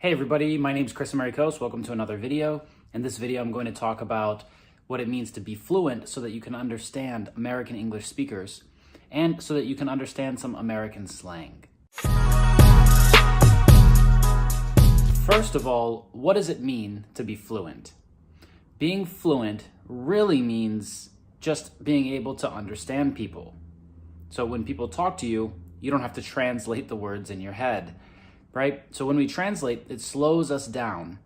Hey everybody, my name is Chris Americos. Welcome to another video. In this video, I'm going to talk about what it means to be fluent so that you can understand American English speakers and so that you can understand some American slang. First of all, what does it mean to be fluent? Being fluent really means just being able to understand people. So when people talk to you, you don't have to translate the words in your head. Right? So when we translate, it slows us down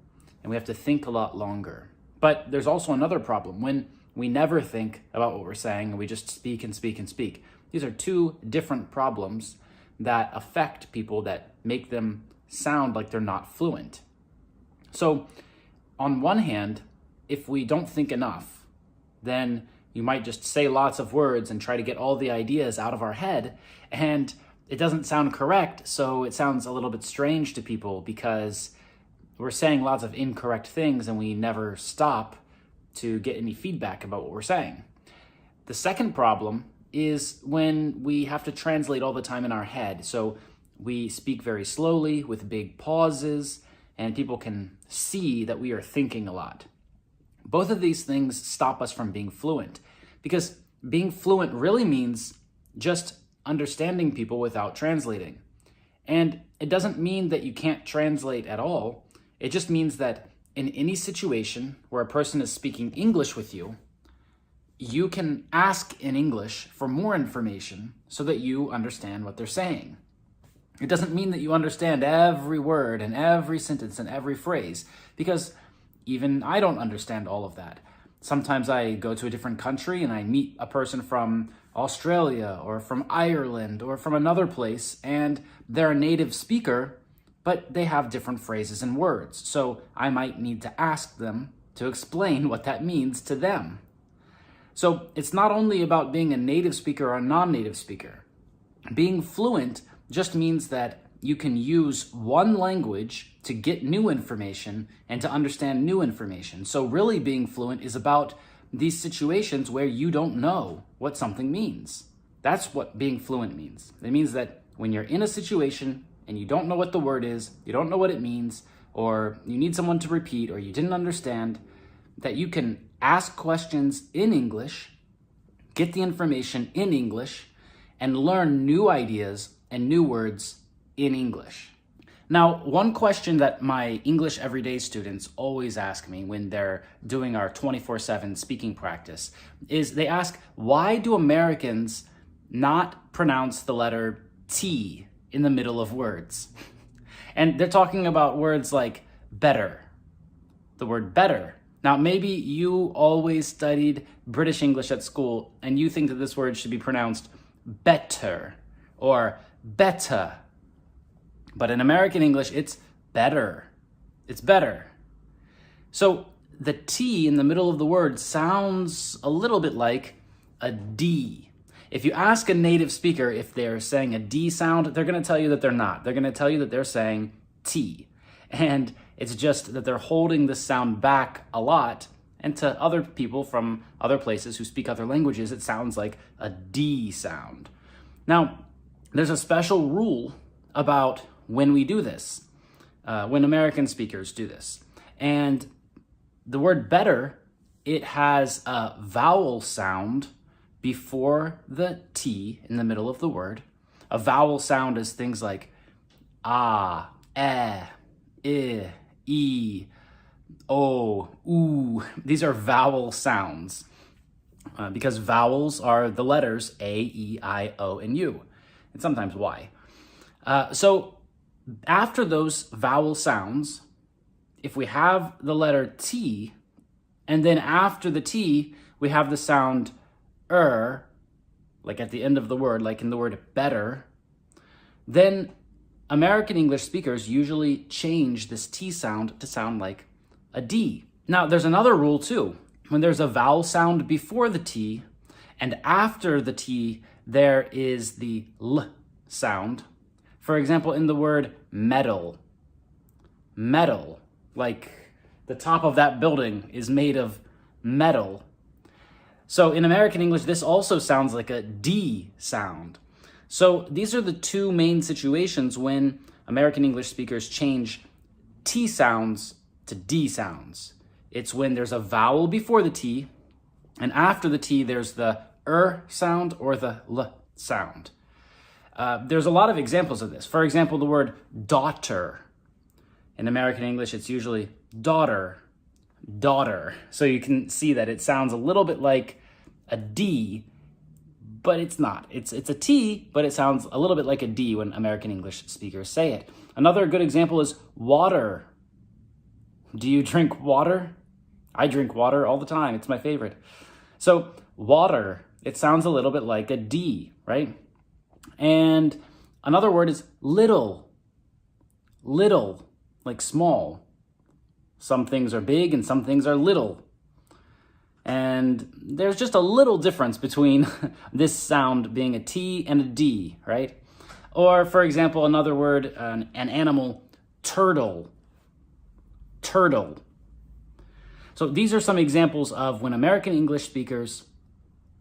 and we have to think a lot longer. But there's also another problem when we never think about what we're saying and we just speak and speak and speak. These are two different problems that affect people, that make them sound like they're not fluent. So on one hand, if we don't think enough, then you might just say lots of words and try to get all the ideas out of our head, and it doesn't sound correct, so it sounds a little bit strange to people because we're saying lots of incorrect things and we never stop to get any feedback about what we're saying. The second problem is when we have to translate all the time in our head. So we speak very slowly with big pauses and people can see that we are thinking a lot. Both of these things stop us from being fluent because being fluent really means just understanding people without translating. And it doesn't mean that you can't translate at all. It just means that in any situation where a person is speaking English with you, you can ask in English for more information so that you understand what they're saying. It doesn't mean that you understand every word and every sentence and every phrase, because even I don't understand all of that. Sometimes I go to a different country and I meet a person from Australia or from Ireland or from another place, and they're a native speaker, but they have different phrases and words. So I might need to ask them to explain what that means to them. So it's not only about being a native speaker or a non-native speaker. Being fluent just means that you can use one language to get new information and to understand new information. So really being fluent is about these situations where you don't know what something means. That's what being fluent means. It means that when you're in a situation and you don't know what the word is, you don't know what it means, or you need someone to repeat, or you didn't understand, that you can ask questions in English, get the information in English, and learn new ideas and new words in English. Now, one question that my English everyday students always ask me when they're doing our 24/7 speaking practice is they ask, why do Americans not pronounce the letter T in the middle of words? And they're talking about words like better, the word better. Now, maybe you always studied British English at school and you think that this word should be pronounced better or better. But in American English, it's better. It's better. So the T in the middle of the word sounds a little bit like a D. If you ask a native speaker if they're saying a D sound, they're going to tell you that they're not. They're going to tell you that they're saying T. And it's just that they're holding the sound back a lot. And to other people from other places who speak other languages, it sounds like a D sound. Now, there's a special rule about when we do this, when American speakers do this. And the word better, it has a vowel sound before the T in the middle of the word. A vowel sound is things like ah, eh, I, e, o, oo. These are vowel sounds because vowels are the letters A, E, I, O, and U, and sometimes Y. So after those vowel sounds, if we have the letter T, and then after the T, we have the sound like at the end of the word, like in the word better, then American English speakers usually change this T sound to sound like a D. Now, there's another rule too. When there's a vowel sound before the T, and after the T, there is the L sound. For example, in the word metal, like the top of that building is made of metal. So in American English, this also sounds like a D sound. So these are the two main situations when American English speakers change T sounds to D sounds. It's when there's a vowel before the T, and after the T, there's the sound or the L sound. There's a lot of examples of this. For example, the word daughter. In American English, it's usually daughter, daughter. So you can see that it sounds a little bit like a D, but it's not. It's a T, but it sounds a little bit like a D when American English speakers say it. Another good example is water. Do you drink water? I drink water all the time. It's my favorite. So water, it sounds a little bit like a D, right? And another word is little. Little, like small. Some things are big and some things are little. And there's just a little difference between this sound being a T and a D, right? Or, for example, another word, an animal, turtle. Turtle. So these are some examples of when American English speakers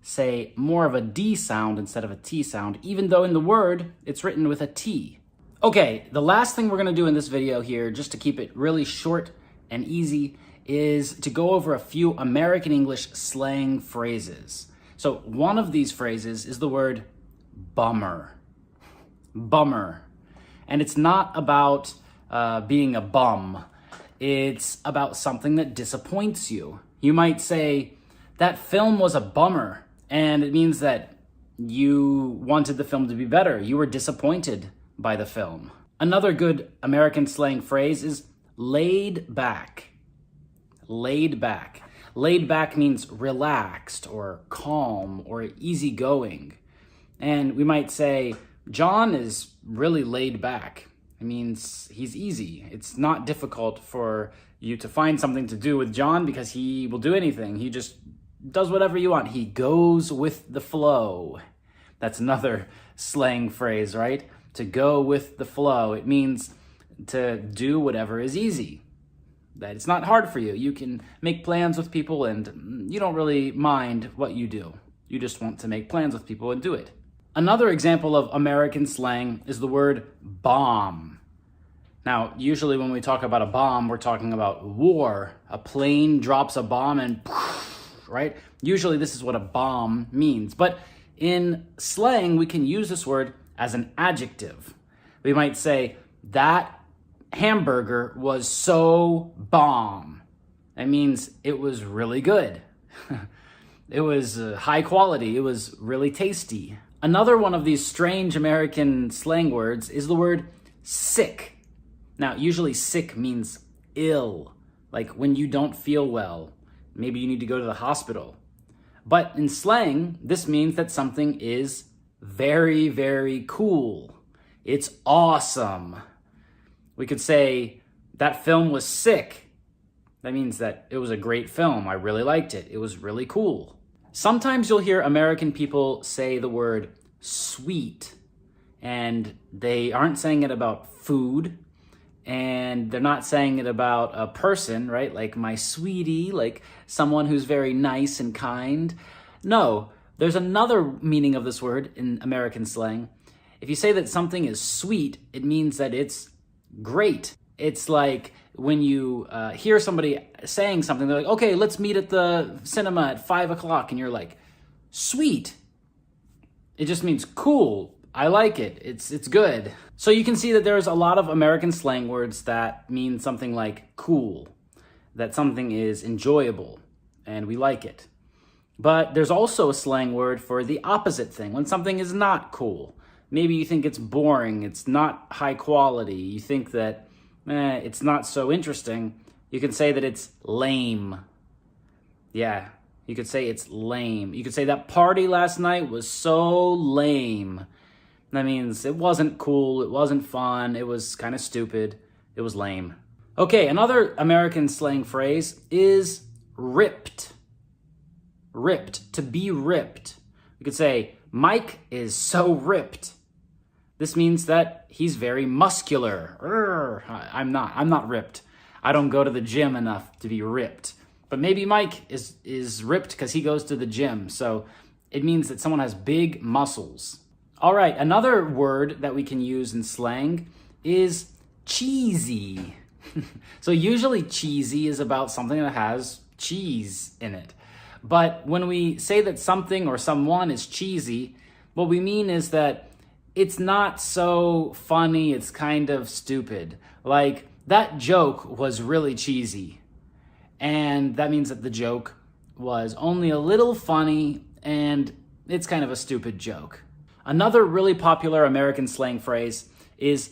say more of a D sound instead of a T sound, even though in the word it's written with a T. Okay, the last thing we're going to do in this video here, just to keep it really short and easy, is to go over a few American English slang phrases. So one of these phrases is the word bummer. Bummer. And it's not about being a bum. It's about something that disappoints you. You might say, that film was a bummer. And it means that you wanted the film to be better. You were disappointed by the film. Another good American slang phrase is laid back. Laid back. Laid back means relaxed or calm or easygoing. And we might say, John is really laid back. It means he's easy. It's not difficult for you to find something to do with John because he will do anything. He just does whatever you want. He goes with the flow. That's another slang phrase, right? To go with the flow. It means to do whatever is easy. That it's not hard for you. You can make plans with people and you don't really mind what you do. You just want to make plans with people and do it. Another example of American slang is the word bomb. Now, usually when we talk about a bomb, we're talking about war. A plane drops a bomb and right? Usually this is what a bomb means. But in slang, we can use this word as an adjective. We might say, that hamburger was so bomb. That means it was really good. It was high quality. It was really tasty. Another one of these strange American slang words is the word sick. Now, usually sick means ill, like when you don't feel well. Maybe you need to go to the hospital. But in slang, this means that something is very, very cool. It's awesome. We could say, that film was sick. That means that it was a great film. I really liked it. It was really cool. Sometimes you'll hear American people say the word sweet, and they aren't saying it about food, and they're not saying it about a person, right? Like my sweetie, like someone who's very nice and kind. No, there's another meaning of this word in American slang. If you say that something is sweet, it means that it's great. It's like when you hear somebody saying something, they're like, okay, let's meet at the cinema at 5 o'clock. And you're like, sweet. It just means cool. I like it. It's good. So you can see that there's a lot of American slang words that mean something like cool, that something is enjoyable and we like it. But there's also a slang word for the opposite thing, when something is not cool. Maybe you think it's boring, it's not high quality, you think that it's not so interesting. You can say that it's lame. Yeah, you could say it's lame. You could say that party last night was so lame. That means it wasn't cool, it wasn't fun, it was kind of stupid, it was lame. Okay, another American slang phrase is ripped. Ripped, to be ripped. You could say, Mike is so ripped. This means that he's very muscular. I'm not ripped. I don't go to the gym enough to be ripped. But maybe Mike is ripped because he goes to the gym. So it means that someone has big muscles. All right, another word that we can use in slang is cheesy. So usually cheesy is about something that has cheese in it. But when we say that something or someone is cheesy, what we mean is that it's not so funny, it's kind of stupid. Like, that joke was really cheesy. And that means that the joke was only a little funny and it's kind of a stupid joke. Another really popular American slang phrase is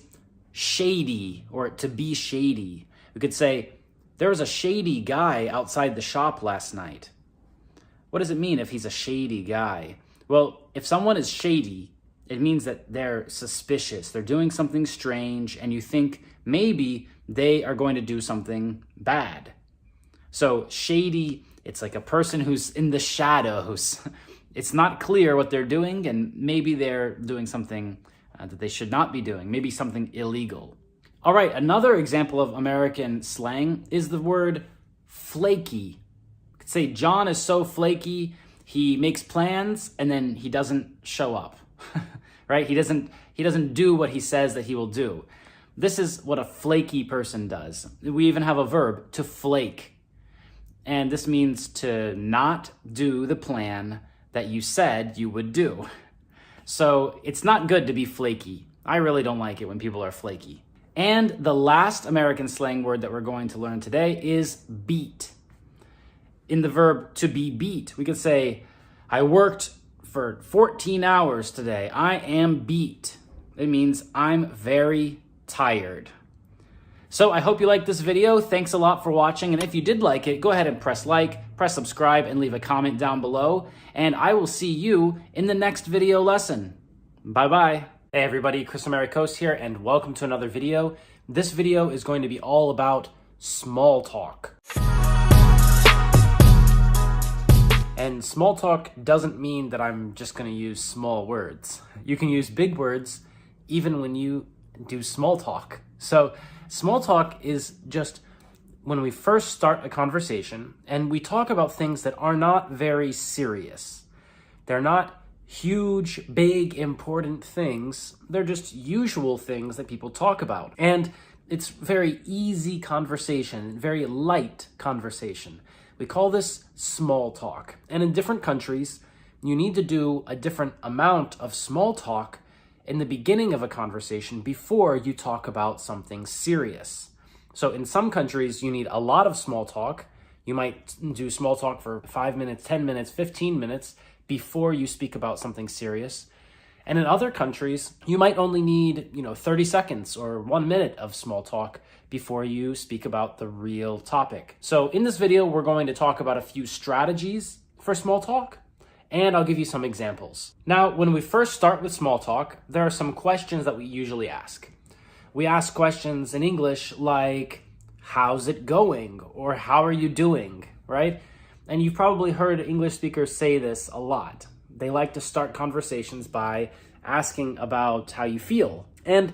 shady, or to be shady. We could say, there was a shady guy outside the shop last night. What does it mean if he's a shady guy? Well, if someone is shady, it means that they're suspicious. They're doing something strange, and you think maybe they are going to do something bad. So shady, it's like a person who's in the shadows. It's not clear what they're doing, and maybe they're doing something that they should not be doing, maybe something illegal. All right, another example of American slang is the word flaky. You could say, John is so flaky, he makes plans and then he doesn't show up, right? He doesn't do what he says that he will do. This is what a flaky person does. We even have a verb, to flake. And this means to not do the plan that you said you would do. So it's not good to be flaky. I really don't like it when people are flaky. And the last American slang word that we're going to learn today is beat. In the verb to be beat, we could say, I worked for 14 hours today. I am beat. It means I'm very tired. So I hope you liked this video. Thanks a lot for watching. And if you did like it, go ahead and press like, press subscribe, and leave a comment down below. And I will see you in the next video lesson. Bye-bye. Hey everybody, Chris Americos here, and welcome to another video. This video is going to be all about small talk. And small talk doesn't mean that I'm just going to use small words. You can use big words even when you do small talk. So small talk is just when we first start a conversation and we talk about things that are not very serious. They're not huge, big, important things. They're just usual things that people talk about. And it's very easy conversation, very light conversation. We call this small talk. And in different countries, you need to do a different amount of small talk in the beginning of a conversation before you talk about something serious. So in some countries, you need a lot of small talk. You might do small talk for 5 minutes, 10 minutes, 15 minutes before you speak about something serious. And in other countries, you might only need, 30 seconds or 1 minute of small talk before you speak about the real topic. So in this video, we're going to talk about a few strategies for small talk, and I'll give you some examples. Now, when we first start with small talk, there are some questions that we usually ask. We ask questions in English like, how's it going? Or how are you doing, right? And you've probably heard English speakers say this a lot. They like to start conversations by asking about how you feel. And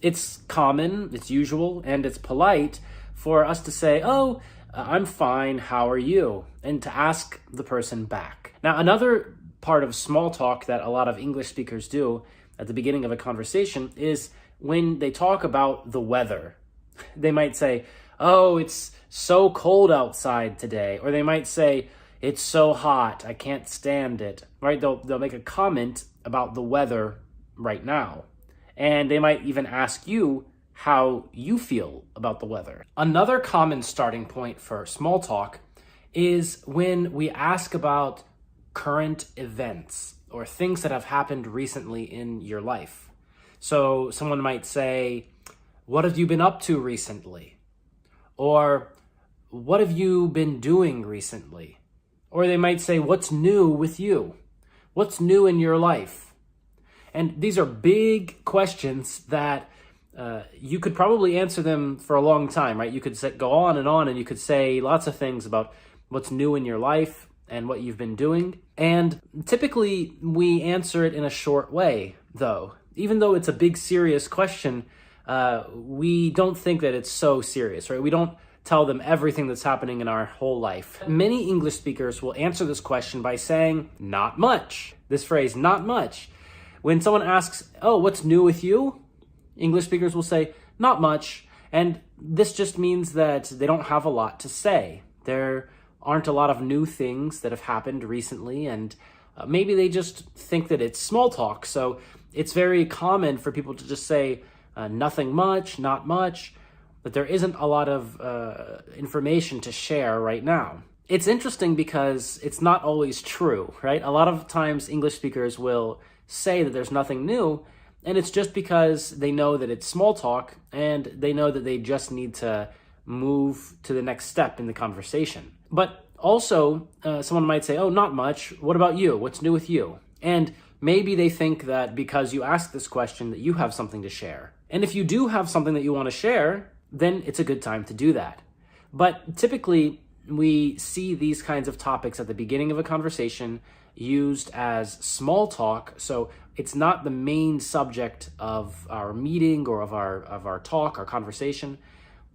it's common, it's usual, and it's polite for us to say, I'm fine, how are you? And to ask the person back. Now, another part of small talk that a lot of English speakers do at the beginning of a conversation is when they talk about the weather. They might say, it's so cold outside today. Or they might say, it's so hot, I can't stand it, right? They'll make a comment about the weather right now. And they might even ask you how you feel about the weather. Another common starting point for small talk is when we ask about current events or things that have happened recently in your life. So someone might say, what have you been up to recently? Or what have you been doing recently? Or they might say, what's new with you? What's new in your life? And these are big questions that you could probably answer them for a long time, right? You could go on, and you could say lots of things about what's new in your life and what you've been doing. And typically we answer it in a short way, though. Even though it's a big, serious question, we don't think that it's so serious, right? We don't tell them everything that's happening in our whole life. Many English speakers will answer this question by saying, not much. This phrase, not much. When someone asks, what's new with you? English speakers will say, not much. And this just means that they don't have a lot to say. There aren't a lot of new things that have happened recently, and maybe they just think that it's small talk. So it's very common for people to just say nothing much, not much, but there isn't a lot of information to share right now. It's interesting because it's not always true, right? A lot of times English speakers will say that there's nothing new, and it's just because they know that it's small talk and they know that they just need to move to the next step in the conversation. But also, someone might say, oh, not much. What about you? What's new with you? And maybe they think that because you asked this question that you have something to share. And if you do have something that you want to share, then it's a good time to do that. But typically, we see these kinds of topics at the beginning of a conversation used as small talk. So it's not the main subject of our meeting or of our talk, our conversation.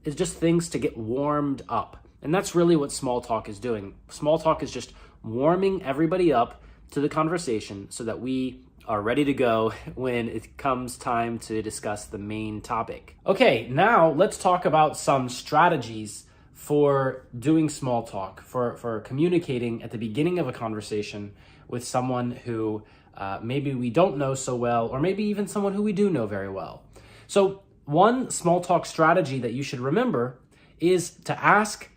It's just things to get warmed up. And that's really what small talk is doing. Small talk is just warming everybody up to the conversation so that we are ready to go when it comes time to discuss the main topic. Okay, now let's talk about some strategies for doing small talk, for communicating at the beginning of a conversation with someone who maybe we don't know so well, or maybe even someone who we do know very well. So one small talk strategy that you should remember is to ask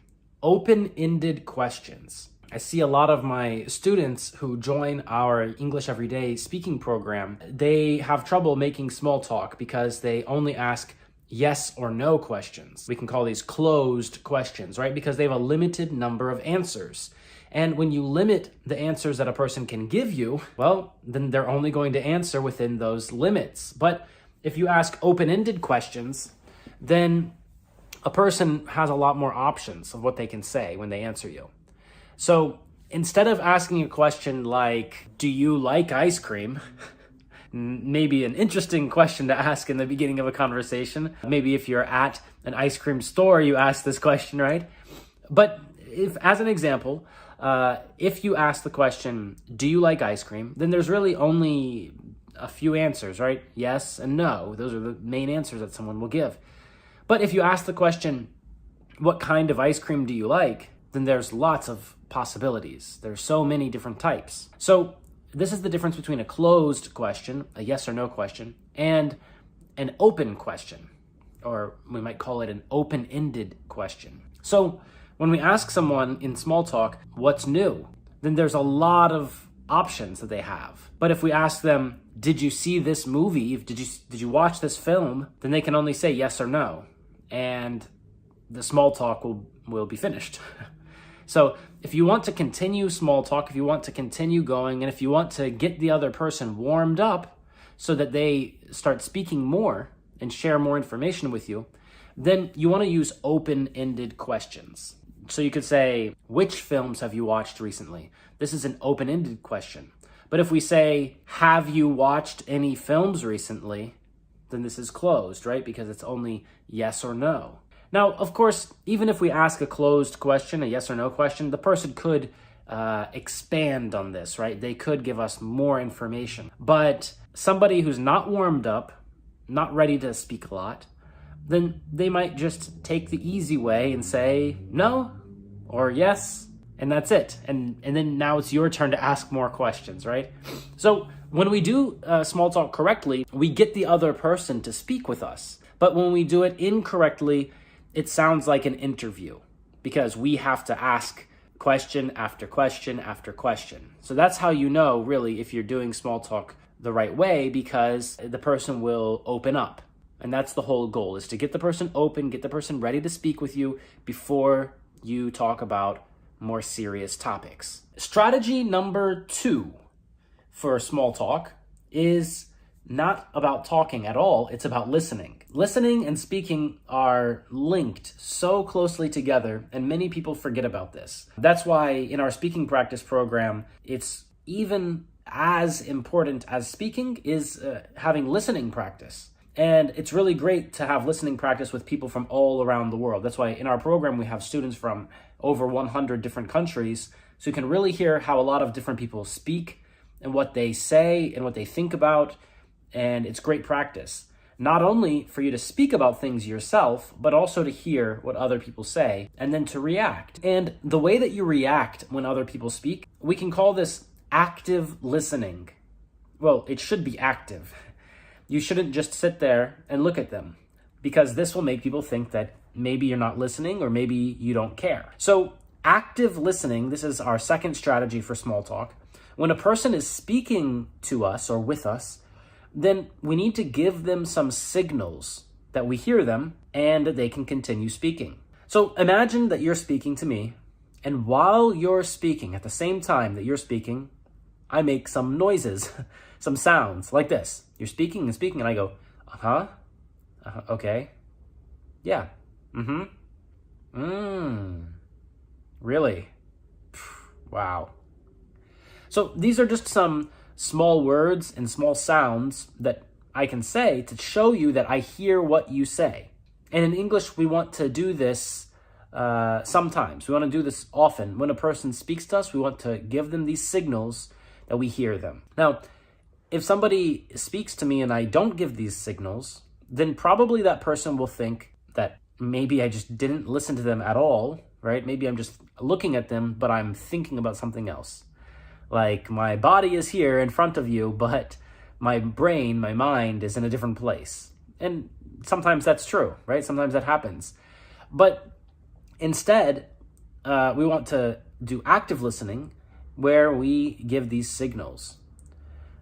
open-ended questions. I see a lot of my students who join our English Everyday speaking program, they have trouble making small talk because they only ask yes or no questions. We can call these closed questions, right? Because they have a limited number of answers. And when you limit the answers that a person can give you, well, then they're only going to answer within those limits. But if you ask open-ended questions, then a person has a lot more options of what they can say when they answer you. So instead of asking a question like, do you like ice cream? Maybe an interesting question to ask in the beginning of a conversation. Maybe if you're at an ice cream store, you ask this question, right? But if, as an example, if you ask the question, do you like ice cream? Then there's really only a few answers, right? Yes and no. Those are the main answers that someone will give. But if you ask the question, what kind of ice cream do you like? Then there's lots of possibilities. There's so many different types. So this is the difference between a closed question, a yes or no question, and an open question, or we might call it an open-ended question. So when we ask someone in small talk, what's new? Then there's a lot of options that they have. But if we ask them, did you see this movie? Did you watch this film? Then they can only say yes or no. And the small talk will be finished. So if you want to continue small talk, if you want to continue going, and if you want to get the other person warmed up so that they start speaking more and share more information with you, then you want to use open-ended questions. So you could say, which films have you watched recently? This is an open-ended question. But if we say, have you watched any films recently? Then this is closed, right? Because it's only yes or no. Now, of course, even if we ask a closed question, a yes or no question, the person could expand on this, right? They could give us more information. But somebody who's not warmed up, not ready to speak a lot, then they might just take the easy way and say no or yes, and that's it. And then now it's your turn to ask more questions, right? So when we do small talk correctly, we get the other person to speak with us. But when we do it incorrectly, it sounds like an interview because we have to ask question after question after question. So that's how you know, really, if you're doing small talk the right way, because the person will open up. And that's the whole goal, is to get the person open, get the person ready to speak with you before you talk about more serious topics. Strategy number 2 for small talk is not about talking at all, it's about listening. Listening and speaking are linked so closely together, and many people forget about this. That's why in our speaking practice program, it's even as important as speaking is having listening practice. And it's really great to have listening practice with people from all around the world. That's why in our program, we have students from over 100 different countries, so you can really hear how a lot of different people speak and what they say and what they think about, and it's great practice. not only for you to speak about things yourself, but also to hear what other people say and then to react. And the way that you react when other people speak, we can call this active listening. Well, it should be active. You shouldn't just sit there and look at them, because this will make people think that maybe you're not listening or maybe you don't care. So active listening, this is our second strategy for small talk. When a person is speaking to us or with us, then we need to give them some signals that we hear them and that they can continue speaking. So imagine that you're speaking to me, and while you're speaking, at the same time that you're speaking, I make some noises, some sounds like this. You're speaking and speaking, and I go, okay, yeah, really, wow. So these are just some small words and small sounds that I can say to show you that I hear what you say. And in English, we want to do this sometimes. We want to do this often. When a person speaks to us, we want to give them these signals that we hear them. Now, if somebody speaks to me and I don't give these signals, then probably that person will think that maybe I just didn't listen to them at all, right? Maybe I'm just looking at them, but I'm thinking about something else. Like, my body is here in front of you, but my brain, my mind is in a different place. And sometimes that's true, right? Sometimes that happens. But instead, we want to do active listening where we give these signals.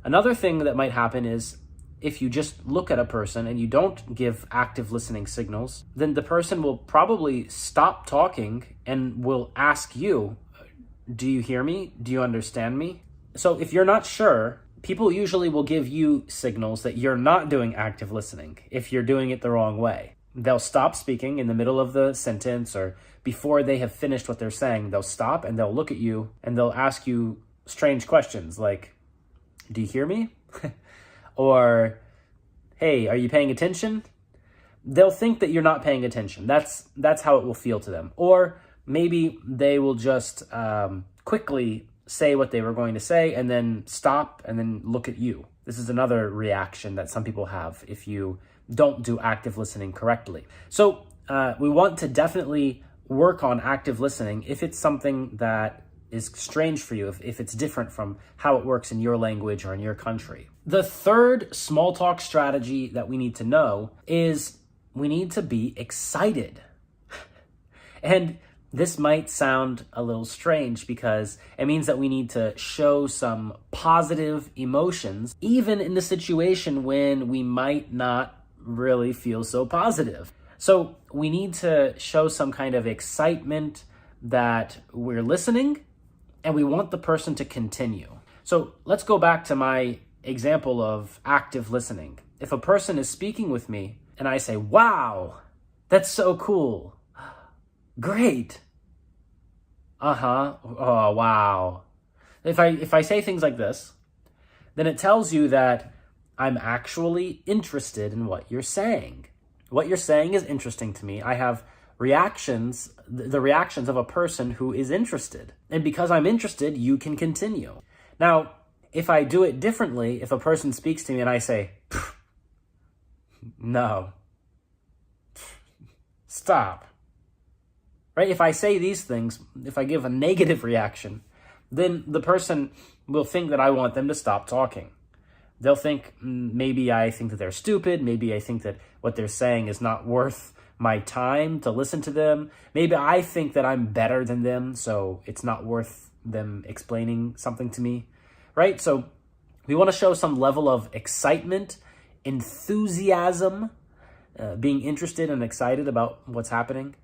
Another thing that might happen is if you just look at a person and you don't give active listening signals, then the person will probably stop talking and will ask you, do you hear me? Do you understand me? So if you're not sure, people usually will give you signals that you're not doing active listening if you're doing it the wrong way. They'll stop speaking in the middle of the sentence, or before they have finished what they're saying, they'll stop and they'll look at you and they'll ask you strange questions like, do you hear me? Or, hey, are you paying attention? They'll think that you're not paying attention. That's how it will feel to them. Or maybe they will just quickly say what they were going to say and then stop and then look at you. This is another reaction that some people have if you don't do active listening correctly. So we want to definitely work on active listening if it's something that is strange for you, if it's different from how it works in your language or in your country. The third small talk strategy that we need to know is we need to be excited. And this might sound a little strange because it means that we need to show some positive emotions, even in the situation when we might not really feel so positive. So we need to show some kind of excitement that we're listening and we want the person to continue. So let's go back to my example of active listening. If a person is speaking with me and I say, wow, that's so cool. Great. Oh, wow. If I say things like this, then it tells you that I'm actually interested in what you're saying. What you're saying is interesting to me. I have reactions, the reactions of a person who is interested. And because I'm interested, you can continue. Now, if I do it differently, if a person speaks to me and I say, no, stop. Right? If I say these things, if I give a negative reaction, then the person will think that I want them to stop talking. They'll think maybe I think that they're stupid. Maybe I think that what they're saying is not worth my time to listen to them. Maybe I think that I'm better than them, so it's not worth them explaining something to me, right? So we want to show some level of excitement, enthusiasm, being interested and excited about what's happening,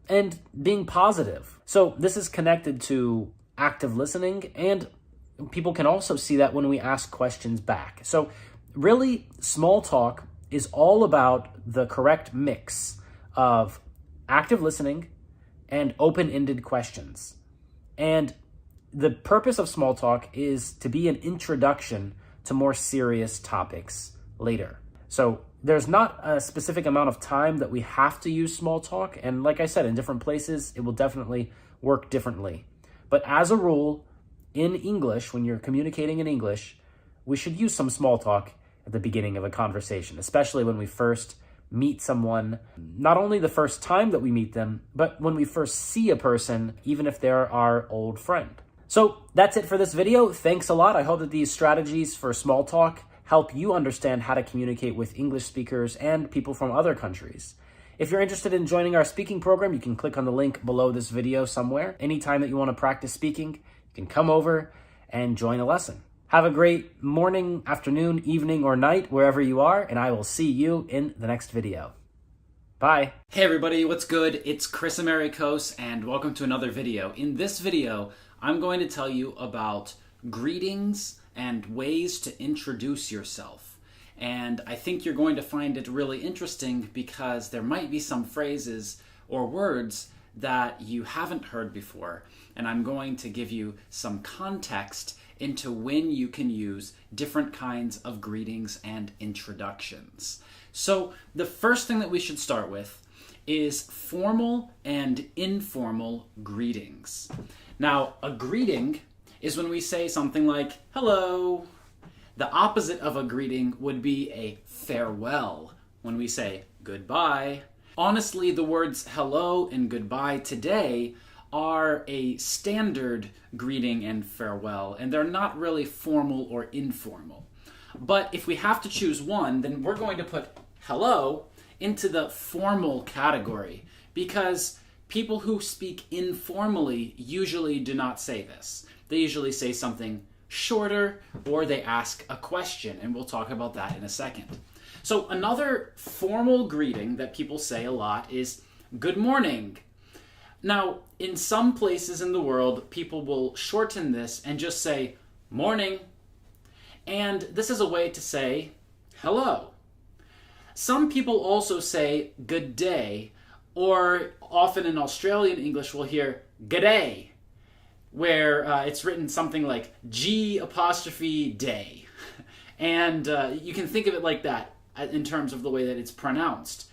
and being positive. So this is connected to active listening, and people can also see that when we ask questions back. So really, small talk is all about the correct mix of active listening and open-ended questions. And the purpose of small talk is to be an introduction to more serious topics later. So there's not a specific amount of time that we have to use small talk. And like I said, in different places, it will definitely work differently. But as a rule, in English, when you're communicating in English, we should use some small talk at the beginning of a conversation, especially when we first meet someone, not only the first time that we meet them, but when we first see a person, even if they're our old friend. So that's it for this video. Thanks a lot. I hope that these strategies for small talk help you understand how to communicate with English speakers and people from other countries. If you're interested in joining our speaking program, you can click on the link below this video somewhere. Anytime that you want to practice speaking, you can come over and join a lesson. Have a great morning, afternoon, evening, or night, wherever you are, and I will see you in the next video. Bye. Hey everybody, what's good? It's Chris Americos, and welcome to another video. In this video, I'm going to tell you about greetings and ways to introduce yourself. And I think you're going to find it really interesting because there might be some phrases or words that you haven't heard before. And I'm going to give you some context into when you can use different kinds of greetings and introductions. So the first thing that we should start with is formal and informal greetings. Now, a greeting is when we say something like, hello. The opposite of a greeting would be a farewell, when we say goodbye. Honestly, the words hello and goodbye today are a standard greeting and farewell, and they're not really formal or informal. But if we have to choose one, then we're going to put hello into the formal category, because people who speak informally usually do not say this. They usually say something shorter, or they ask a question, and we'll talk about that in a second. So another formal greeting that people say a lot is good morning. Now, in some places in the world, people will shorten this and just say morning. And this is a way to say hello. Some people also say good day, or often in Australian English we'll hear g'day, where it's written something like G''day. And you can think of it like that in terms of the way that it's pronounced.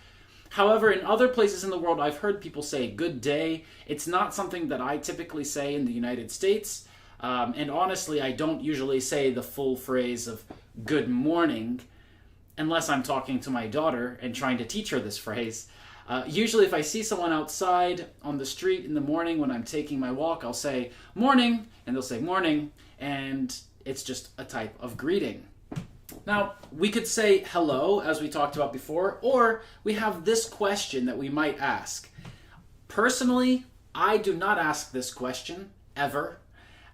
However, in other places in the world, I've heard people say good day. It's not something that I typically say in the United States. And honestly, I don't usually say the full phrase of good morning unless I'm talking to my daughter and trying to teach her this phrase. Usually if I see someone outside on the street in the morning when I'm taking my walk, I'll say morning, and they'll say morning, and it's just a type of greeting. Now, we could say hello, as we talked about before, or we have this question that we might ask. Personally, I do not ask this question, ever.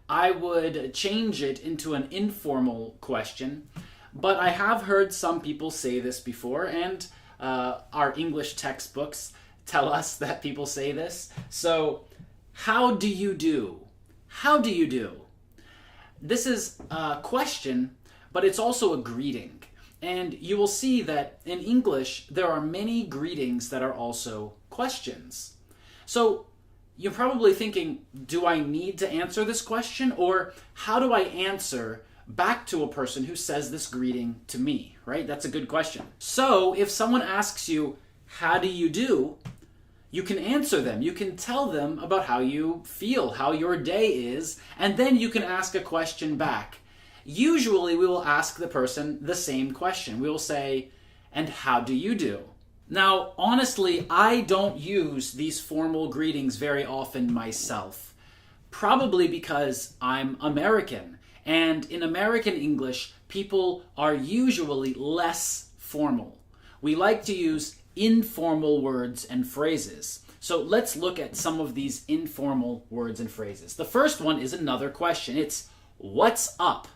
I would change it into an informal question, but I have heard some people say this before, and our English textbooks tell us that people say this. So, how do you do? How do you do? This is a question, but it's also a greeting. And you will see that in English, there are many greetings that are also questions. So you're probably thinking, do I need to answer this question? Or how do I answer back to a person who says this greeting to me, right? That's a good question. So if someone asks you, how do you do? You can answer them. You can tell them about how you feel, how your day is, and then you can ask a question back. Usually we will ask the person the same question. We will say, and how do you do? Now, honestly, I don't use these formal greetings very often myself, probably because I'm American. And in American English, people are usually less formal. We like to use informal words and phrases. So let's look at some of these informal words and phrases. The first one is another question. It's, what's up?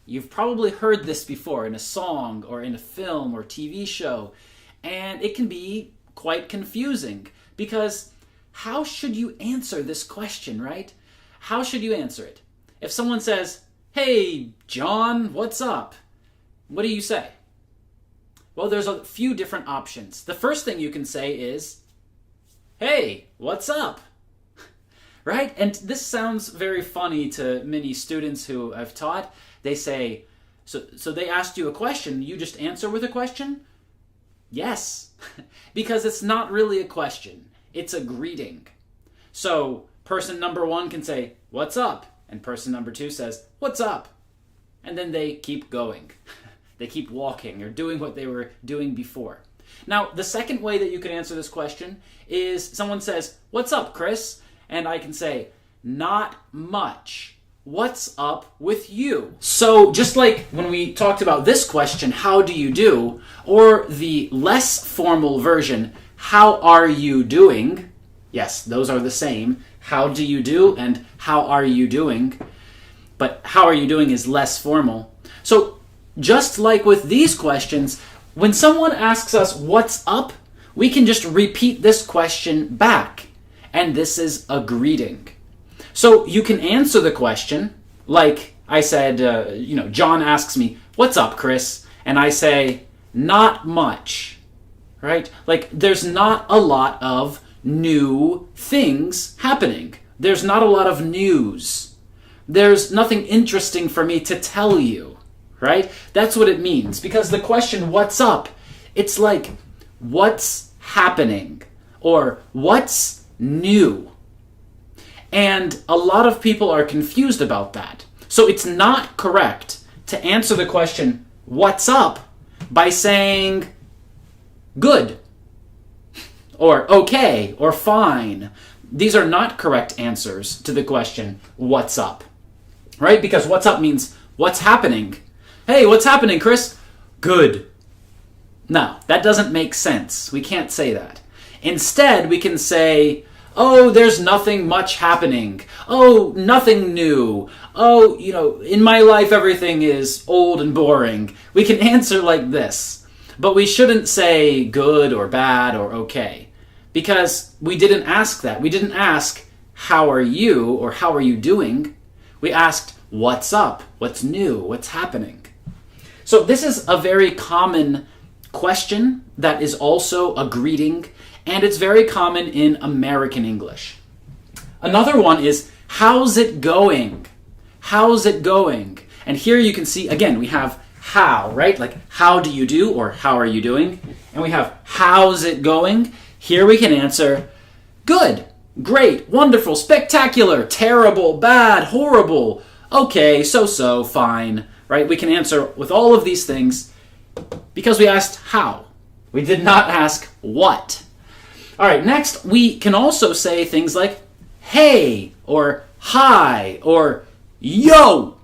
You've probably heard this before in a song or in a film or TV show, and it can be quite confusing because how should you answer this question, right? How should you answer it? If someone says, hey, John, what's up? What do you say? Well, there's a few different options. The first thing you can say is, hey, what's up? Right? And this sounds very funny to many students who I've taught. They say, so they asked you a question, you just answer with a question? Yes, because it's not really a question, it's a greeting. So person number one can say, what's up? And person number two says, what's up? And then they keep going. They keep walking or doing what they were doing before. Now, the second way that you can answer this question is someone says, "What's up, Chris?" And I can say, "Not much. What's up with you?" So just like when we talked about this question, "How do you do?" or the less formal version, "How are you doing?" Yes, those are the same. How do you do and how are you doing? But how are you doing is less formal. So just like with these questions, when someone asks us what's up, we can just repeat this question back. And this is a greeting. So you can answer the question like I said, John asks me, "What's up, Chris?" And I say, "Not much," right? Like there's not a lot of new things happening. There's not a lot of news. There's nothing interesting for me to tell you, right? That's what it means. Because the question, "What's up?" it's like, what's happening? Or what's new? And a lot of people are confused about that. So it's not correct to answer the question, "What's up?" by saying, "Good," or "okay," or "fine." These are not correct answers to the question, "What's up?" Right? Because "what's up" means what's happening. "Hey, what's happening, Chris?" "Good." No, that doesn't make sense. We can't say that. Instead, we can say, "Oh, there's nothing much happening. Oh, nothing new. Oh, in my life everything is old and boring." We can answer like this. But we shouldn't say good or bad or okay. Because we didn't ask that. We didn't ask, "How are you?" or "How are you doing?" We asked, "What's up? What's new? What's happening?" So this is a very common question that is also a greeting, and it's very common in American English. Another one is, "How's it going?" How's it going? And here you can see, again, we have how, right? Like, how do you do, or how are you doing? And we have, how's it going? Here we can answer, good, great, wonderful, spectacular, terrible, bad, horrible, okay, so-so, fine, right? We can answer with all of these things because we asked how. We did not ask what. All right, next, we can also say things like, hey, or hi, or yo.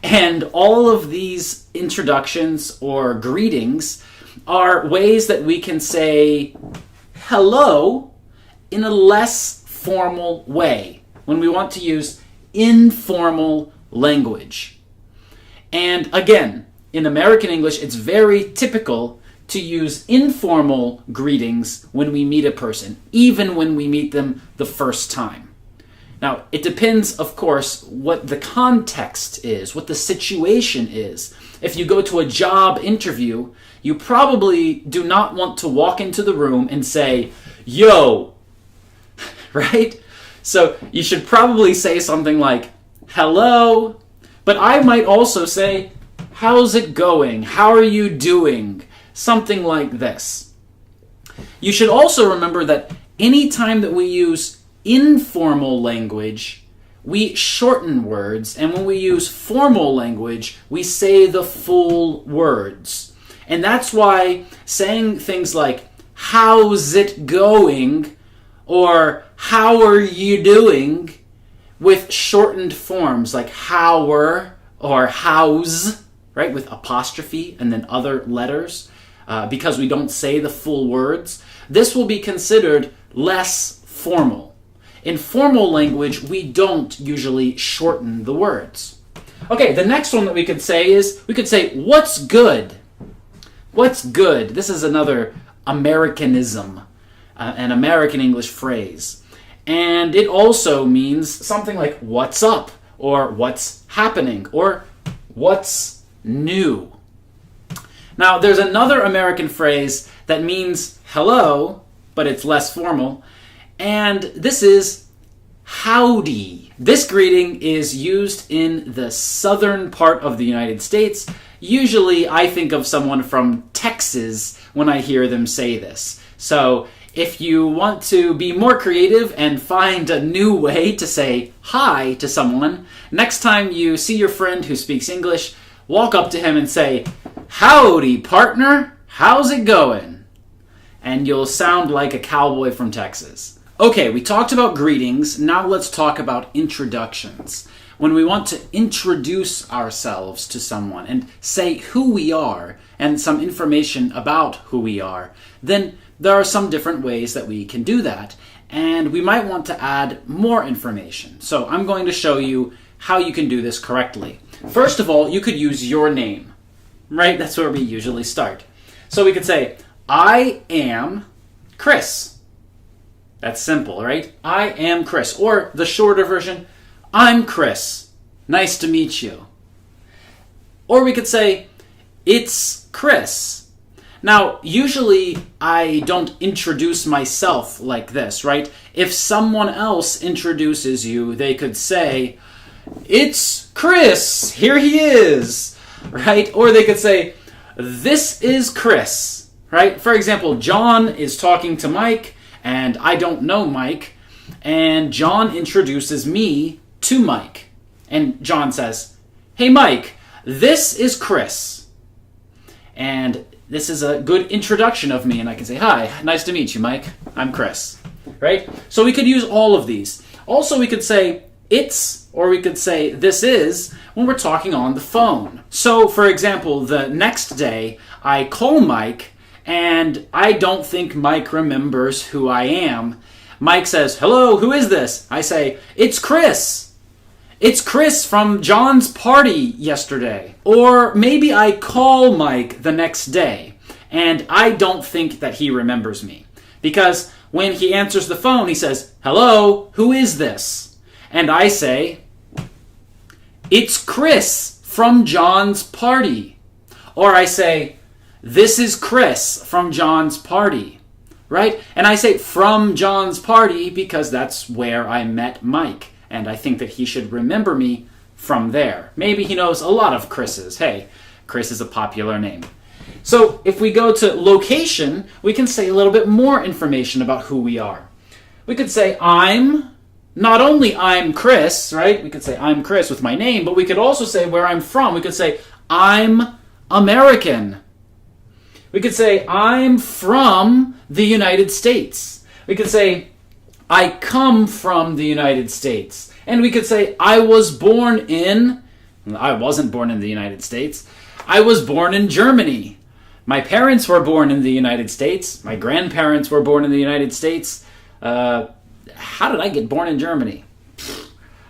And all of these introductions or greetings are ways that we can say hello in a less formal way when we want to use informal language. And again, in American English, it's very typical to use informal greetings when we meet a person, even when we meet them the first time. Now, it depends, of course, what the context is, what the situation is. If you go to a job interview, you probably do not want to walk into the room and say, yo, right? So you should probably say something like, hello, but I might also say, how's it going? How are you doing? Something like this. You should also remember that any time that we use informal language, we shorten words, and when we use formal language, we say the full words. And that's why saying things like, how's it going? Or how are you doing? With shortened forms like hower or how's, right? With apostrophe and then other letters, because we don't say the full words, this will be considered less formal. In formal language, we don't usually shorten the words. Okay, the next one that we could say is, we could say, what's good? What's good? This is another Americanism, an American English phrase. And it also means something like, what's up? Or what's happening? Or what's new? Now, there's another American phrase that means hello, but it's less formal. And this is howdy. This greeting is used in the southern part of the United States. Usually I think of someone from Texas when I hear them say this. So if you want to be more creative and find a new way to say hi to someone, next time you see your friend who speaks English, walk up to him and say, howdy, partner. How's it going? And you'll sound like a cowboy from Texas. Okay, we talked about greetings. Now let's talk about introductions. When we want to introduce ourselves to someone and say who we are and some information about who we are, then there are some different ways that we can do that. And we might want to add more information. So I'm going to show you how you can do this correctly. First of all, you could use your name, right? That's where we usually start. So we could say, I am Chris. That's simple, right? I am Chris. Or the shorter version, I'm Chris. Nice to meet you. Or we could say, it's Chris. Now, usually I don't introduce myself like this, right? If someone else introduces you, they could say, it's Chris, here he is, right? Or they could say, this is Chris, right? For example, John is talking to Mike, and I don't know Mike, and John introduces me to Mike. And John says, hey Mike, this is Chris. And this is a good introduction of me, and I can say, hi, nice to meet you, Mike. I'm Chris, right? So we could use all of these. Also, we could say it's, or we could say this is, when we're talking on the phone. So, for example, the next day, I call Mike, and I don't think Mike remembers who I am. Mike says, hello, who is this? I say, it's Chris. It's Chris from John's party yesterday. Or maybe I call Mike the next day, and I don't think that he remembers me. Because when he answers the phone, he says, hello, who is this? And I say, it's Chris from John's party. Or I say, this is Chris from John's party, right? And I say from John's party because that's where I met Mike. And I think that he should remember me from there. Maybe he knows a lot of Chris's. Hey, Chris is a popular name. So if we go to location, we can say a little bit more information about who we are. We could say not only I'm Chris, right? We could say I'm Chris with my name, but we could also say where I'm from. We could say I'm American. We could say I'm from the United States. We could say I come from the United States. And we could say I wasn't born in the United States. I was born in Germany. My parents were born in the United States. My grandparents were born in the United States. How did I get born in Germany?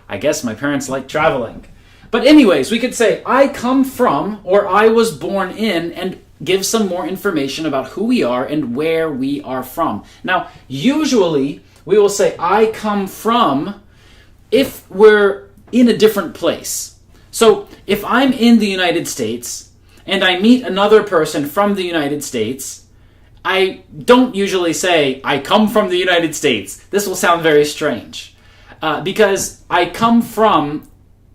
I guess my parents like traveling. But anyways, we could say I come from or I was born in and give some more information about who we are and where we are from. Now, usually we will say I come from if we're in a different place. So if I'm in the United States and I meet another person from the United States, I don't usually say I come from the United States. This will sound very strange because I come from,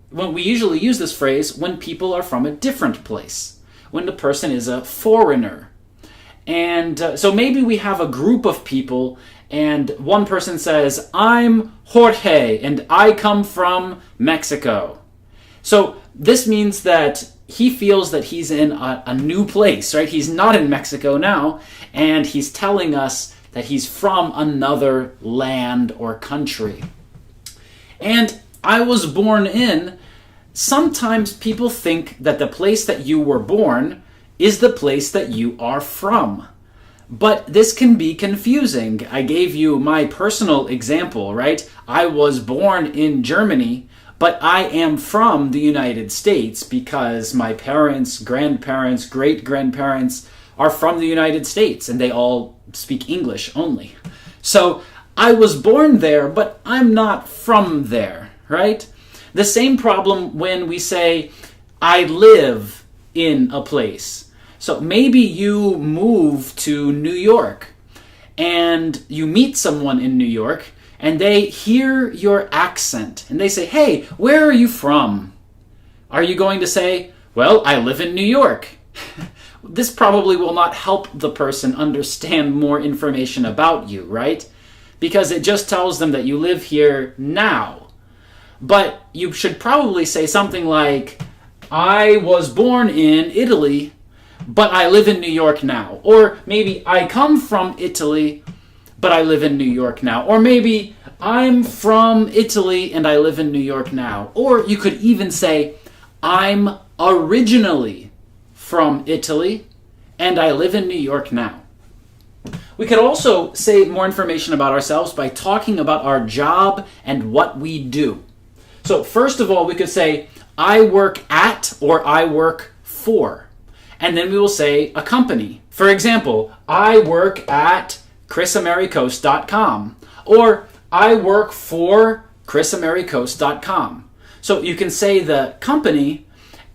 when we usually use this phrase when people are from a different place, when the person is a foreigner. And so maybe we have a group of people and one person says, I'm Jorge and I come from Mexico. So this means that he feels that he's in a new place, right? He's not in Mexico now, and he's telling us that he's from another land or country. And I was born in, sometimes people think that the place that you were born is the place that you are from. But this can be confusing. I gave you my personal example, right? I was born in Germany, but I am from the United States because my parents, grandparents, great-grandparents are from the United States, and they all speak English only. So I was born there, but I'm not from there, right? The same problem when we say, I live in a place. So maybe you move to New York, and you meet someone in New York, and they hear your accent, and they say, hey, where are you from? Are you going to say, well, I live in New York? This probably will not help the person understand more information about you, right? Because it just tells them that you live here now. But you should probably say something like, I was born in Italy, but I live in New York now. Or maybe I come from Italy, but I live in New York now. Or maybe I'm from Italy and I live in New York now. Or you could even say, I'm originally from Italy and I live in New York now. We could also say more information about ourselves by talking about our job and what we do. So first of all, we could say, I work at or I work for. And then we will say a company. For example, I work at chrisamericos.com or I work for chrisamericos.com. So you can say the company,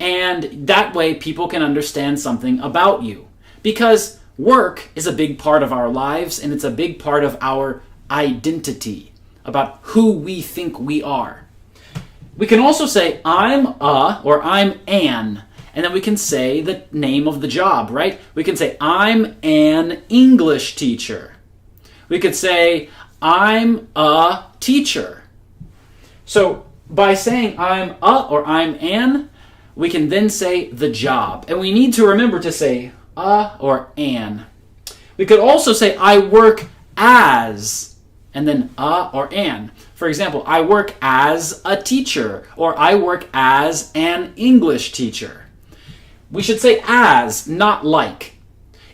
and that way people can understand something about you. Because work is a big part of our lives, and it's a big part of our identity, about who we think we are. We can also say, I'm a, or I'm an, and then we can say the name of the job, right? We can say, I'm an English teacher. We could say, I'm a teacher. So by saying I'm a or I'm an, we can then say the job. And we need to remember to say a or an. We could also say I work as, and then a or an. For example, I work as a teacher, or I work as an English teacher. We should say as, not like.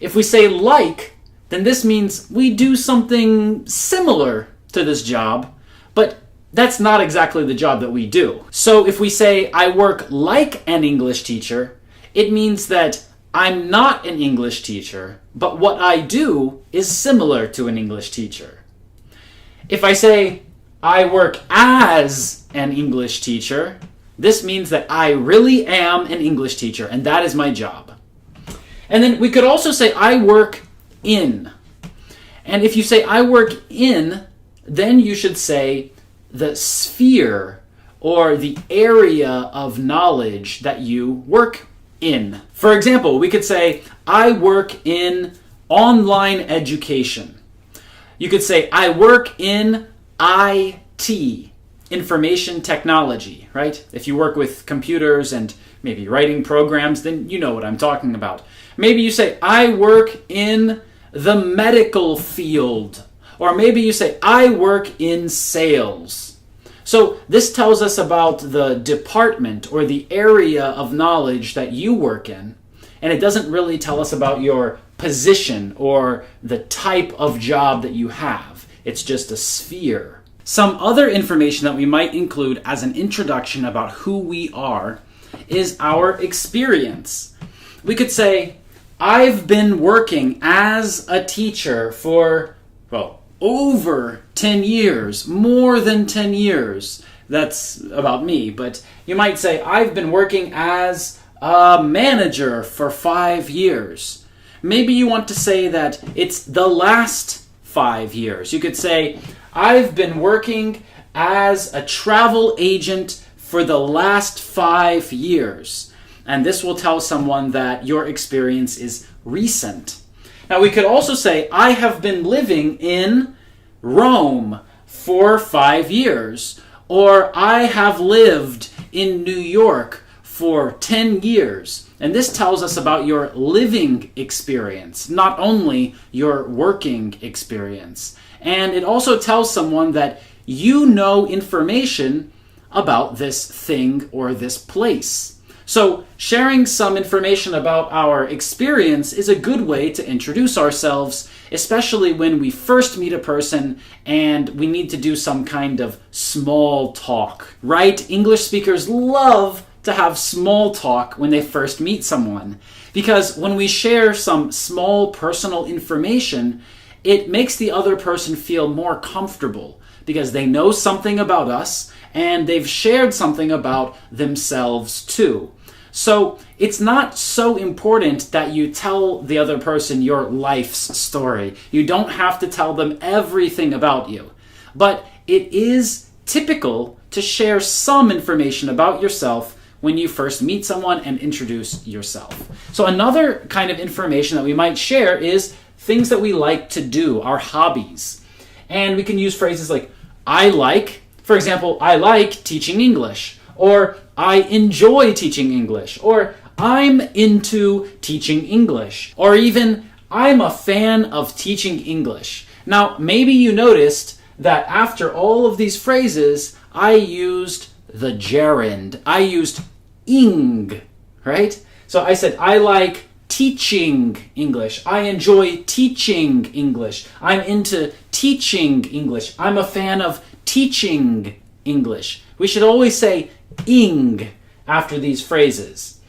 If we say like, then this means we do something similar to this job, but that's not exactly the job that we do. So if we say I work like an English teacher, it means that I'm not an English teacher, but what I do is similar to an English teacher. If I say I work as an English teacher, this means that I really am an English teacher, and that is my job. And then we could also say I work in. And if you say I work in, then you should say the sphere or the area of knowledge that you work in. For example, we could say I work in online education. You could say I work in IT, information technology, right? If you work with computers and maybe writing programs, then you know what I'm talking about. Maybe you say I work in the medical field, or maybe you say I work in sales. So this tells us about the department or the area of knowledge that you work in, and it doesn't really tell us about your position or the type of job that you have. It's just a sphere. Some other information that we might include as an introduction about who we are is our experience. We could say, I've been working as a teacher for, over 10 years, more than 10 years. That's about me, but you might say, I've been working as a manager for 5 years. Maybe you want to say that it's the last 5 years. You could say, I've been working as a travel agent for the last 5 years. And this will tell someone that your experience is recent. Now we could also say, I have been living in Rome for 5 years. Or I have lived in New York for 10 years. And this tells us about your living experience, not only your working experience. And it also tells someone that you know information about this thing or this place. So sharing some information about our experience is a good way to introduce ourselves, especially when we first meet a person and we need to do some kind of small talk, right? English speakers love to have small talk when they first meet someone, because when we share some small personal information, it makes the other person feel more comfortable because they know something about us and they've shared something about themselves too. So it's not so important that you tell the other person your life's story. You don't have to tell them everything about you. But it is typical to share some information about yourself when you first meet someone and introduce yourself. So another kind of information that we might share is things that we like to do, our hobbies. And we can use phrases like, I like teaching English, or I enjoy teaching English, or I'm into teaching English. Or even, I'm a fan of teaching English. Now, maybe you noticed that after all of these phrases, I used the gerund. I used ing, right? So I said, I like teaching English. I enjoy teaching English. I'm into teaching English. I'm a fan of teaching English. We should always say ing after these phrases.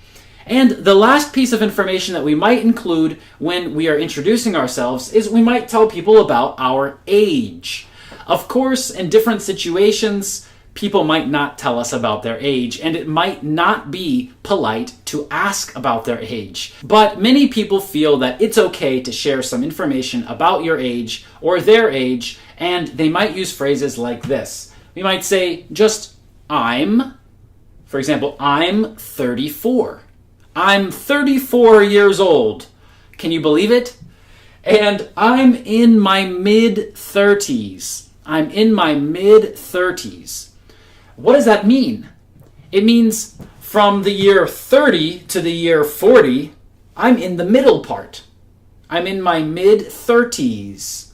And the last piece of information that we might include when we are introducing ourselves is we might tell people about our age. Of course, in different situations, people might not tell us about their age, and it might not be polite to ask about their age. But many people feel that it's okay to share some information about your age or their age, and they might use phrases like this. We might say just for example, I'm 34. I'm 34 years old. Can you believe it? And I'm in my mid-30s. I'm in my mid-30s. What does that mean? It means from the year 30 to the year 40, I'm in the middle part. I'm in my mid-30s.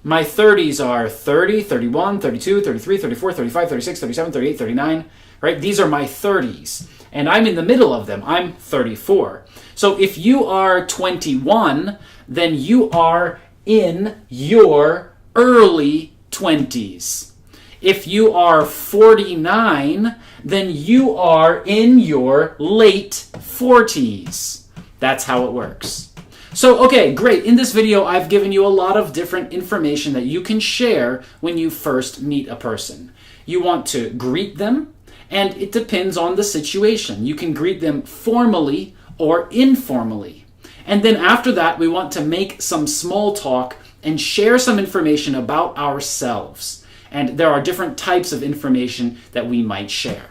My 30s are 30, 31, 32, 33, 34, 35, 36, 37, 38, 39, right? These are my 30s. And I'm in the middle of them. I'm 34. So if you are 21, then you are in your early 20s. If you are 49, then you are in your late 40s. That's how it works. So, okay, great. In this video, I've given you a lot of different information that you can share when you first meet a person. You want to greet them, and it depends on the situation. You can greet them formally or informally. And then after that, we want to make some small talk and share some information about ourselves. And there are different types of information that we might share.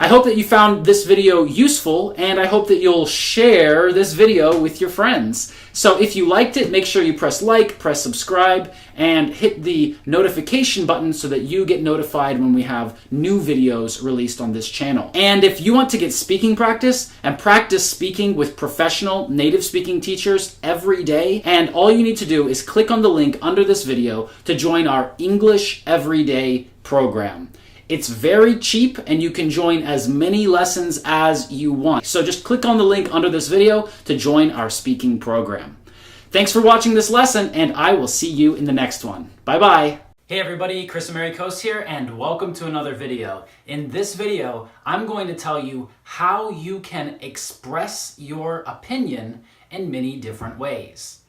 I hope that you found this video useful, and I hope that you'll share this video with your friends. So if you liked it, make sure you press like, press subscribe, and hit the notification button so that you get notified when we have new videos released on this channel. And if you want to get speaking practice and practice speaking with professional native speaking teachers every day, and all you need to do is click on the link under this video to join our English Everyday program. It's very cheap, and you can join as many lessons as you want. So just click on the link under this video to join our speaking program. Thanks for watching this lesson, and I will see you in the next one. Bye-bye. Hey everybody, Chris Americos here, and welcome to another video. In this video, I'm going to tell you how you can express your opinion in many different ways.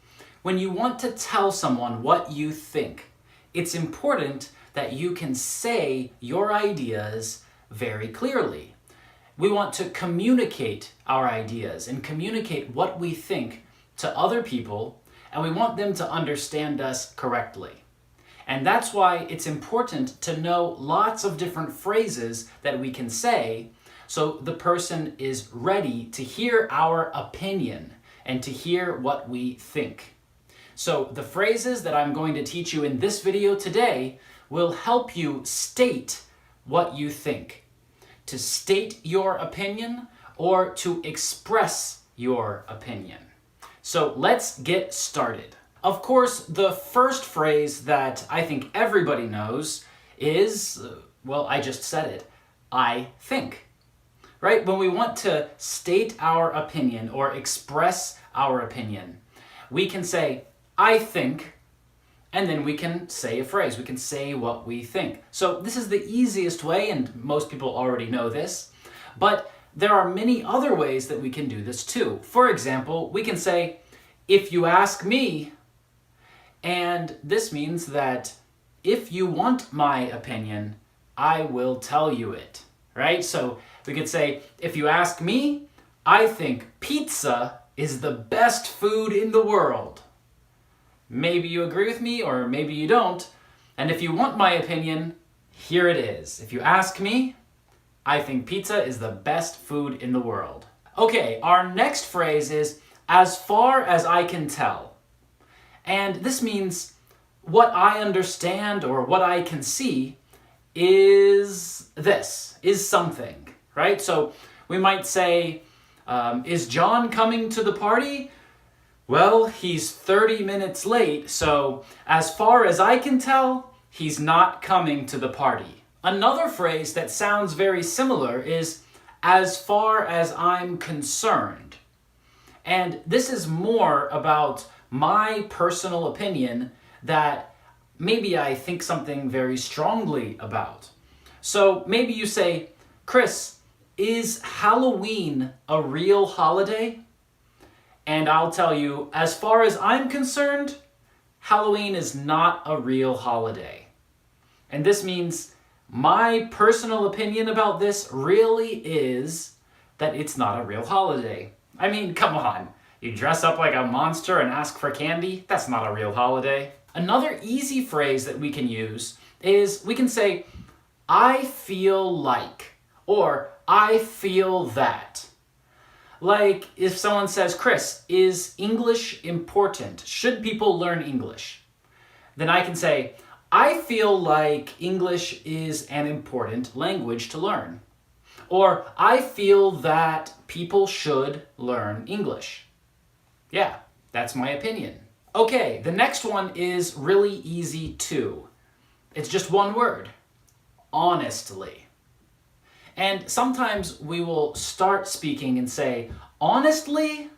When you want to tell someone what you think, it's important that you can say your ideas very clearly. We want to communicate our ideas and communicate what we think to other people, and we want them to understand us correctly. And that's why it's important to know lots of different phrases that we can say so the person is ready to hear our opinion and to hear what we think. So the phrases that I'm going to teach you in this video today will help you state what you think, to state your opinion or to express your opinion. So let's get started. Of course, the first phrase that I think everybody knows is, well, I just said it, I think. Right? When we want to state our opinion or express our opinion, we can say, I think, and then we can say a phrase. We can say what we think. So this is the easiest way, and most people already know this, but there are many other ways that we can do this too. For example, we can say, if you ask me, and this means that if you want my opinion, I will tell you it, right? So we could say, if you ask me, I think pizza is the best food in the world. Maybe you agree with me, or maybe you don't. And if you want my opinion, here it is. If you ask me, I think pizza is the best food in the world. Okay, our next phrase is, as far as I can tell. And this means what I understand or what I can see is this, is something, right? So we might say, Is John coming to the party? Well, he's 30 minutes late, so as far as I can tell, he's not coming to the party. Another phrase that sounds very similar is, as far as I'm concerned. And this is more about my personal opinion that maybe I think something very strongly about. So maybe you say, Chris, is Halloween a real holiday? And I'll tell you, as far as I'm concerned, Halloween is not a real holiday. And this means my personal opinion about this really is that it's not a real holiday. I mean, come on. You dress up like a monster and ask for candy? That's not a real holiday. Another easy phrase that we can use is we can say, I feel like, or I feel that. Like if someone says, Chris, is English important? Should people learn English? Then I can say, I feel like English is an important language to learn. Or I feel that people should learn English. Yeah, that's my opinion. Okay, the next one is really easy too. It's just one word, honestly. And sometimes we will start speaking and say, honestly,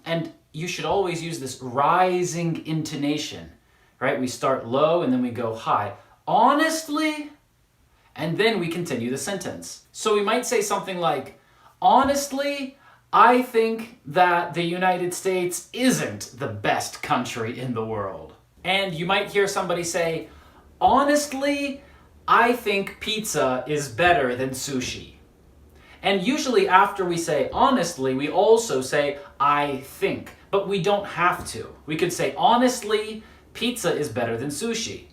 and you should always use this rising intonation, right? We start low and then we go high. Honestly, and then we continue the sentence. So we might say something like, honestly, I think that the United States isn't the best country in the world. And you might hear somebody say, honestly, I think pizza is better than sushi. And usually after we say honestly, we also say I think, but we don't have to. We could say honestly, pizza is better than sushi.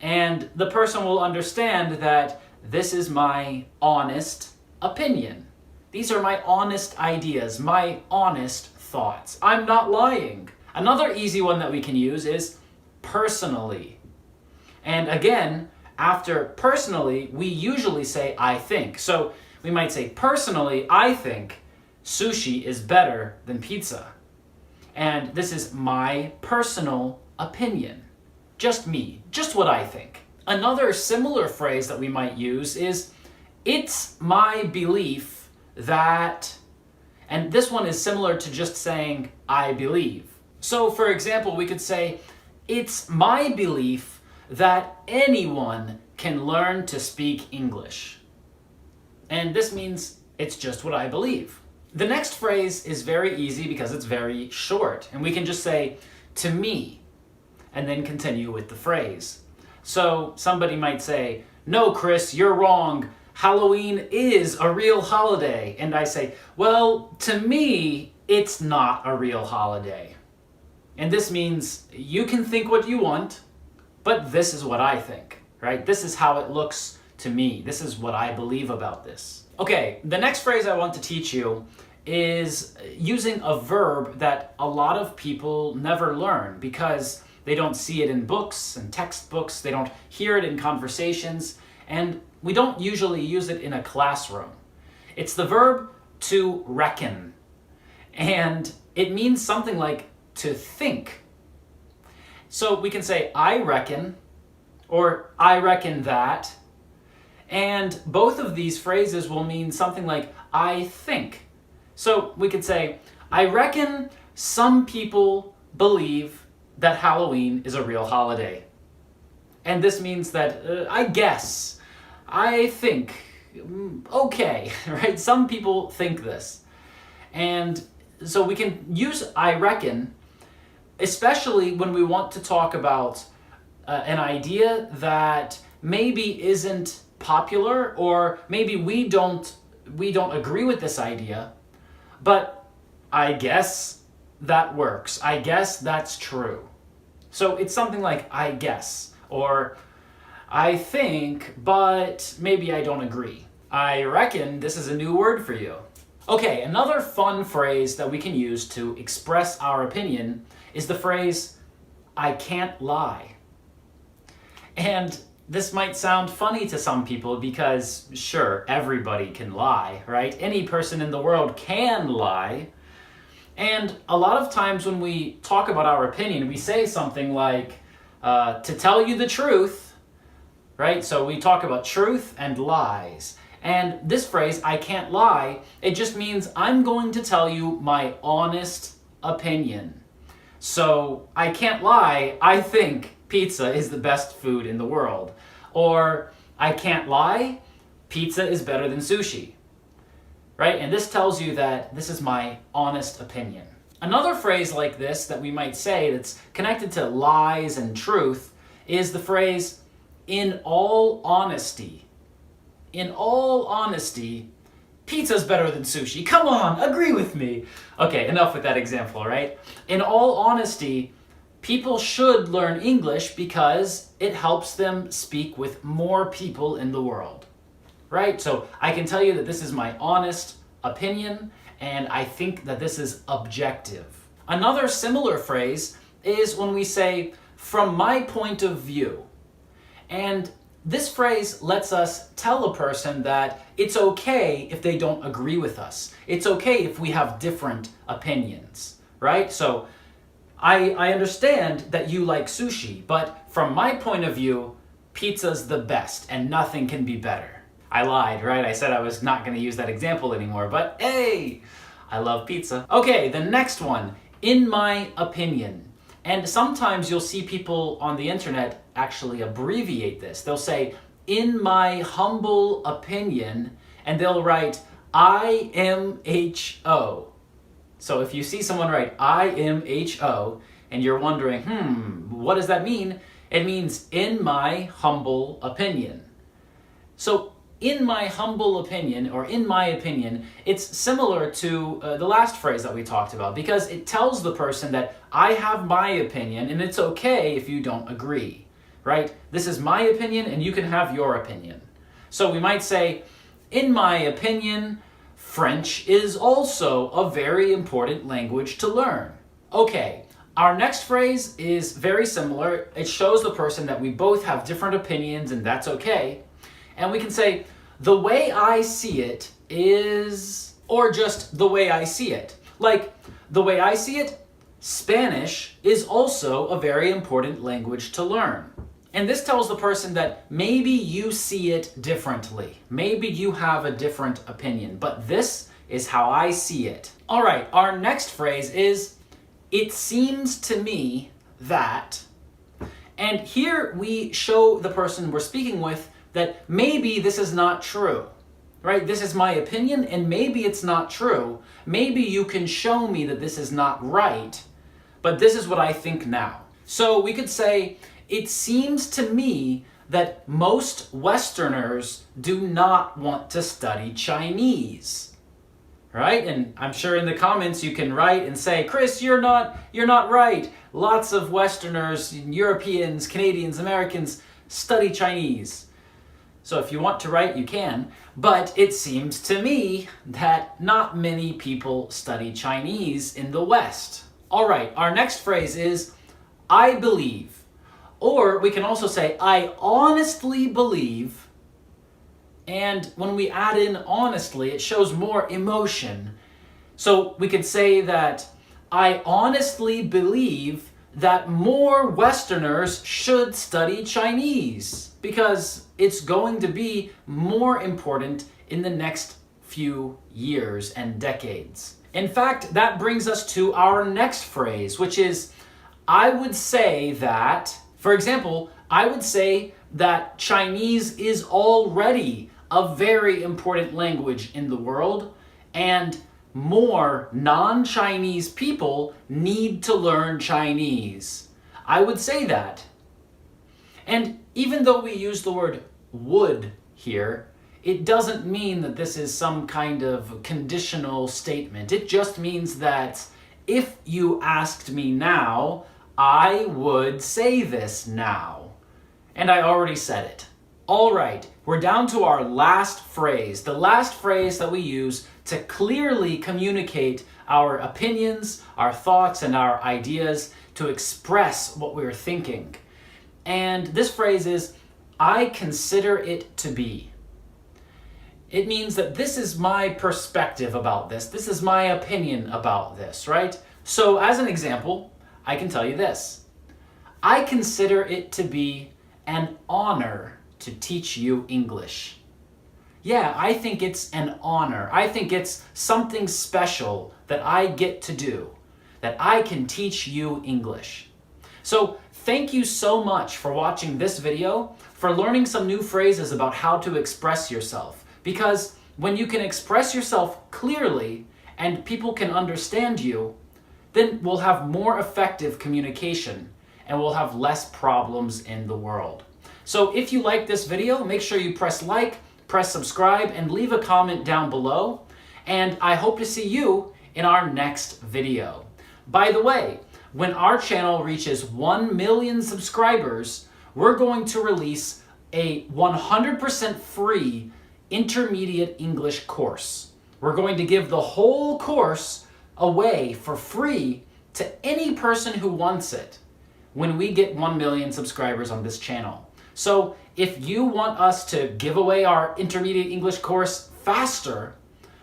And the person will understand that this is my honest opinion. These are my honest ideas, my honest thoughts. I'm not lying. Another easy one that we can use is personally. And again, after personally, we usually say I think. So we might say personally, I think sushi is better than pizza. And this is my personal opinion. Just me, just what I think. Another similar phrase that we might use is, it's my belief that, and this one is similar to just saying, I believe. So for example, we could say, it's my belief that anyone can learn to speak English. And this means it's just what I believe. The next phrase is very easy because it's very short, and we can just say, to me, and then continue with the phrase. So somebody might say, no, Chris, you're wrong. Halloween is a real holiday. And I say, well, to me, it's not a real holiday. And this means you can think what you want, but this is what I think, right? This is how it looks to me. This is what I believe about this. Okay, the next phrase I want to teach you is using a verb that a lot of people never learn because they don't see it in books and textbooks, they don't hear it in conversations, and we don't usually use it in a classroom. It's the verb to reckon, and it means something like to think. So we can say, I reckon, or I reckon that, and both of these phrases will mean something like I think. So we could say, I reckon some people believe that Halloween is a real holiday. And this means that I guess, I think, okay, right? Some people think this. And so we can use I reckon, especially when we want to talk about an idea that maybe isn't popular, or maybe we don't agree with this idea, but I guess that works. I guess that's true. So it's something like I guess, or I think, but maybe I don't agree. I reckon this is a new word for you. Okay, another fun phrase that we can use to express our opinion is the phrase, I can't lie. And This might sound funny to some people because, sure, everybody can lie, right? Any person in the world can lie. And a lot of times when we talk about our opinion, we say something like, to tell you the truth, right? So we talk about truth and lies. And this phrase, I can't lie, it just means I'm going to tell you my honest opinion. So I can't lie, I think pizza is the best food in the world. Or I can't lie, pizza is better than sushi. Right? And this tells you that this is my honest opinion. Another phrase like this that we might say that's connected to lies and truth is the phrase, in all honesty. In all honesty, pizza's better than sushi. Come on, agree with me. Okay, enough with that example, right? In all honesty, people should learn English because it helps them speak with more people in the world. Right? So I can tell you that this is my honest opinion, and I think that this is objective. Another similar phrase is when we say, from my point of view. And this phrase lets us tell a person that it's okay if they don't agree with us. It's okay if we have different opinions, right? So I understand that you like sushi, but from my point of view, pizza's the best and nothing can be better. I lied, right? I said I was not going to use that example anymore, but hey, I love pizza. Okay, the next one, in my opinion. And sometimes you'll see people on the internet actually abbreviate this. They'll say, in my humble opinion, and they'll write IMHO. So if you see someone write IMHO, and you're wondering, what does that mean? It means in my humble opinion. So in my humble opinion, or in my opinion, it's similar to the last phrase that we talked about because it tells the person that I have my opinion and it's okay if you don't agree, right? This is my opinion and you can have your opinion. So we might say, in my opinion, French is also a very important language to learn. Okay, our next phrase is very similar. It shows the person that we both have different opinions and that's okay. And we can say, the way I see it is, or just the way I see it. Like, the way I see it, Spanish is also a very important language to learn. And this tells the person that maybe you see it differently. Maybe you have a different opinion, but this is how I see it. All right, our next phrase is, it seems to me that, and here we show the person we're speaking with that maybe this is not true, right? This is my opinion and maybe it's not true. Maybe you can show me that this is not right, but this is what I think now. So we could say, it seems to me that most Westerners do not want to study Chinese, right? And I'm sure in the comments you can write and say, Chris, you're not right. Lots of Westerners, Europeans, Canadians, Americans study Chinese. So if you want to write, you can, but it seems to me that not many people study Chinese in the West. All right, our next phrase is, I believe. Or we can also say, I honestly believe. And when we add in honestly, it shows more emotion. So we could say that I honestly believe that more Westerners should study Chinese because it's going to be more important in the next few years and decades. In fact, that brings us to our next phrase, which is, I would say that, for example, I would say that Chinese is already a very important language in the world, and more non-Chinese people need to learn Chinese. I would say that. And even though we use the word would here, it doesn't mean that this is some kind of conditional statement. It just means that if you asked me now, I would say this now. And I already said it. All right, we're down to our last phrase, the last phrase that we use to clearly communicate our opinions, our thoughts, and our ideas, to express what we're thinking. And this phrase is, I consider it to be. It means that this is my perspective about this. This is my opinion about this, right? So as an example, I can tell you this. I consider it to be an honor to teach you English. Yeah, I think it's an honor. I think it's something special that I get to do, that I can teach you English. So thank you so much for watching this video, for learning some new phrases about how to express yourself. Because when you can express yourself clearly and people can understand you, then we'll have more effective communication and we'll have less problems in the world. So if you like this video, make sure you press like, press subscribe, and leave a comment down below. And I hope to see you in our next video. By the way, when our channel reaches 1 million subscribers, we're going to release a 100% free intermediate English course. We're going to give the whole course away for free to any person who wants it when we get 1 million subscribers on this channel. So if you want us to give away our intermediate English course faster,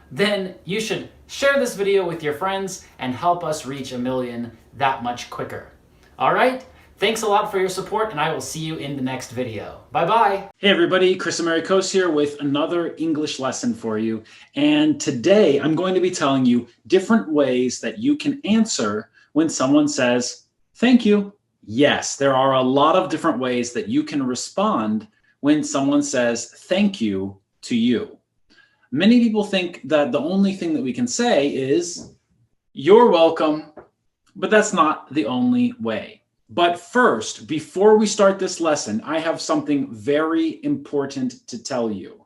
then you should share this video with your friends and help us reach 1 million that much quicker. All right? Thanks a lot for your support, and I will see you in the next video. Bye-bye. Hey everybody, Chris Americos here with another English lesson for you. And today I'm going to be telling you different ways that you can answer when someone says, thank you. Yes, there are a lot of different ways that you can respond when someone says thank you to you. Many people think that the only thing that we can say is, you're welcome, but that's not the only way. But first, before we start this lesson, I have something very important to tell you.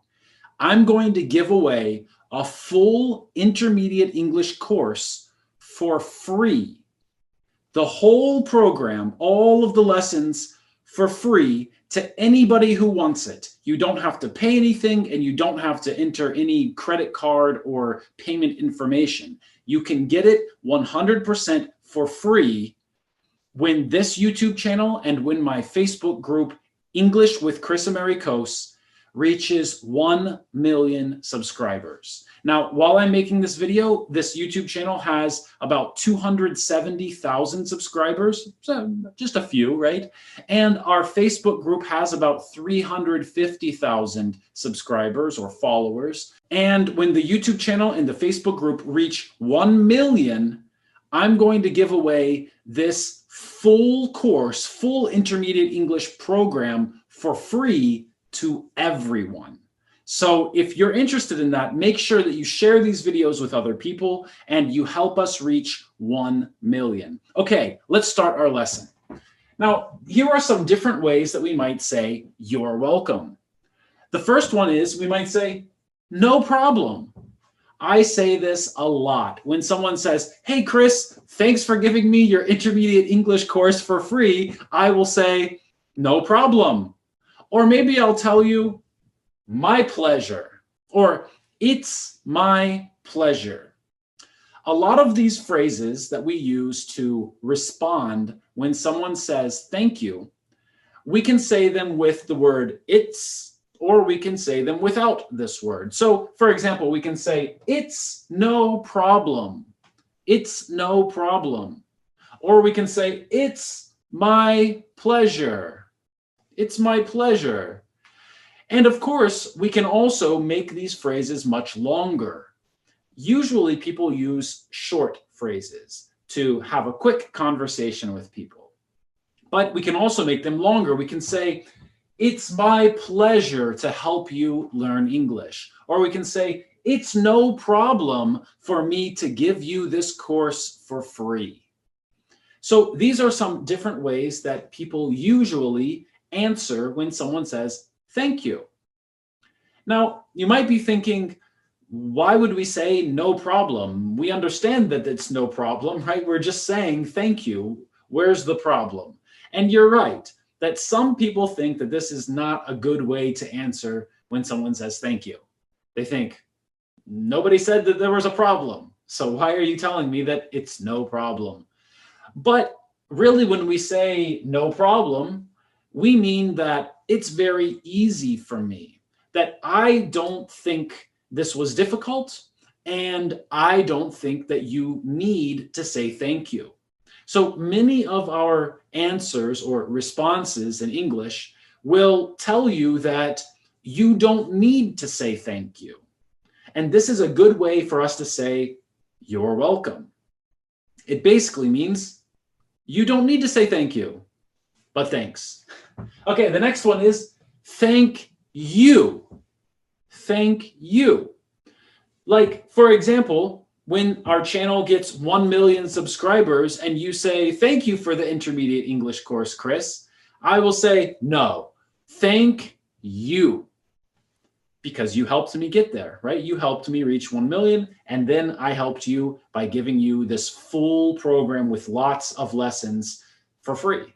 I'm going to give away a full intermediate English course for free. The whole program, all of the lessons for free to anybody who wants it. You don't have to pay anything and you don't have to enter any credit card or payment information. You can get it 100% for free when this YouTube channel and when my Facebook group, English with Chris Americos, reaches 1 million subscribers. Now, while I'm making this video, this YouTube channel has about 270,000 subscribers, so just a few, right? And our Facebook group has about 350,000 subscribers or followers. And when the YouTube channel and the Facebook group reach 1 million, I'm going to give away this full course, full intermediate English program for free to everyone. So if you're interested in that, make sure that you share these videos with other people and you help us reach 1 million. Okay, let's start our lesson. Now, here are some different ways that we might say, you're welcome. The first one is we might say, no problem. I say this a lot. When someone says, hey, Chris, thanks for giving me your intermediate English course for free, I will say, no problem. Or maybe I'll tell you, my pleasure, or it's my pleasure. A lot of these phrases that we use to respond when someone says thank you, we can say them with the word it's, or we can say them without this word. So, for example, we can say, it's no problem. It's no problem. Or we can say, it's my pleasure. It's my pleasure. And of course, we can also make these phrases much longer. Usually people use short phrases to have a quick conversation with people. But we can also make them longer. We can say, it's my pleasure to help you learn English. Or we can say, it's no problem for me to give you this course for free. So these are some different ways that people usually answer when someone says, thank you. Now, you might be thinking, why would we say no problem? We understand that it's no problem, right? We're just saying thank you. Where's the problem? And you're right that some people think that this is not a good way to answer when someone says thank you. They think, nobody said that there was a problem, so why are you telling me that it's no problem? But really, when we say no problem, we mean that it's very easy for me, that I don't think this was difficult, and I don't think that you need to say thank you. So many of our answers or responses in English will tell you that you don't need to say thank you. And this is a good way for us to say, you're welcome. It basically means you don't need to say thank you, but thanks. Okay, the next one is thank you. Thank you. Like, for example, when our channel gets 1 million subscribers and you say, thank you for the intermediate English course, Chris, I will say, no, thank you. Because you helped me get there, right? You helped me reach 1 million, and then I helped you by giving you this full program with lots of lessons for free.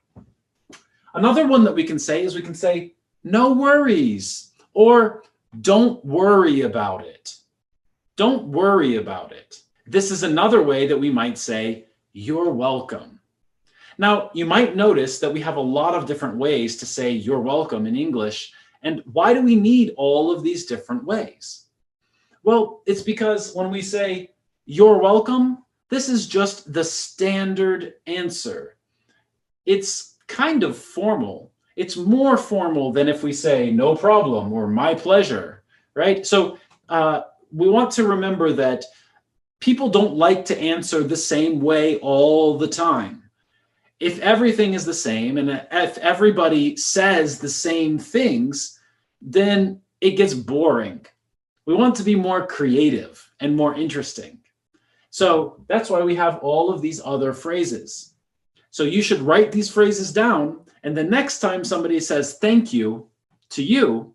Another one that we can say is we can say, no worries, or don't worry about it. Don't worry about it. This is another way that we might say, you're welcome. Now, you might notice that we have a lot of different ways to say you're welcome in English. And why do we need all of these different ways? Well, it's because when we say you're welcome, this is just the standard answer. It's kind of formal. It's more formal than if we say no problem or my pleasure, right? So we want to remember that people don't like to answer the same way all the time. If everything is the same and if everybody says the same things, then it gets boring. We want to be more creative and more interesting. So that's why we have all of these other phrases. So you should write these phrases down, and the next time somebody says thank you to you,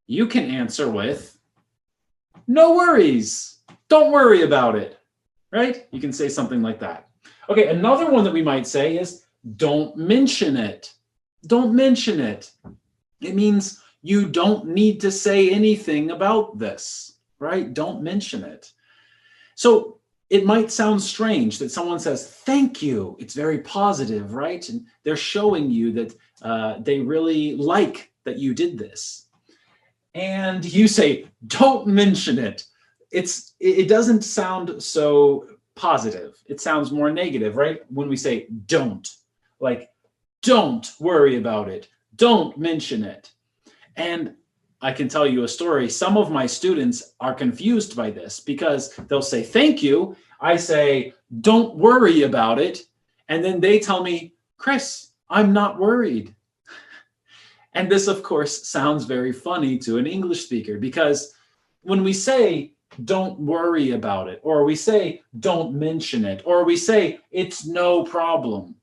you can answer with, no worries, don't worry about it, right? You can say something like that. Okay, another one that we might say is, don't mention it. Don't mention it. It means you don't need to say anything about this, right? Don't mention it. So it might sound strange that someone says, thank you. It's very positive, right? And they're showing you that they really like that you did this. And you say, don't mention it. It doesn't sound so positive. It sounds more negative, right? When we say don't. Like, don't worry about it. Don't mention it. And I can tell you a story. Some of my students are confused by this because they'll say, thank you. I say, don't worry about it. And then they tell me, Chris, I'm not worried. And this, of course, sounds very funny to an English speaker because when we say, don't worry about it, or we say, don't mention it, or we say, it's no problem,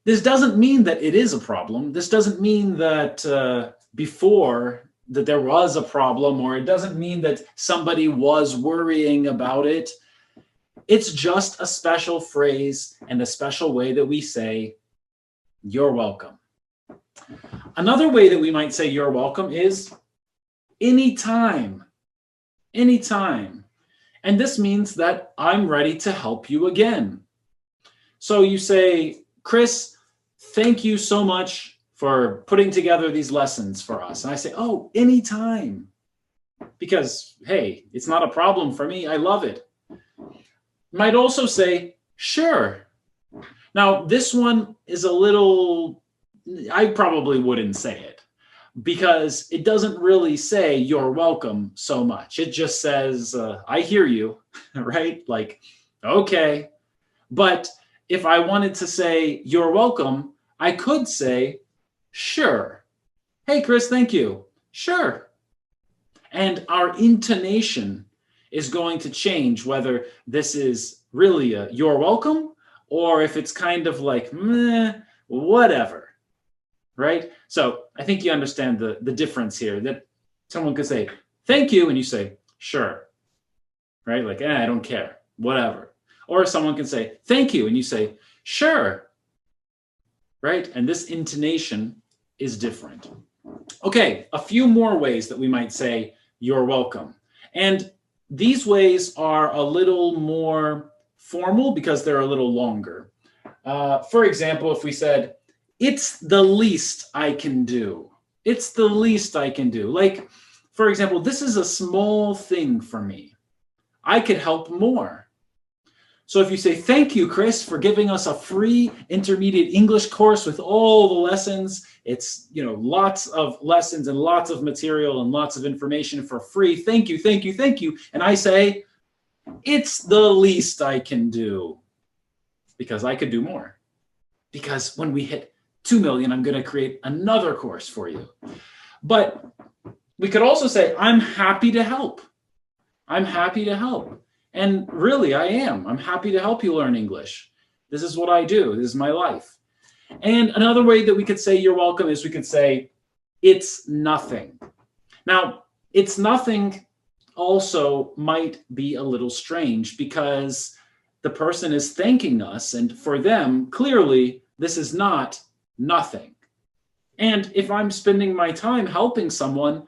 this doesn't mean that it is a problem. This doesn't mean that before that there was a problem, or it doesn't mean that somebody was worrying about it. It's just a special phrase and a special way that we say, you're welcome. Another way that we might say you're welcome is anytime. Anytime. And this means that I'm ready to help you again. So you say, Chris, thank you so much for putting together these lessons for us. And I say, oh, anytime. Because, hey, it's not a problem for me. I love it. Might also say, sure. Now, this one is a little, I probably wouldn't say it because it doesn't really say you're welcome so much. It just says, I hear you, right? Like, okay. But if I wanted to say you're welcome, I could say, sure. Hey, Chris, thank you. Sure. And our intonation is going to change whether this is really a you're welcome or if it's kind of like, meh, whatever, right? So I think you understand the difference here, that someone could say, thank you, and you say, sure, right? Like, I don't care, whatever. Or someone can say, thank you, and you say, sure, right? And this intonation is different. Okay, a few more ways that we might say you're welcome. And these ways are a little more formal because they're a little longer. For example, if we said, It's the least I can do. It's the least I can do. Like, for example, this is a small thing for me. I could help more. So if you say, thank you, Chris, for giving us a free intermediate English course with all the lessons. It's, lots of lessons and lots of material and lots of information for free. Thank you, thank you, thank you. And I say, it's the least I can do, because I could do more. Because when we hit 2 million, I'm going to create another course for you. But we could also say, I'm happy to help. I'm happy to help. And really, I am. I'm happy to help you learn English. This is what I do. This is my life. And another way that we could say you're welcome is we could say, it's nothing. Now, it's nothing also might be a little strange, because the person is thanking us, and for them, clearly, this is not nothing. And if I'm spending my time helping someone,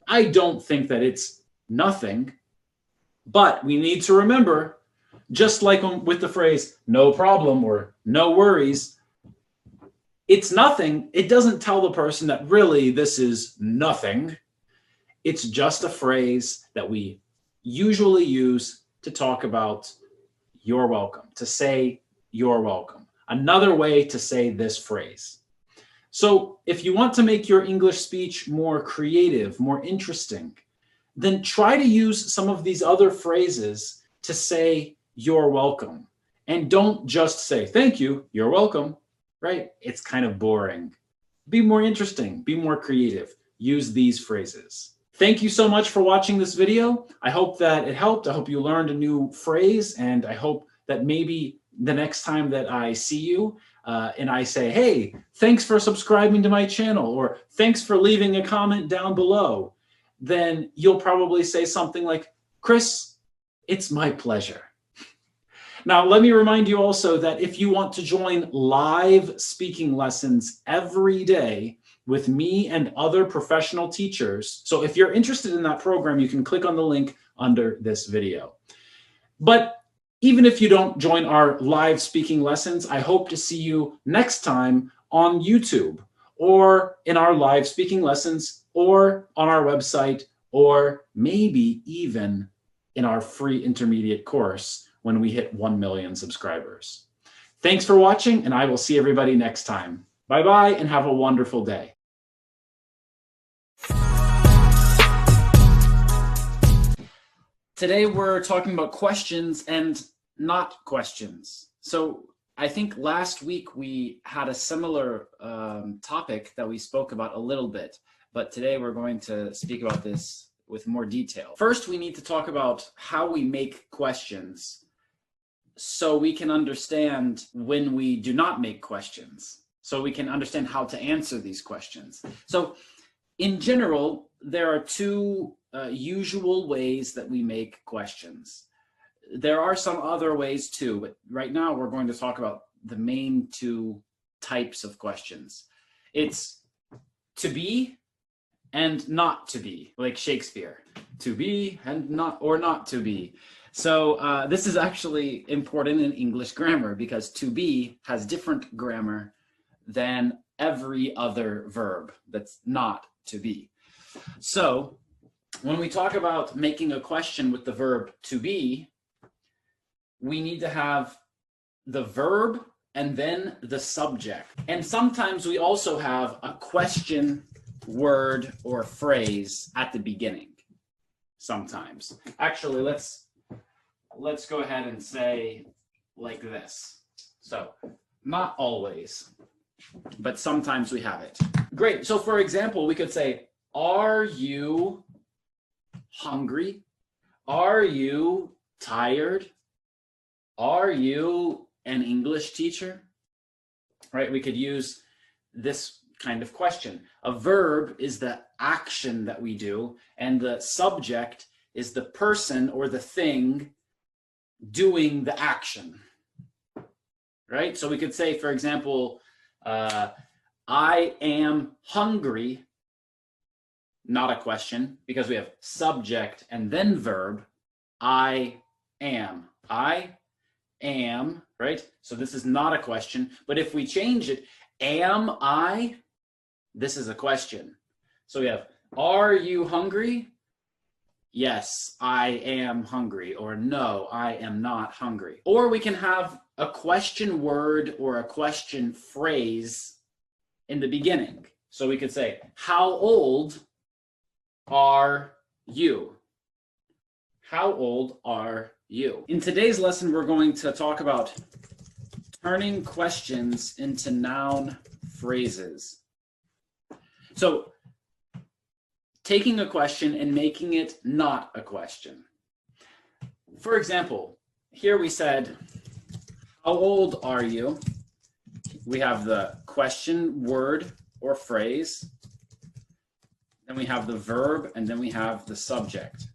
I don't think that it's nothing. But we need to remember, just like with the phrase, no problem or no worries, it's nothing. It doesn't tell the person that really this is nothing. It's just a phrase that we usually use to talk about you're welcome, to say you're welcome. Another way to say this phrase. So if you want to make your English speech more creative, more interesting, then try to use some of these other phrases to say you're welcome. And don't just say thank you, you're welcome, right? It's kind of boring. Be more interesting, be more creative. Use these phrases. Thank you so much for watching this video. I hope that it helped. I hope you learned a new phrase, and I hope that maybe the next time that I see you and I say, hey, thanks for subscribing to my channel, or thanks for leaving a comment down below, then you'll probably say something like, Chris, it's my pleasure. Now, let me remind you also that if you want to join live speaking lessons every day with me and other professional teachers, so if you're interested in that program, you can click on the link under this video. But even if you don't join our live speaking lessons, I hope to see you next time on YouTube, or in our live speaking lessons, or on our website, or maybe even in our free intermediate course when we hit 1 million subscribers. Thanks for watching, and I will see everybody next time. Bye-bye, and have a wonderful day. Today we're talking about questions and not questions. So I think last week we had a similar topic that we spoke about a little bit, but today we're going to speak about this with more detail. First, we need to talk about how we make questions so we can understand when we do not make questions, so we can understand how to answer these questions. So in general, there are two usual ways that we make questions. There are some other ways too, but right now we're going to talk about the main two types of questions. It's to be and not to be, like Shakespeare. To be and not, or not to be. So this is actually important in English grammar, because to be has different grammar than every other verb that's not to be. So when we talk about making a question with the verb to be, we need to have the verb and then the subject. And sometimes we also have a question, word, or phrase at the beginning. Sometimes. Actually, let's go ahead and say like this. So, not always, but sometimes we have it. Great. So for example, we could say, are you hungry? Are you tired? Are you an English teacher? Right? We could use this kind of question. A verb is the action that we do, and the subject is the person or the thing doing the action. Right? So we could say, for example, I am hungry. Not a question, because we have subject and then verb. I am. I am, right? So this is not a question. But if we change it Am I? This is a question. So we have, are you hungry? Yes, I am hungry. Or no, I am not hungry. Or we can have a question word or a question phrase in the beginning. So we could say, how old are you? How old are you? In today's lesson, we're going to talk about turning questions into noun phrases. So taking a question and making it not a question. For example, here we said, how old are you? We have the question word or phrase. Then we have the verb, and then we have the subject.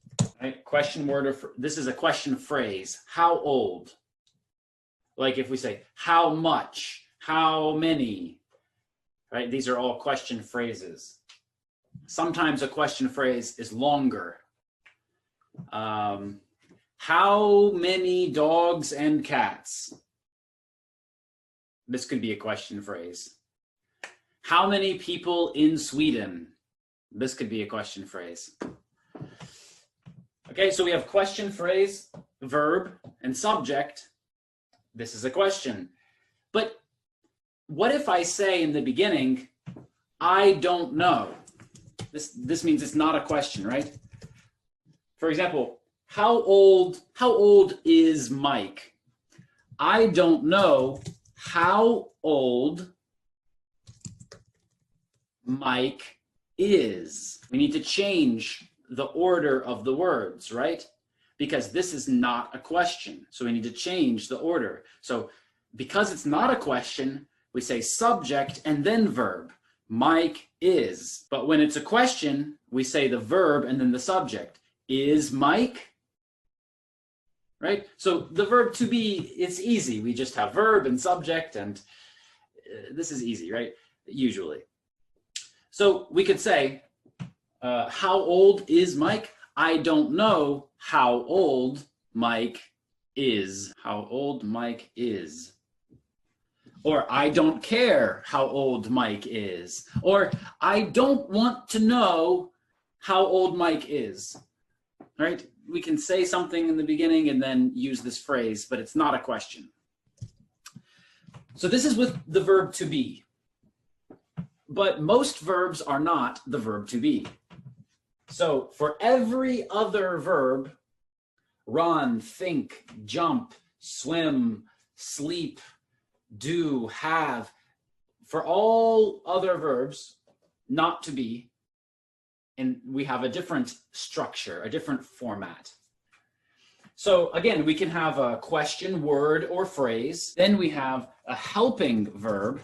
Right? Question word or this is a question phrase. How old? Like if we say, how much? How many? Right? These are all question phrases. Sometimes a question phrase is longer. How many dogs and cats? This could be a question phrase. How many people in Sweden? This could be a question phrase. Okay, so we have question phrase, verb, and subject. This is a question. But what if I say in the beginning, I don't know? This means it's not a question, right? For example, how old is Mike? I don't know how old Mike is. We need to change the order of the words, right? Because this is not a question. So we need to change the order. So because it's not a question, we say subject and then verb. Mike is. But when it's a question, we say the verb and then the subject. Is Mike? Right? So the verb to be, it's easy. We just have verb and subject, and this is easy, right? Usually. So we could say, how old is Mike? I don't know how old Mike is. How old Mike is. Or I don't care how old Mike is. Or I don't want to know how old Mike is. Right? We can say something in the beginning and then use this phrase, but it's not a question. So this is with the verb to be. But most verbs are not the verb to be. So for every other verb, run, think, jump, swim, sleep, do, have, for all other verbs, not to be, and we have a different structure, a different format. So again, we can have a question, word, or phrase. Then we have a helping verb.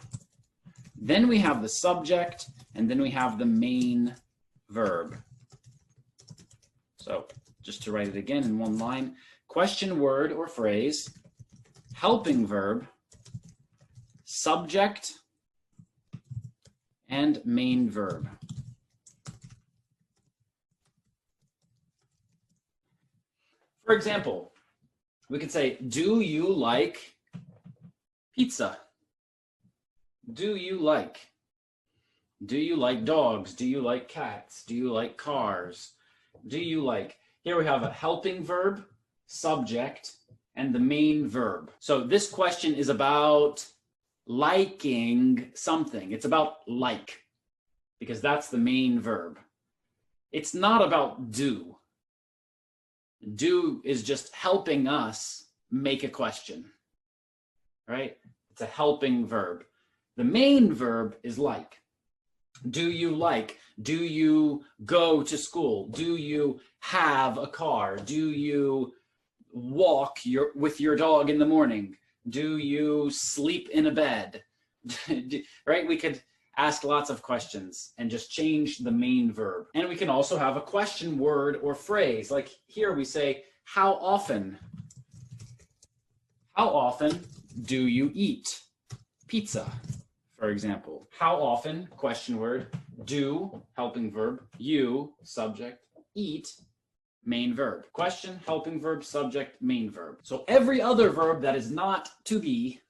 Then we have the subject, and then we have the main verb. So just to write it again in one line, question, word, or phrase, helping verb, subject, and main verb. For example, we could say, do you like pizza? Do you like? Do you like dogs? Do you like cats? Do you like cars? Do you like? Here we have a helping verb, subject, and the main verb. So this question is about liking something. It's about like, because that's the main verb. It's not about do. Do is just helping us make a question, right? It's a helping verb. The main verb is like. Do you like? Do you go to school? Do you have a car? Do you walk with your dog in the morning? Do you sleep in a bed? Right? We could ask lots of questions and just change the main verb. And we can also have a question word or phrase. Like here we say, how often? How often do you eat pizza? For example, how often, question word, do, helping verb, you, subject, eat, main verb. Question, helping verb, subject, main verb. So every other verb that is not to be,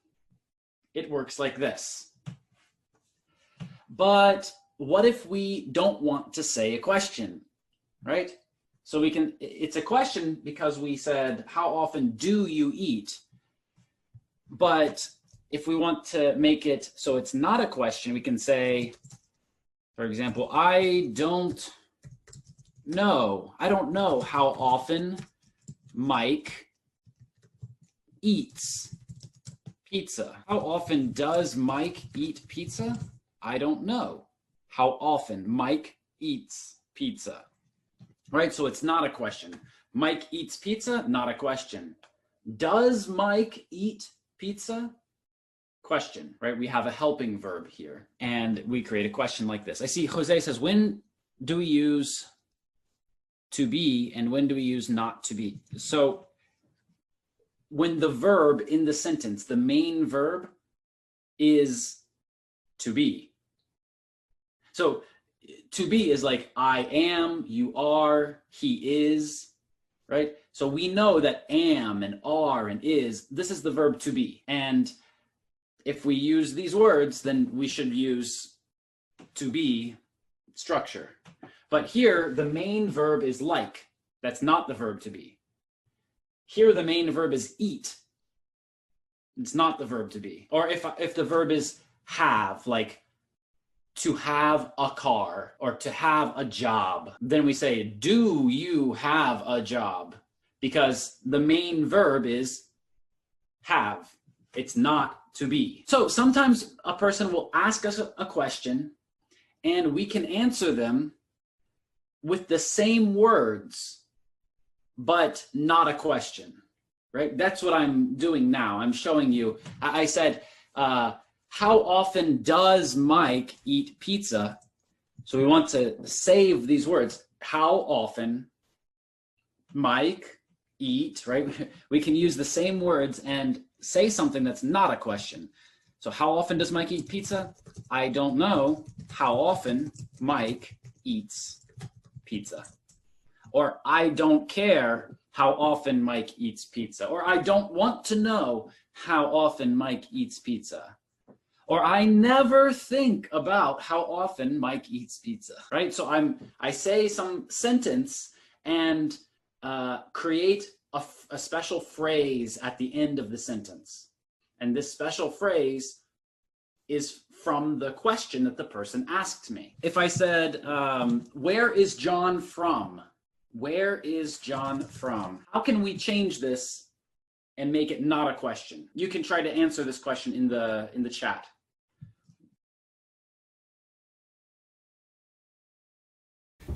it works like this. But what if we don't want to say a question, right? So it's a question because we said, how often do you eat? But if we want to make it so it's not a question, we can say, for example, I don't know how often Mike eats pizza. How often does Mike eat pizza? I don't know how often Mike eats pizza. Right? So it's not a question. Mike eats pizza, not a question. Does Mike eat pizza? Question, right? We have a helping verb here, and we create a question like this. I see Jose says, when do we use to be and when do we use not to be? So when the verb in the sentence, the main verb is to be. So to be is like I am, you are, he is, right? So we know that am and are and is, this is the verb to be. And if we use these words, then we should use to be structure. But here, the main verb is like. That's not the verb to be. Here, the main verb is eat. It's not the verb to be. Or if the verb is have, like to have a car or to have a job, then we say, do you have a job? Because the main verb is have. It's not to be. So sometimes a person will ask us a question and we can answer them with the same words, but not a question, right? That's what I'm doing now. I'm showing you. I said, how often does Mike eat pizza? So we want to save these words. How often Mike eat, right? We can use the same words and say something that's not a question. So how often does Mike eat pizza? I don't know how often Mike eats pizza. Or I don't care how often Mike eats pizza. Or I don't want to know how often Mike eats pizza. Or I never think about how often Mike eats pizza, right? So I say some sentence and create a special phrase at the end of the sentence. And this special phrase is from the question that the person asked me. If I said, where is John from? Where is John from? How can we change this and make it not a question? You can try to answer this question in the chat.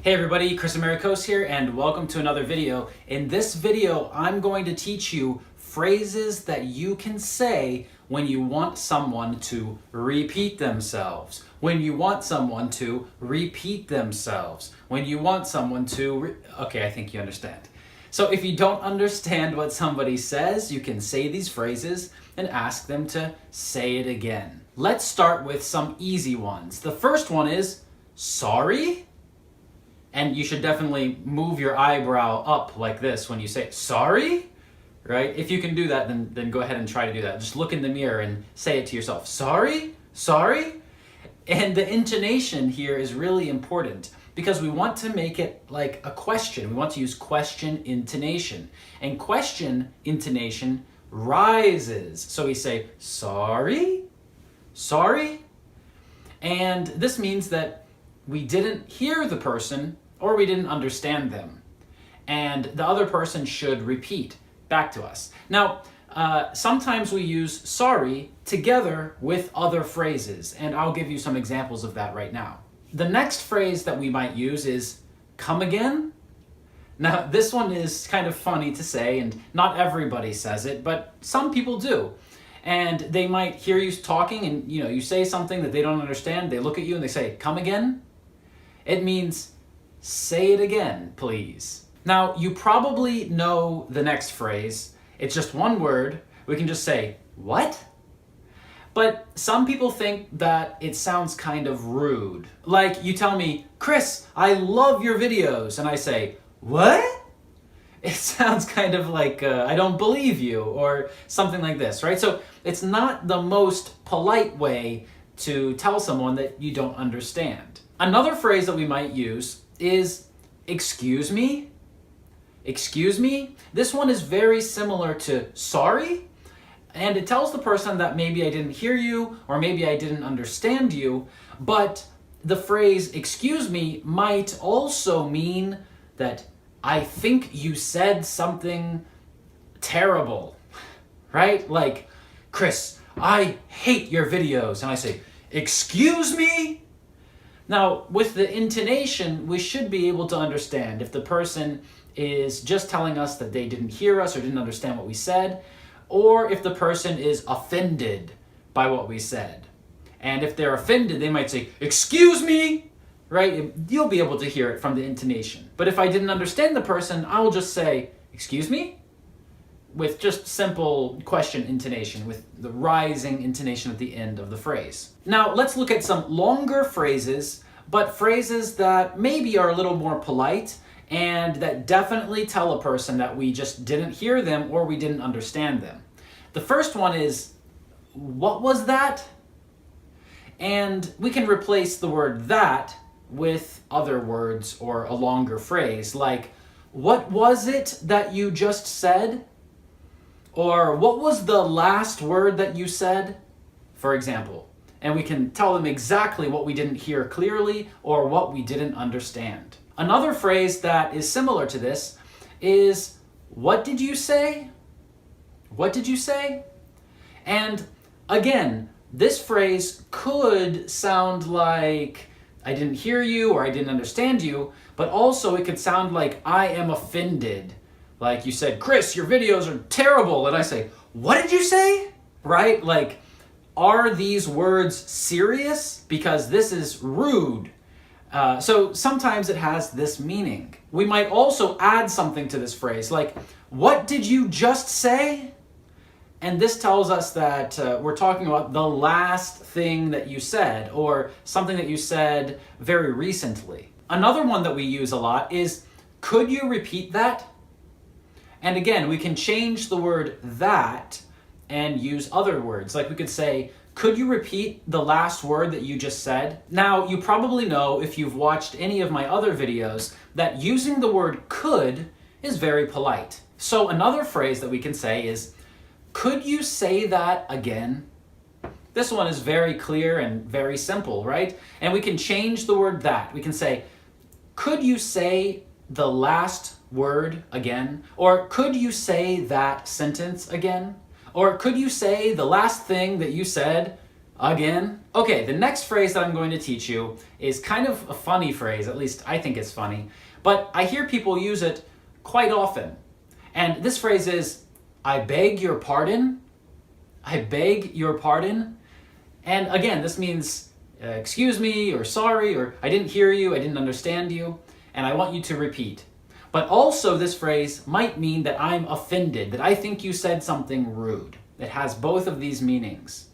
Hey everybody, Chris Americos here, and welcome to another video. In this video, I'm going to teach you phrases that you can say when you want someone to repeat themselves. When you want someone to repeat themselves. When you want someone to... Okay, I think you understand. So if you don't understand what somebody says, you can say these phrases and ask them to say it again. Let's start with some easy ones. The first one is, sorry? And you should definitely move your eyebrow up like this when you say, sorry? Right? If you can do that, then go ahead and try to do that. Just look in the mirror and say it to yourself. Sorry? Sorry? And the intonation here is really important because we want to make it like a question. We want to use question intonation. And question intonation rises. So we say, sorry? Sorry? And this means that we didn't hear the person or we didn't understand them. And the other person should repeat back to us. Now, sometimes we use sorry together with other phrases, and I'll give you some examples of that right now. The next phrase that we might use is come again. Now, this one is kind of funny to say, and not everybody says it, but some people do. And they might hear you talking and you say something that they don't understand. They look at you and they say, come again? It means say it again, please. Now, you probably know the next phrase. It's just one word. We can just say, what? But some people think that it sounds kind of rude. Like you tell me, Chris, I love your videos. And I say, what? It sounds kind of like I don't believe you or something like this, right? So it's not the most polite way to tell someone that you don't understand. Another phrase that we might use is excuse me. Excuse me. This one is very similar to sorry, and it tells the person that maybe I didn't hear you or maybe I didn't understand you, but the phrase excuse me might also mean that I think you said something terrible, right? Like, Chris, I hate your videos. And I say, excuse me? Now, with the intonation, we should be able to understand if the person is just telling us that they didn't hear us or didn't understand what we said, or if the person is offended by what we said. And if they're offended, they might say, excuse me, right? You'll be able to hear it from the intonation. But if I didn't understand the person, I will just say, excuse me? With just simple question intonation, with the rising intonation at the end of the phrase. Now, let's look at some longer phrases, but phrases that maybe are a little more polite and that definitely tell a person that we just didn't hear them or we didn't understand them. The first one is, what was that? And we can replace the word that with other words or a longer phrase, like, what was it that you just said? Or what was the last word that you said? For example. And we can tell them exactly what we didn't hear clearly or what we didn't understand. Another phrase that is similar to this is, what did you say? What did you say? And again, this phrase could sound like I didn't hear you or I didn't understand you, but also it could sound like I am offended. Like you said, Chris, your videos are terrible. And I say, what did you say? Right? Like, are these words serious? Because this is rude. So sometimes it has this meaning. We might also add something to this phrase, like, what did you just say? And this tells us that we're talking about the last thing that you said or something that you said very recently. Another one that we use a lot is, could you repeat that? And again, we can change the word that and use other words. Like we could say, could you repeat the last word that you just said? Now, you probably know if you've watched any of my other videos that using the word could is very polite. So another phrase that we can say is, could you say that again? This one is very clear and very simple, right? And we can change the word that. We can say, could you say the last word again? Or could you say that sentence again? Or could you say the last thing that you said again? Okay, the next phrase that I'm going to teach you is kind of a funny phrase, at least I think it's funny, but I hear people use it quite often. And this phrase is, I beg your pardon. I beg your pardon. And again, this means excuse me or sorry or I didn't hear you, I didn't understand you, and I want you to repeat. But also this phrase might mean that I'm offended, that I think you said something rude. It has both of these meanings.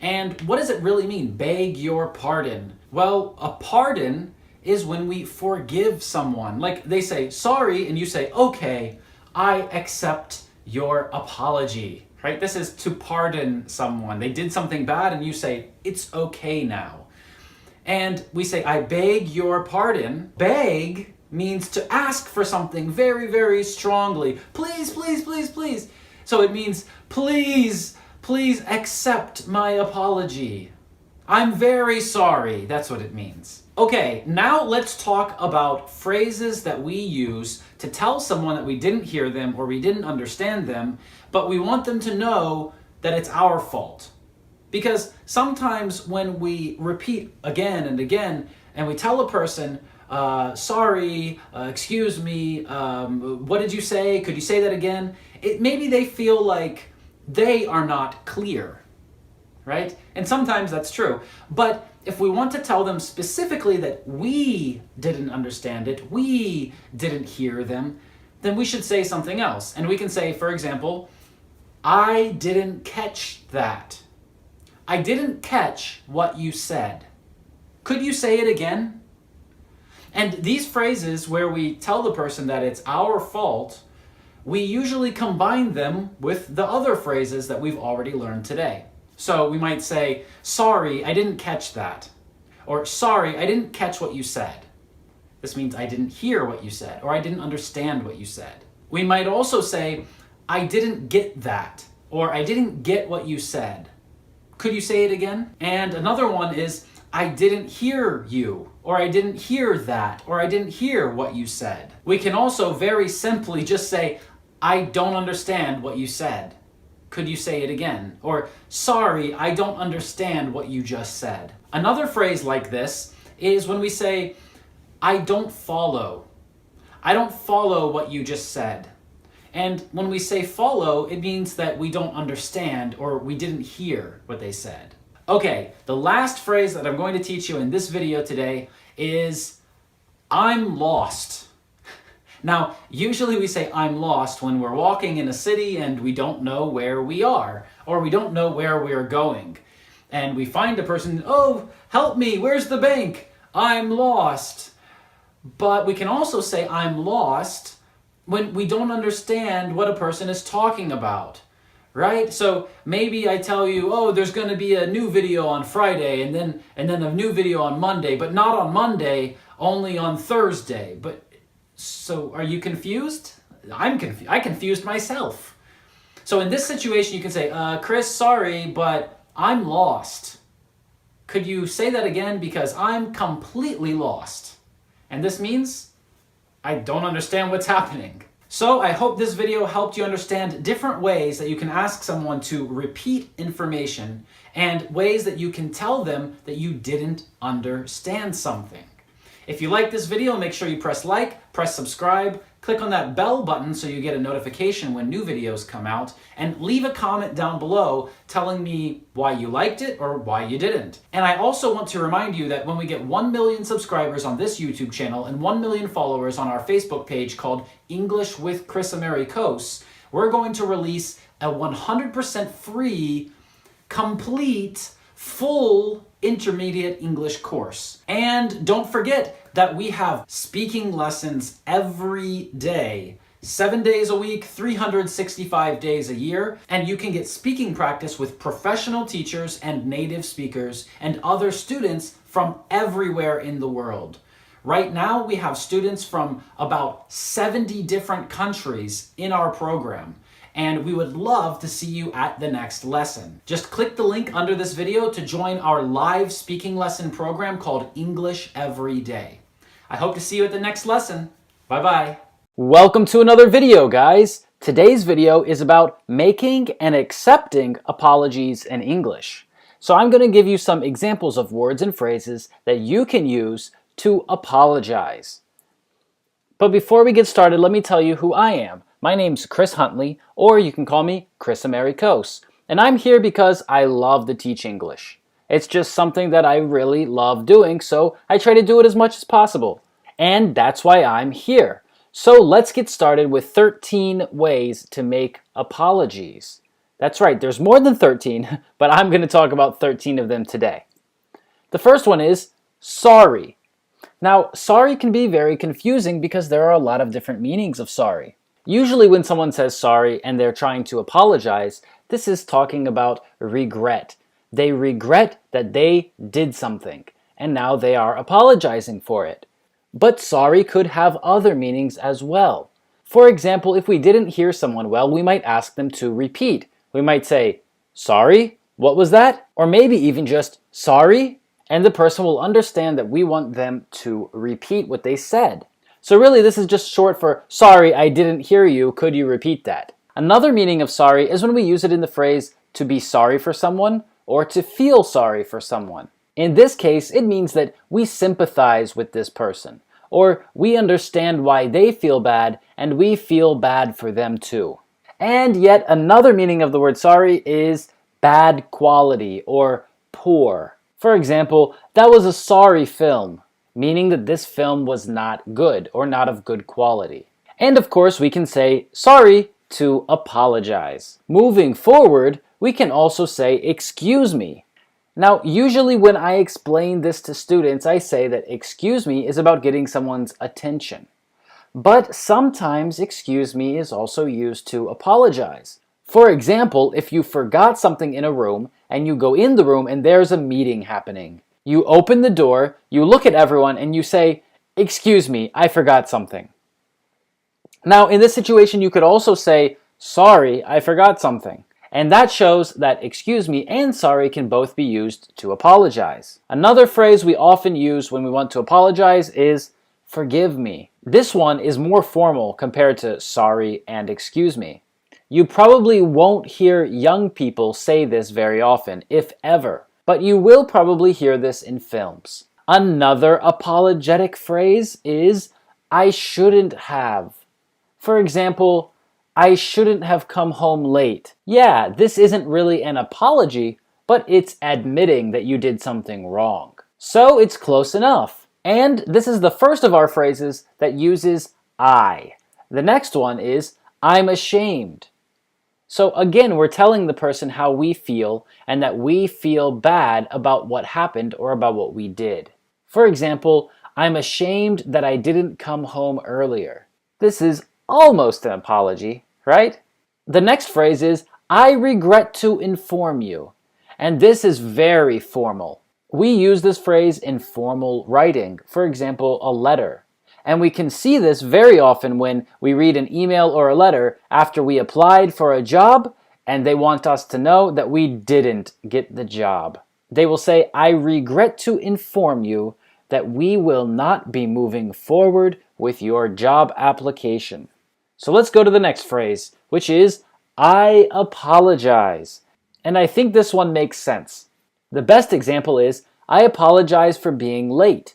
And what does it really mean, beg your pardon? Well, a pardon is when we forgive someone. Like they say sorry and you say, okay, I accept your apology, right? This is to pardon someone. They did something bad and you say, it's okay now. And we say, I beg your pardon. Beg means to ask for something very, very strongly. Please, please, please, please. So it means, please, please accept my apology. I'm very sorry. That's what it means. Okay, now let's talk about phrases that we use to tell someone that we didn't hear them or we didn't understand them, but we want them to know that it's our fault. Because sometimes when we repeat again and again, and we tell a person, sorry, excuse me, what did you say? Could you say that again? Maybe they feel like they are not clear, right? And sometimes that's true. But if we want to tell them specifically that we didn't understand it, we didn't hear them, then we should say something else. And we can say, for example, I didn't catch that. I didn't catch what you said. Could you say it again? And these phrases where we tell the person that it's our fault, we usually combine them with the other phrases that we've already learned today. So we might say, sorry, I didn't catch that. Or sorry, I didn't catch what you said. This means I didn't hear what you said, or I didn't understand what you said. We might also say, I didn't get that, or I didn't get what you said. Could you say it again? And another one is, I didn't hear you, or I didn't hear that, or I didn't hear what you said. We can also very simply just say, I don't understand what you said. Could you say it again? Or, sorry, I don't understand what you just said. Another phrase like this is when we say, I don't follow. I don't follow what you just said. And when we say follow, it means that we don't understand or we didn't hear what they said. Okay, the last phrase that I'm going to teach you in this video today is, I'm lost. Now, usually we say I'm lost when we're walking in a city and we don't know where we are, or we don't know where we're going. And we find a person, oh, help me, where's the bank? I'm lost. But we can also say I'm lost when we don't understand what a person is talking about, right? So maybe I tell you, oh, there's going to be a new video on Friday and then a new video on Monday, but not on Monday, only on Thursday. But so are you confused? I'm confused. I confused myself. So in this situation, you can say, Chris, sorry, but I'm lost. Could you say that again? Because I'm completely lost. And this means I don't understand what's happening. So I hope this video helped you understand different ways that you can ask someone to repeat information and ways that you can tell them that you didn't understand something. If you like this video, make sure you press like, press subscribe, click on that bell button so you get a notification when new videos come out, and leave a comment down below telling me why you liked it or why you didn't. And I also want to remind you that when we get 1 million subscribers on this YouTube channel and 1 million followers on our Facebook page called English with Chris Americos, we're going to release a 100% free, complete, full intermediate English course. And don't forget that we have speaking lessons every day, 7 days a week, 365 days a year, and you can get speaking practice with professional teachers and native speakers and other students from everywhere in the world. Right now, we have students from about 70 different countries in our program, and we would love to see you at the next lesson. Just click the link under this video to join our live speaking lesson program called English Every Day. I hope to see you at the next lesson. Bye-bye. Welcome to another video, guys. Today's video is about making and accepting apologies in English. So I'm going to give you some examples of words and phrases that you can use to apologize. But before we get started, let me tell you who I am. My name's Chris Huntley, or you can call me Chris Americos. And I'm here because I love to teach English. It's just something that I really love doing, so I try to do it as much as possible. And that's why I'm here. So let's get started with 13 ways to make apologies. That's right, there's more than 13, but I'm going to talk about 13 of them today. The first one is sorry. Now, sorry can be very confusing because there are a lot of different meanings of sorry. Usually when someone says sorry and they're trying to apologize, this is talking about regret. They regret that they did something, and now they are apologizing for it. But sorry could have other meanings as well. For example, if we didn't hear someone well, we might ask them to repeat. We might say, sorry, what was that? Or maybe even just, sorry, and the person will understand that we want them to repeat what they said. So really, this is just short for, sorry, I didn't hear you, could you repeat that? Another meaning of sorry is when we use it in the phrase to be sorry for someone or to feel sorry for someone. In this case, it means that we sympathize with this person, or we understand why they feel bad and we feel bad for them too. And yet another meaning of the word sorry is bad quality or poor. For example, that was a sorry film, meaning that this film was not good or not of good quality. And of course, we can say sorry to apologize. Moving forward, we can also say excuse me. Now, usually when I explain this to students, I say that excuse me is about getting someone's attention. But sometimes excuse me is also used to apologize. For example, if you forgot something in a room and you go in the room and there's a meeting happening. You open the door, you look at everyone, and you say, "Excuse me, I forgot something." Now, in this situation, you could also say, "Sorry, I forgot something." And that shows that "excuse me" and "sorry" can both be used to apologize. Another phrase we often use when we want to apologize is "forgive me." This one is more formal compared to "sorry" and "excuse me." You probably won't hear young people say this very often, if ever, but you will probably hear this in films. Another apologetic phrase is "I shouldn't have." For example, "I shouldn't have come home late." Yeah, this isn't really an apology, but it's admitting that you did something wrong. So it's close enough. And this is the first of our phrases that uses I. The next one is "I'm ashamed." So again, we're telling the person how we feel and that we feel bad about what happened or about what we did. For example, "I'm ashamed that I didn't come home earlier." This is almost an apology, right? The next phrase is "I regret to inform you." And this is very formal. We use this phrase in formal writing, for example, a letter. And we can see this very often when we read an email or a letter after we applied for a job and they want us to know that we didn't get the job. They will say, "I regret to inform you that we will not be moving forward with your job application." So let's go to the next phrase, which is "I apologize." And I think this one makes sense. The best example is, "I apologize for being late."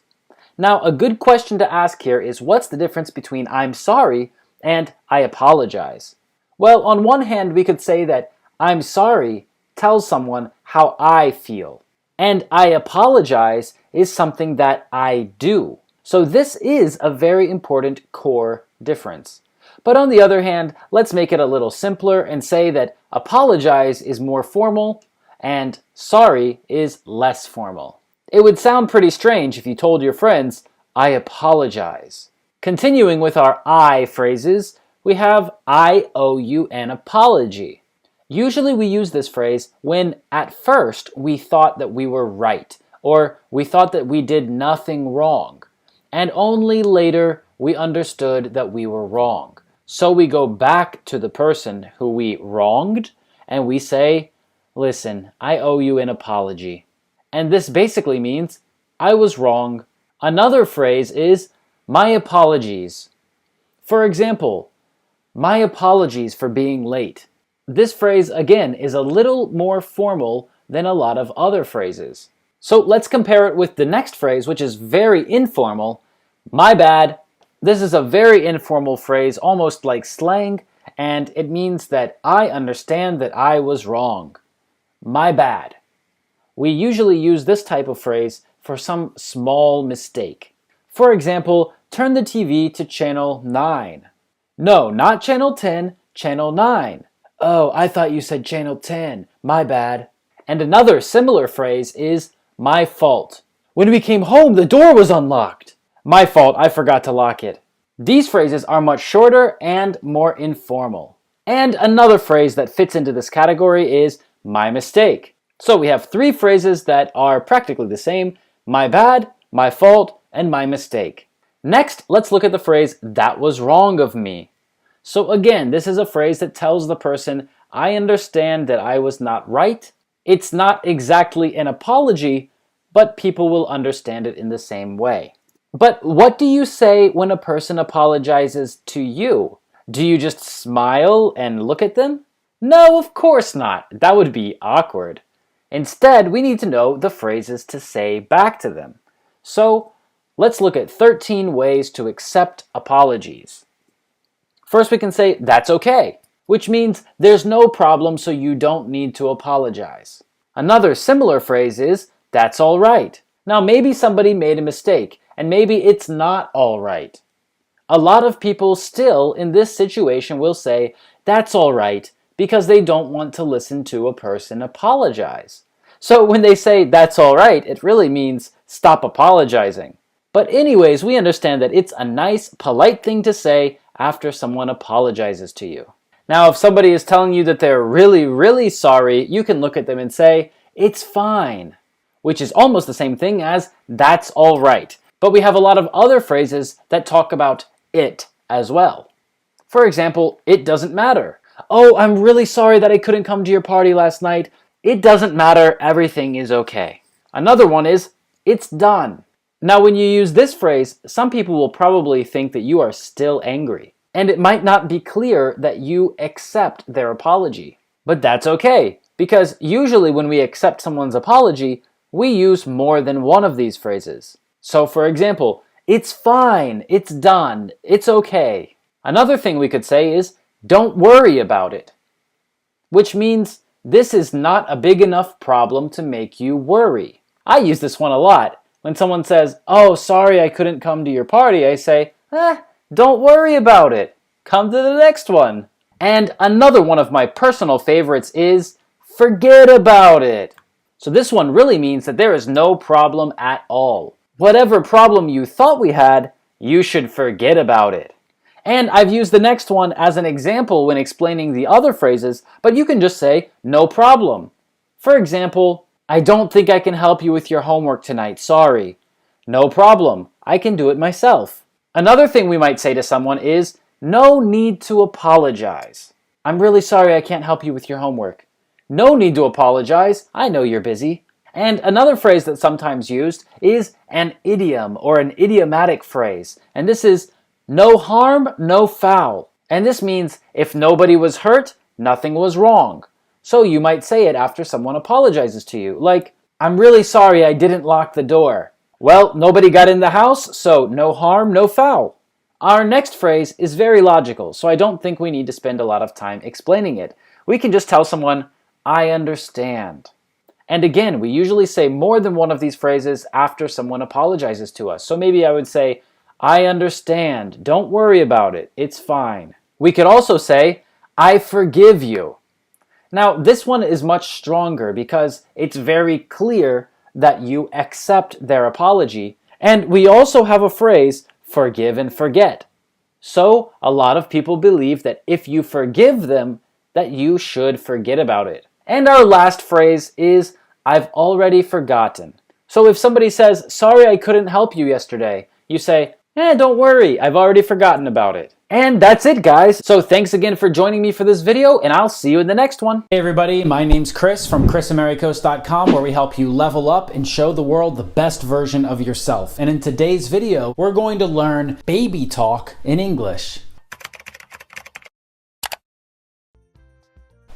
Now, a good question to ask here is, what's the difference between "I'm sorry" and "I apologize"? Well, on one hand, we could say that "I'm sorry" tells someone how I feel, and "I apologize" is something that I do. So this is a very important core difference. But on the other hand, let's make it a little simpler and say that apologize is more formal and sorry is less formal. It would sound pretty strange if you told your friends, "I apologize." Continuing with our I phrases, we have "I owe you an apology." Usually we use this phrase when at first we thought that we were right, or we thought that we did nothing wrong, and only later we understood that we were wrong. So we go back to the person who we wronged and we say, "Listen, I owe you an apology." And this basically means, "I was wrong." Another phrase is "my apologies." For example, "My apologies for being late." This phrase, again, is a little more formal than a lot of other phrases. So let's compare it with the next phrase, which is very informal, "My bad." This is a very informal phrase, almost like slang, and it means that I understand that I was wrong. My bad. We usually use this type of phrase for some small mistake. For example, "Turn the TV to channel 9. No, not channel 10, channel 9. "Oh, I thought you said channel 10. My bad." And another similar phrase is "my fault." "When we came home, the door was unlocked." "My fault, I forgot to lock it." These phrases are much shorter and more informal. And another phrase that fits into this category is "my mistake." So we have three phrases that are practically the same: my bad, my fault, and my mistake. Next, let's look at the phrase "that was wrong of me." So again, this is a phrase that tells the person, I understand that I was not right. It's not exactly an apology, but people will understand it in the same way. But what do you say when a person apologizes to you? Do you just smile and look at them? No, of course not. That would be awkward. Instead, we need to know the phrases to say back to them. So, let's look at 13 ways to accept apologies. First, we can say, "That's okay," which means there's no problem, so you don't need to apologize. Another similar phrase is, "That's all right." Now, maybe somebody made a mistake, and maybe it's not all right. A lot of people still, in this situation, will say, "That's all right," because they don't want to listen to a person apologize. So when they say "that's all right," it really means stop apologizing. But anyways, we understand that it's a nice, polite thing to say after someone apologizes to you. Now, if somebody is telling you that they're really, really sorry, you can look at them and say, it's fine, which is almost the same thing as that's all right. But we have a lot of other phrases that talk about it as well. For example, it doesn't matter. Oh, I'm really sorry that I couldn't come to your party last night. It doesn't matter, everything is okay. Another one is, it's done. Now, when you use this phrase, some people will probably think that you are still angry. And it might not be clear that you accept their apology. But that's okay, because usually when we accept someone's apology, we use more than one of these phrases. So for example, it's fine, it's done, it's okay. Another thing we could say is, don't worry about it, which means this is not a big enough problem to make you worry. I use this one a lot. When someone says, oh, sorry I couldn't come to your party, I say, don't worry about it. Come to the next one. And another one of my personal favorites is, forget about it. So this one really means that there is no problem at all. Whatever problem you thought we had, you should forget about it. And I've used the next one as an example when explaining the other phrases, but you can just say, no problem. For example, I don't think I can help you with your homework tonight, sorry. No problem, I can do it myself. Another thing we might say to someone is, no need to apologize. I'm really sorry I can't help you with your homework. No need to apologize, I know you're busy. And another phrase that's sometimes used is an idiom or an idiomatic phrase. And this is, no harm, no foul. And this means if nobody was hurt, nothing was wrong. So you might say it after someone apologizes to you, like, I'm really sorry I didn't lock the door. Well, nobody got in the house, so no harm, no foul. Our next phrase is very logical, so I don't think we need to spend a lot of time explaining it. We can just tell someone, I understand. And again, we usually say more than one of these phrases after someone apologizes to us. So maybe I would say, I understand. Don't worry about it. It's fine. We could also say, I forgive you. Now, this one is much stronger because it's very clear that you accept their apology. And we also have a phrase, forgive and forget. So, a lot of people believe that if you forgive them, that you should forget about it. And our last phrase is, I've already forgotten. So if somebody says, sorry I couldn't help you yesterday, you say, don't worry, I've already forgotten about it. And that's it, guys. So thanks again for joining me for this video, and I'll see you in the next one. Hey everybody, my name's Chris from chrisamericos.com, where we help you level up and show the world the best version of yourself. And in today's video, we're going to learn baby talk in English.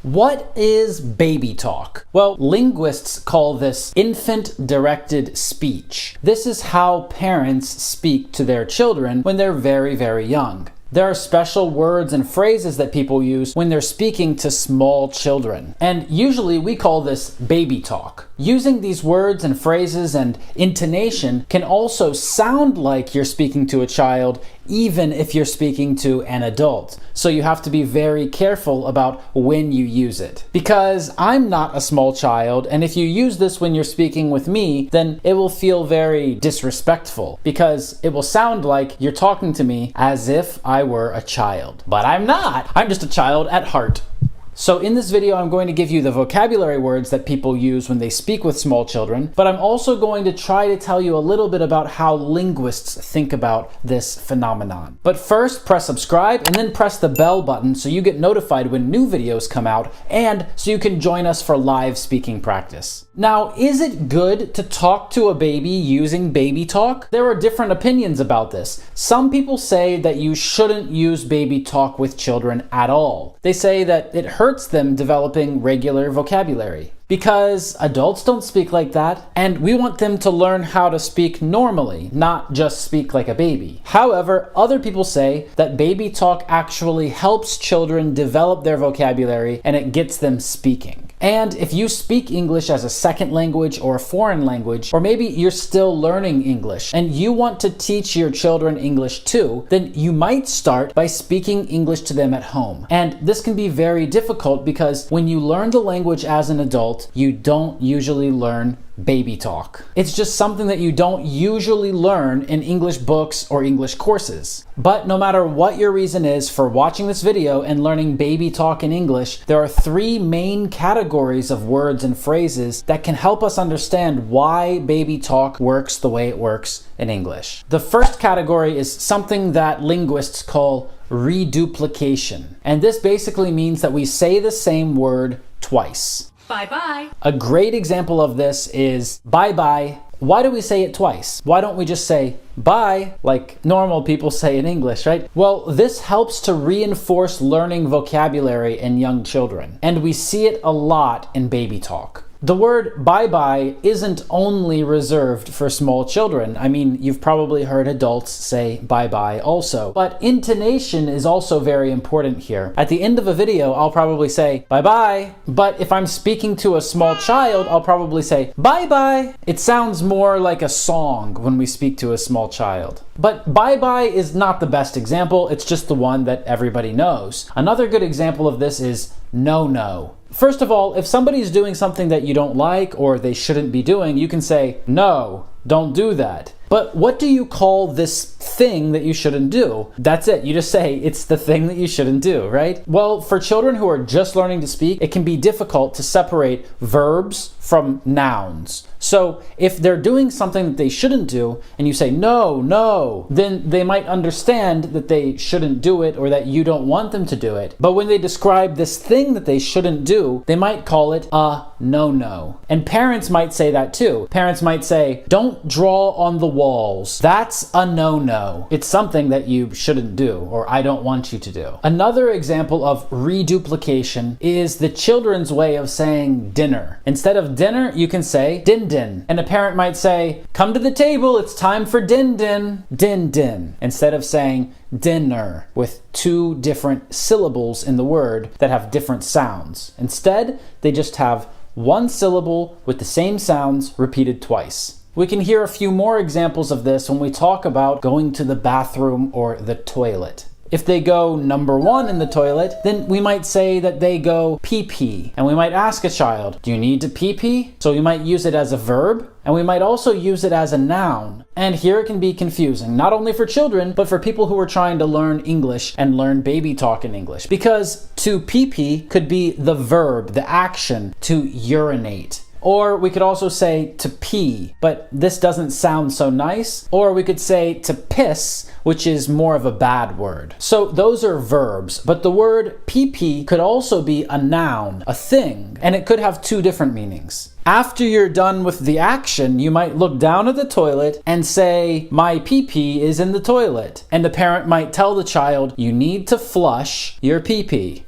What is baby talk? Well, linguists call this infant-directed speech. This is how parents speak to their children when they're very, very young. There are special words and phrases that people use when they're speaking to small children. And usually we call this baby talk. Using these words and phrases and intonation can also sound like you're speaking to a child, even if you're speaking to an adult. So you have to be very careful about when you use it. Because I'm not a small child, and if you use this when you're speaking with me, then it will feel very disrespectful, because it will sound like you're talking to me as if I were a child. But I'm not. I'm just a child at heart. So in this video, I'm going to give you the vocabulary words that people use when they speak with small children, but I'm also going to try to tell you a little bit about how linguists think about this phenomenon. But first, press subscribe and then press the bell button so you get notified when new videos come out and so you can join us for live speaking practice. Now, is it good to talk to a baby using baby talk? There are different opinions about this. Some people say that you shouldn't use baby talk with children at all. They say that it hurts them developing regular vocabulary, because adults don't speak like that, and we want them to learn how to speak normally, not just speak like a baby. However, other people say that baby talk actually helps children develop their vocabulary and it gets them speaking. And if you speak English as a second language or a foreign language, or maybe you're still learning English and you want to teach your children English too, then you might start by speaking English to them at home. And this can be very difficult because when you learn the language as an adult, you don't usually learn baby talk. It's just something that you don't usually learn in English books or English courses. But no matter what your reason is for watching this video and learning baby talk in English, there are three main categories of words and phrases that can help us understand why baby talk works the way it works in English. The first category is something that linguists call reduplication. And this basically means that we say the same word twice. Bye-bye. A great example of this is bye-bye. Why do we say it twice? Why don't we just say bye like normal people say in English, right? Well, this helps to reinforce learning vocabulary in young children, and we see it a lot in baby talk. The word bye-bye isn't only reserved for small children. I mean, you've probably heard adults say bye-bye also. But intonation is also very important here. At the end of a video, I'll probably say bye-bye. But if I'm speaking to a small child, I'll probably say bye-bye. It sounds more like a song when we speak to a small child. But bye-bye is not the best example. It's just the one that everybody knows. Another good example of this is no-no. First of all, if somebody's doing something that you don't like or they shouldn't be doing, you can say, no, don't do that. But what do you call this thing that you shouldn't do? That's it. You just say it's the thing that you shouldn't do, right? Well, for children who are just learning to speak, it can be difficult to separate verbs from nouns. So if they're doing something that they shouldn't do and you say no, then they might understand that they shouldn't do it or that you don't want them to do it. But when they describe this thing that they shouldn't do, they might call it a no. And parents might say that too. Parents might say, don't draw on the walls. That's a no. It's something that you shouldn't do or I don't want you to do. Another example of reduplication is the children's way of saying dinner. Instead of dinner, you can say din. And a parent might say, come to the table, it's time for din. Instead of saying dinner with two different syllables in the word that have different sounds. Instead, they just have one syllable with the same sounds repeated twice. We can hear a few more examples of this when we talk about going to the bathroom or the toilet. If they go number one in the toilet, then we might say that they go pee-pee. And we might ask a child, do you need to pee-pee? So we might use it as a verb, and we might also use it as a noun. And here it can be confusing, not only for children, but for people who are trying to learn English and learn baby talk in English. Because to pee-pee could be the verb, the action, to urinate. Or we could also say to pee, but this doesn't sound so nice. Or we could say to piss, which is more of a bad word. So those are verbs, but the word pee-pee could also be a noun, a thing, and it could have two different meanings. After you're done with the action, you might look down at the toilet and say, my pee-pee is in the toilet. And the parent might tell the child, you need to flush your pee-pee.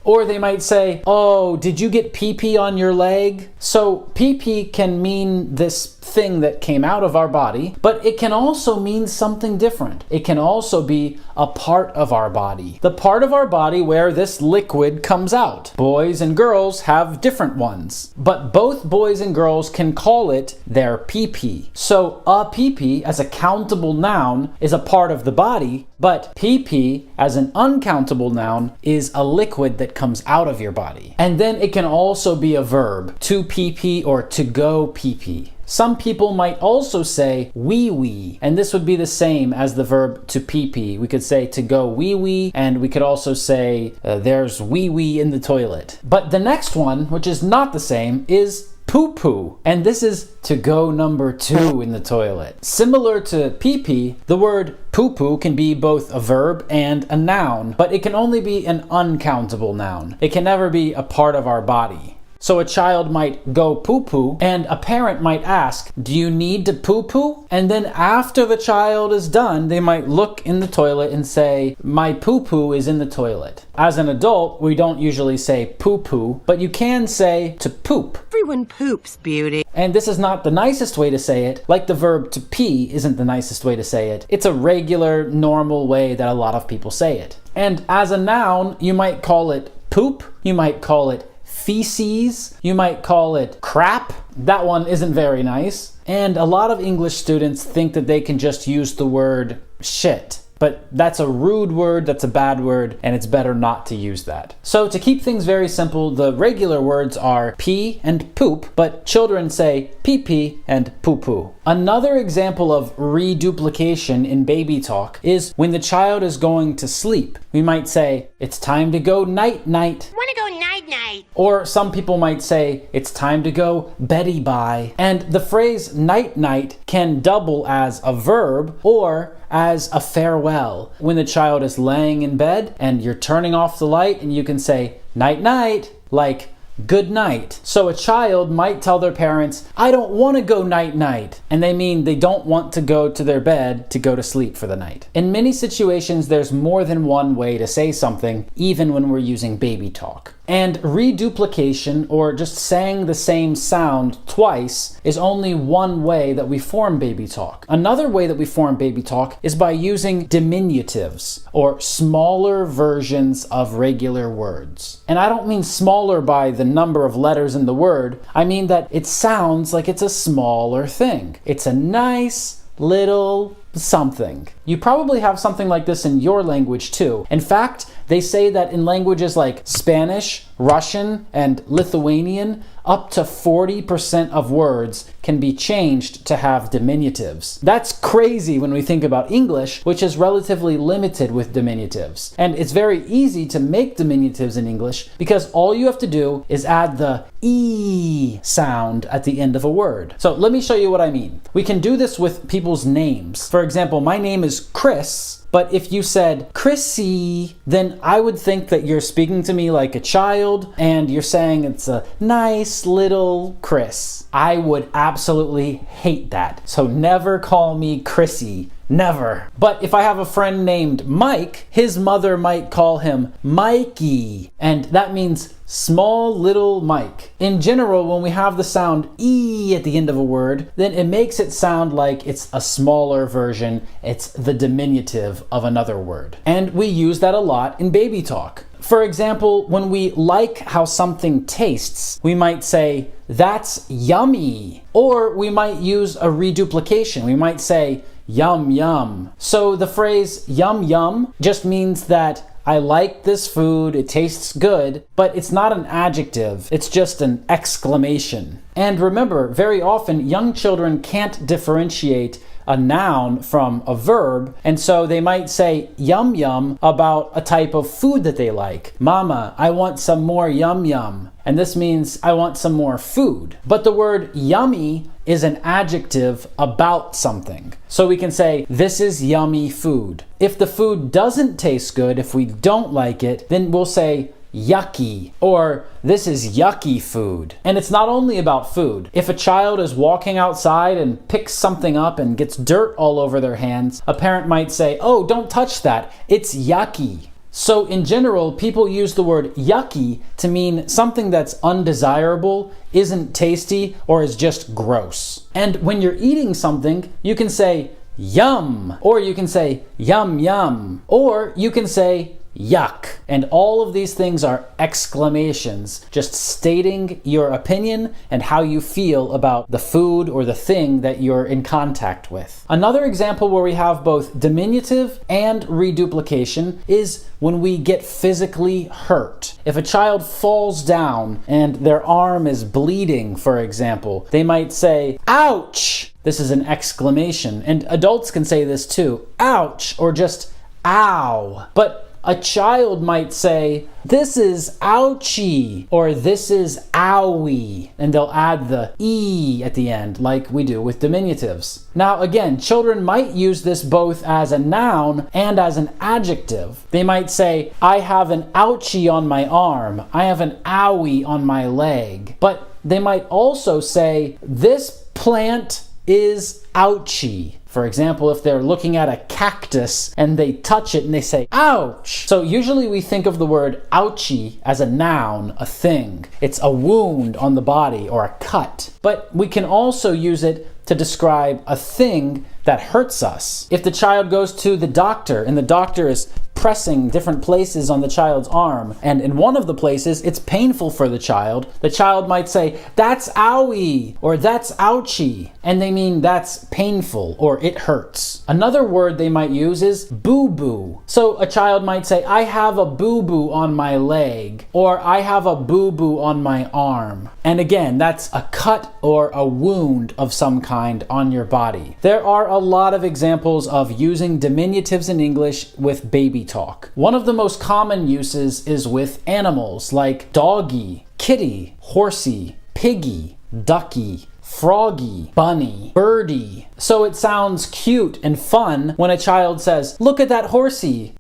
Or they might say, oh, did you get pee-pee on your leg? So pee-pee can mean this thing that came out of our body, but it can also mean something different. It can also be a part of our body. The part of our body where this liquid comes out. Boys and girls have different ones, but both boys and girls can call it their pee-pee. So a pee-pee as a countable noun is a part of the body, but pee-pee as an uncountable noun is a liquid that comes out of your body. And then it can also be a verb, to pee-pee or to go pee-pee. Some people might also say wee-wee, and this would be the same as the verb to pee-pee. We could say to go wee-wee, and we could also say there's wee-wee in the toilet. But the next one, which is not the same, is poo-poo, and this is to go number 2 in the toilet. Similar to pee-pee, the word poo-poo can be both a verb and a noun, but it can only be an uncountable noun. It can never be a part of our body. So a child might go poo-poo, and a parent might ask, do you need to poo-poo? And then after the child is done, they might look in the toilet and say, my poo-poo is in the toilet. As an adult, we don't usually say poo-poo, but you can say to poop. Everyone poops, beauty. And this is not the nicest way to say it, like the verb to pee isn't the nicest way to say it. It's a regular, normal way that a lot of people say it. And as a noun, you might call it poop, you might call it feces, you might call it crap. That one isn't very nice. And a lot of English students think that they can just use the word shit. but that's a rude word, that's a bad word, and it's better not to use that. So to keep things very simple, the regular words are pee and poop, but children say pee-pee and poo-poo. Another example of reduplication in baby talk is when the child is going to sleep. We might say, it's time to go night-night. Wanna go night-night? Or some people might say, it's time to go beddy-bye. And the phrase night-night can double as a verb or as a farewell. When the child is laying in bed and you're turning off the light and you can say night-night, like good night. So a child might tell their parents, I don't want to go night-night. And they mean they don't want to go to their bed to go to sleep for the night. In many situations, there's more than one way to say something, even when we're using baby talk. And reduplication, or just saying the same sound twice, is only one way that we form baby talk. Another way that we form baby talk is by using diminutives, or smaller versions of regular words. And I don't mean smaller by the number of letters in the word. I mean that it sounds like it's a smaller thing. It's a nice little something. You probably have something like this in your language too. In fact, they say that in languages like Spanish, Russian, and Lithuanian, up to 40% of words can be changed to have diminutives. That's crazy when we think about English, which is relatively limited with diminutives. And it's very easy to make diminutives in English because all you have to do is add the E sound at the end of a word. So let me show you what I mean. We can do this with people's names. For example, my name is Chris. But if you said Chrissy, then I would think that you're speaking to me like a child and you're saying it's a nice little Chris. I would absolutely hate that. So never call me Chrissy. Never. But if I have a friend named Mike, his mother might call him Mikey, and that means small little Mike. In general, when we have the sound E at the end of a word, then it makes it sound like it's a smaller version. It's the diminutive of another word. And we use that a lot in baby talk. For example, when we like how something tastes, we might say, that's yummy. Or we might use a reduplication. We might say, yum yum. So the phrase yum yum just means that I like this food, it tastes good, but it's not an adjective, it's just an exclamation. And remember, very often young children can't differentiate a noun from a verb, and so they might say yum yum about a type of food that they like. Mama, I want some more yum yum. And this means I want some more food. But the word yummy is an adjective about something. So we can say, this is yummy food. If the food doesn't taste good, if we don't like it, then we'll say yucky, or this is yucky food. And it's not only about food. If a child is walking outside and picks something up and gets dirt all over their hands, a parent might say, oh, don't touch that, it's yucky. So in general, people use the word yucky to mean something that's undesirable, isn't tasty, or is just gross. And when you're eating something, you can say yum, or you can say yum yum, or you can say yuck. And all of these things are exclamations, just stating your opinion and how you feel about the food or the thing that you're in contact with. Another example where we have both diminutive and reduplication is when we get physically hurt. If a child falls down and their arm is bleeding, for example, they might say, ouch! This is an exclamation. And adults can say this too, ouch, or just ow. But a child might say, this is ouchie, or this is owie, and they'll add the E at the end, like we do with diminutives. Now again, children might use this both as a noun and as an adjective. They might say, I have an ouchie on my arm, I have an owie on my leg. But they might also say, this plant is ouchie. For example, if they're looking at a cactus and they touch it and they say, ouch. So usually we think of the word ouchie as a noun, a thing. It's a wound on the body or a cut. But we can also use it to describe a thing that hurts us. If the child goes to the doctor and the doctor is pressing different places on the child's arm, and in one of the places it's painful for the child might say, "That's owie," or "That's ouchie," and they mean that's painful or it hurts. Another word they might use is boo-boo. So a child might say, "I have a boo-boo on my leg," or "I have a boo-boo on my arm." And again, that's a cut or a wound of some kind on your body. There are a lot of examples of using diminutives in English with baby talk. One of the most common uses is with animals like doggy, kitty, horsey, piggy, ducky, froggy, bunny, birdie. So it sounds cute and fun when a child says, "Look at that horsey."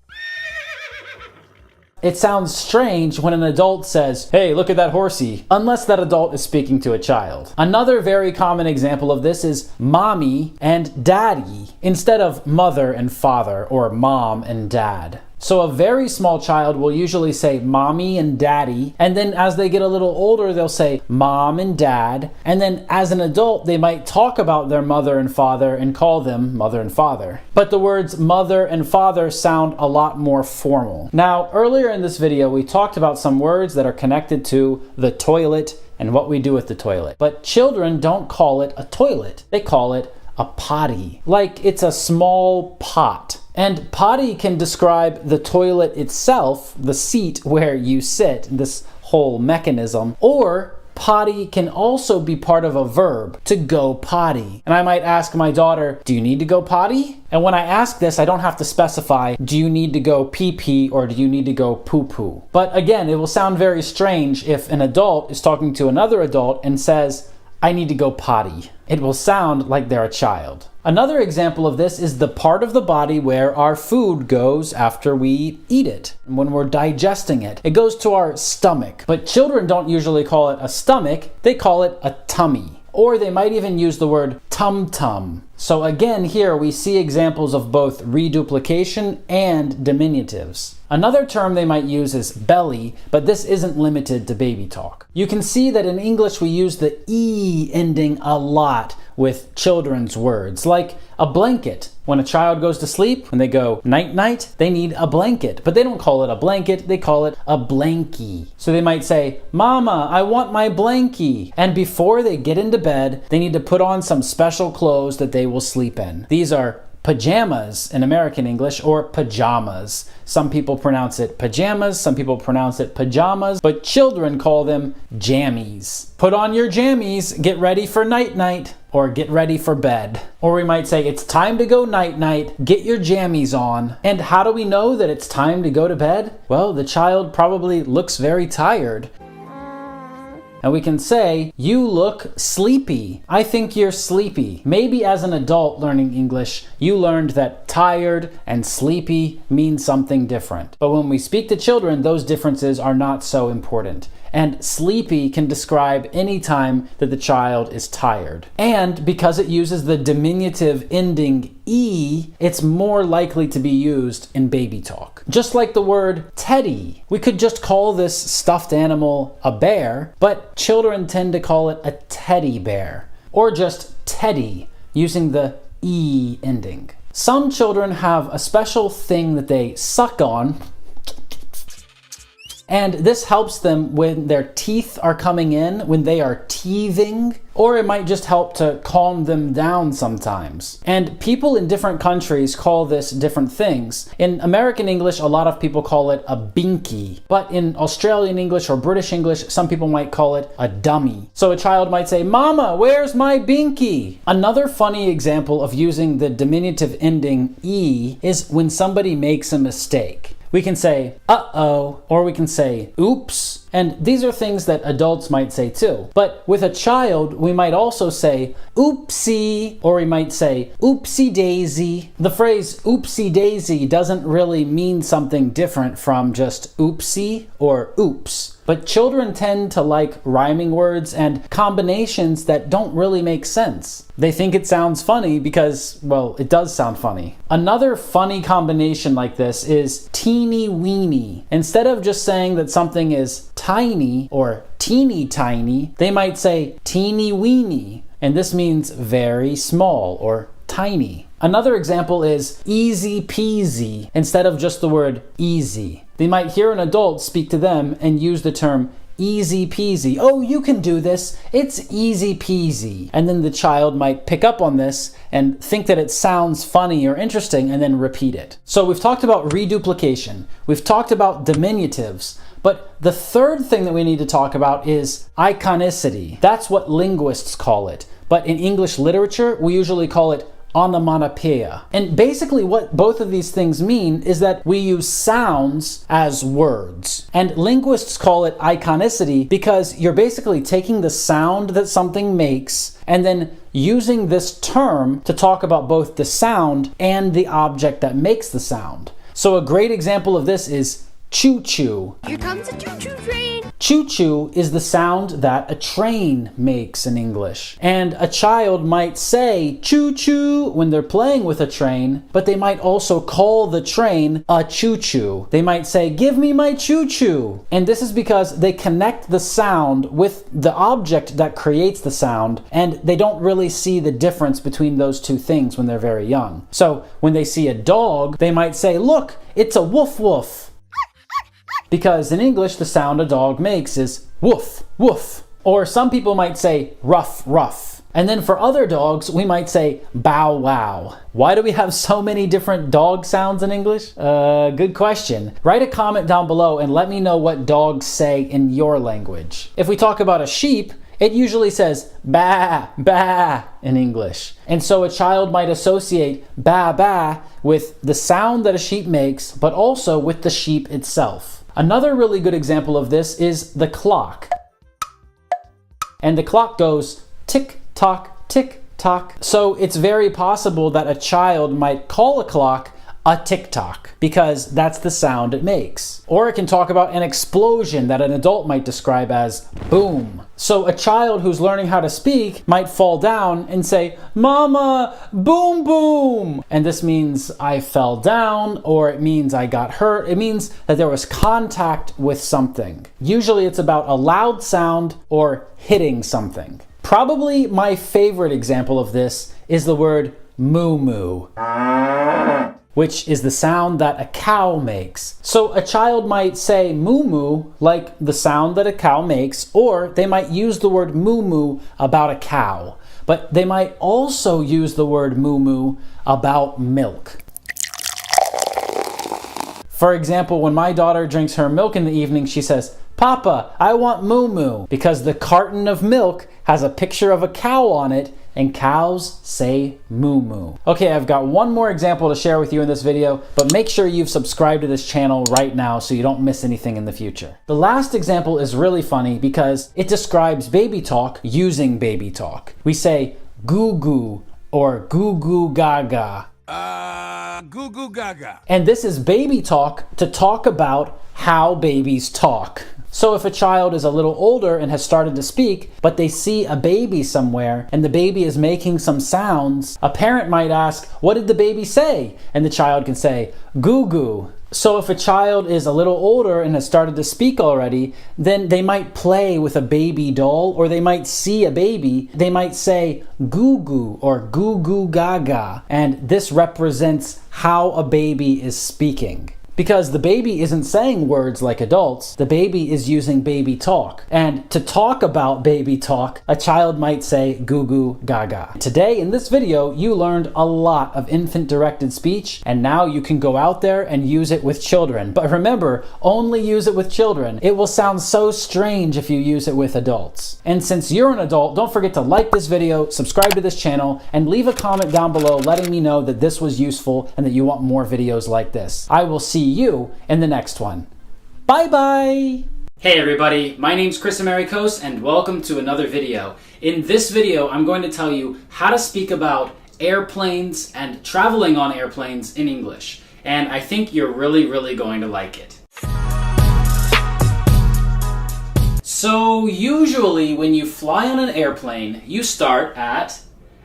It sounds strange when an adult says, "Hey, look at that horsey," unless that adult is speaking to a child. Another very common example of this is mommy and daddy instead of mother and father or mom and dad. So a very small child will usually say mommy and daddy, and then as they get a little older, they'll say mom and dad, and then as an adult, they might talk about their mother and father and call them mother and father. But the words mother and father sound a lot more formal. Now, earlier in this video, we talked about some words that are connected to the toilet and what we do with the toilet. But children don't call it a toilet. They call it a potty, like it's a small pot. And potty can describe the toilet itself, the seat where you sit, this whole mechanism, or potty can also be part of a verb, to go potty. And I might ask my daughter, "Do you need to go potty?" And when I ask this, I don't have to specify, do you need to go pee-pee or do you need to go poo-poo? But again, it will sound very strange if an adult is talking to another adult and says, "I need to go potty." It will sound like they're a child. Another example of this is the part of the body where our food goes after we eat it, when we're digesting it. It goes to our stomach, but children don't usually call it a stomach, they call it a tummy. Or they might even use the word tum-tum. So again, here we see examples of both reduplication and diminutives. Another term they might use is belly, but this isn't limited to baby talk. You can see that in English we use the E ending a lot with children's words, like a blanket. When a child goes to sleep, when they go night-night, they need a blanket. But they don't call it a blanket, they call it a blankie. So they might say, "Mama, I want my blankie." And before they get into bed, they need to put on some special clothes that they will sleep in. These are pajamas in American English, or pajamas. Some people pronounce it pajamas, some people pronounce it pajamas, but children call them jammies. Put on your jammies, get ready for night-night, or get ready for bed. Or we might say, it's time to go night-night, get your jammies on. And how do we know that it's time to go to bed? Well, the child probably looks very tired. And we can say, "You look sleepy. I think you're sleepy." Maybe as an adult learning English, you learned that tired and sleepy mean something different. But when we speak to children, those differences are not so important. And sleepy can describe any time that the child is tired. And because it uses the diminutive ending E, it's more likely to be used in baby talk. Just like the word teddy. We could just call this stuffed animal a bear, but children tend to call it a teddy bear. Or just teddy, using the E ending. Some children have a special thing that they suck on, and this helps them when their teeth are coming in, when they are teething, or it might just help to calm them down sometimes. And people in different countries call this different things. In American English, a lot of people call it a binky, but in Australian English or British English, some people might call it a dummy. So a child might say, "Mama, where's my binky?" Another funny example of using the diminutive ending E is when somebody makes a mistake. We can say, "uh-oh," or we can say, "oops." And these are things that adults might say too. But with a child, we might also say, "oopsie," or we might say, "oopsie daisy." The phrase oopsie daisy doesn't really mean something different from just oopsie or oops. But children tend to like rhyming words and combinations that don't really make sense. They think it sounds funny because, well, it does sound funny. Another funny combination like this is teeny weeny. Instead of just saying that something is tiny or teeny tiny, they might say teeny weeny. And this means very small or tiny. Another example is easy peasy instead of just the word easy. They might hear an adult speak to them and use the term easy peasy. Oh, you can do this. It's easy peasy. And then the child might pick up on this and think that it sounds funny or interesting and then repeat it. So we've talked about reduplication. We've talked about diminutives. But the third thing that we need to talk about is iconicity. That's what linguists call it. But in English literature, we usually call it onomatopoeia. And basically what both of these things mean is that we use sounds as words. And linguists call it iconicity because you're basically taking the sound that something makes and then using this term to talk about both the sound and the object that makes the sound. So a great example of this is choo-choo. Here comes a choo-choo train. Choo-choo is the sound that a train makes in English. And a child might say choo-choo when they're playing with a train, but they might also call the train a choo-choo. They might say, "Give me my choo-choo." And this is because they connect the sound with the object that creates the sound, and they don't really see the difference between those two things when they're very young. So when they see a dog, they might say, "Look, it's a woof woof." Because in English, the sound a dog makes is woof, woof. Or some people might say ruff, ruff. And then for other dogs, we might say bow, wow. Why do we have so many different dog sounds in English? Good question. Write a comment down below and let me know what dogs say in your language. If we talk about a sheep, it usually says ba, ba in English. And so a child might associate ba, ba with the sound that a sheep makes, but also with the sheep itself. Another really good example of this is the clock. And the clock goes tick tock, tick tock. So it's very possible that a child might call a clock a tick-tock because that's the sound it makes. Or it can talk about an explosion that an adult might describe as boom. So a child who's learning how to speak might fall down and say, "Mama, boom, boom." And this means I fell down, or it means I got hurt. It means that there was contact with something. Usually it's about a loud sound or hitting something. Probably my favorite example of this is the word moo-moo, which is the sound that a cow makes. So a child might say moo-moo like the sound that a cow makes, or they might use the word moo-moo about a cow. But they might also use the word moo-moo about milk. For example, when my daughter drinks her milk in the evening, she says, "Papa, I want moo-moo," because the carton of milk has a picture of a cow on it, and cows say moo-moo. Okay, I've got one more example to share with you in this video, but make sure you've subscribed to this channel right now so you don't miss anything in the future. The last example is really funny because it describes baby talk using baby talk. We say goo goo or goo goo gaga. Goo goo gaga. And this is baby talk to talk about how babies talk. So if a child is a little older and has started to speak, but they see a baby somewhere and the baby is making some sounds, a parent might ask, "What did the baby say?" And the child can say, "Goo goo." So if a child is a little older and has started to speak already, then they might play with a baby doll, or they might see a baby. They might say goo goo or goo goo gaga. And this represents how a baby is speaking. Because the baby isn't saying words like adults, the baby is using baby talk. And to talk about baby talk, a child might say goo goo gaga. Today in this video, you learned a lot of infant-directed speech, and now you can go out there and use it with children. But remember, only use it with children. It will sound so strange if you use it with adults. And since you're an adult, don't forget to like this video, subscribe to this channel, and leave a comment down below letting me know that this was useful and that you want more videos like this. I will see you in the next one. Bye bye! Hey everybody, my name's Chris Americos and welcome to another video. In this video, I'm going to tell you how to speak about airplanes and traveling on airplanes in English. And I think you're really going to like it. So usually when you fly on an airplane, you start at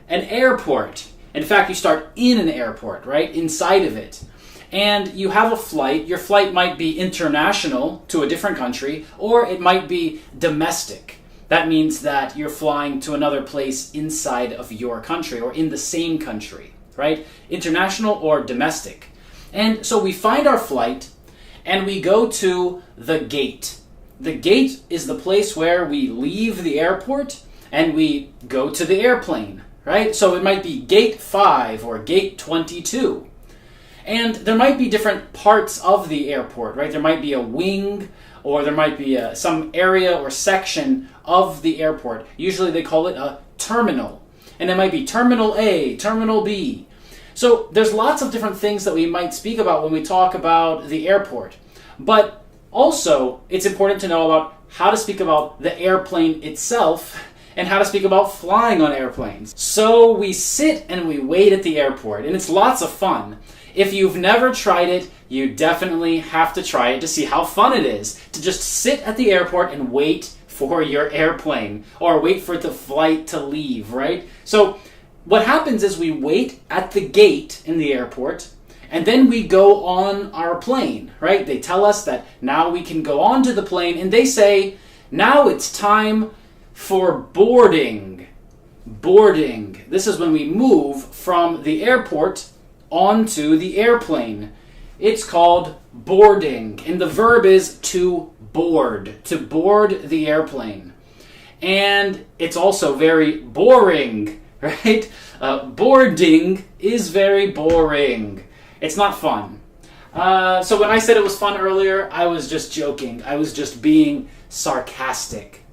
an airport. In fact, you start in an airport, right? Inside of it. And you have a flight. Your flight might be international to a different country, or it might be domestic. That means that you're flying to another place inside of your country or in the same country. right? International or domestic. And so we find our flight and we go to the gate. The gate is the place where we leave the airport and we go to the airplane, right? So it might be gate 5 or gate 22. And there might be different parts of the airport, right? There might be a wing, or there might be some area or section of the airport. Usually they call it a terminal. And it might be Terminal A, Terminal B. So there's lots of different things that we might speak about when we talk about the airport. But also, it's important to know about how to speak about the airplane itself and how to speak about flying on airplanes. So we sit and we wait at the airport, and it's lots of fun. If you've never tried it, you definitely have to try it to see how fun it is to just sit at the airport and wait for your airplane or wait for the flight to leave, right? So what happens is we wait at the gate in the airport and then we go on our plane, right? They tell us that now we can go onto the plane and they say, now it's time for boarding. Boarding. This is when we move from the airport onto the airplane. It's called boarding, and the verb is to board the airplane. And it's also very boring, right? Boarding is very boring. It's not fun. So when I said it was fun earlier, I was just joking. I was just being sarcastic.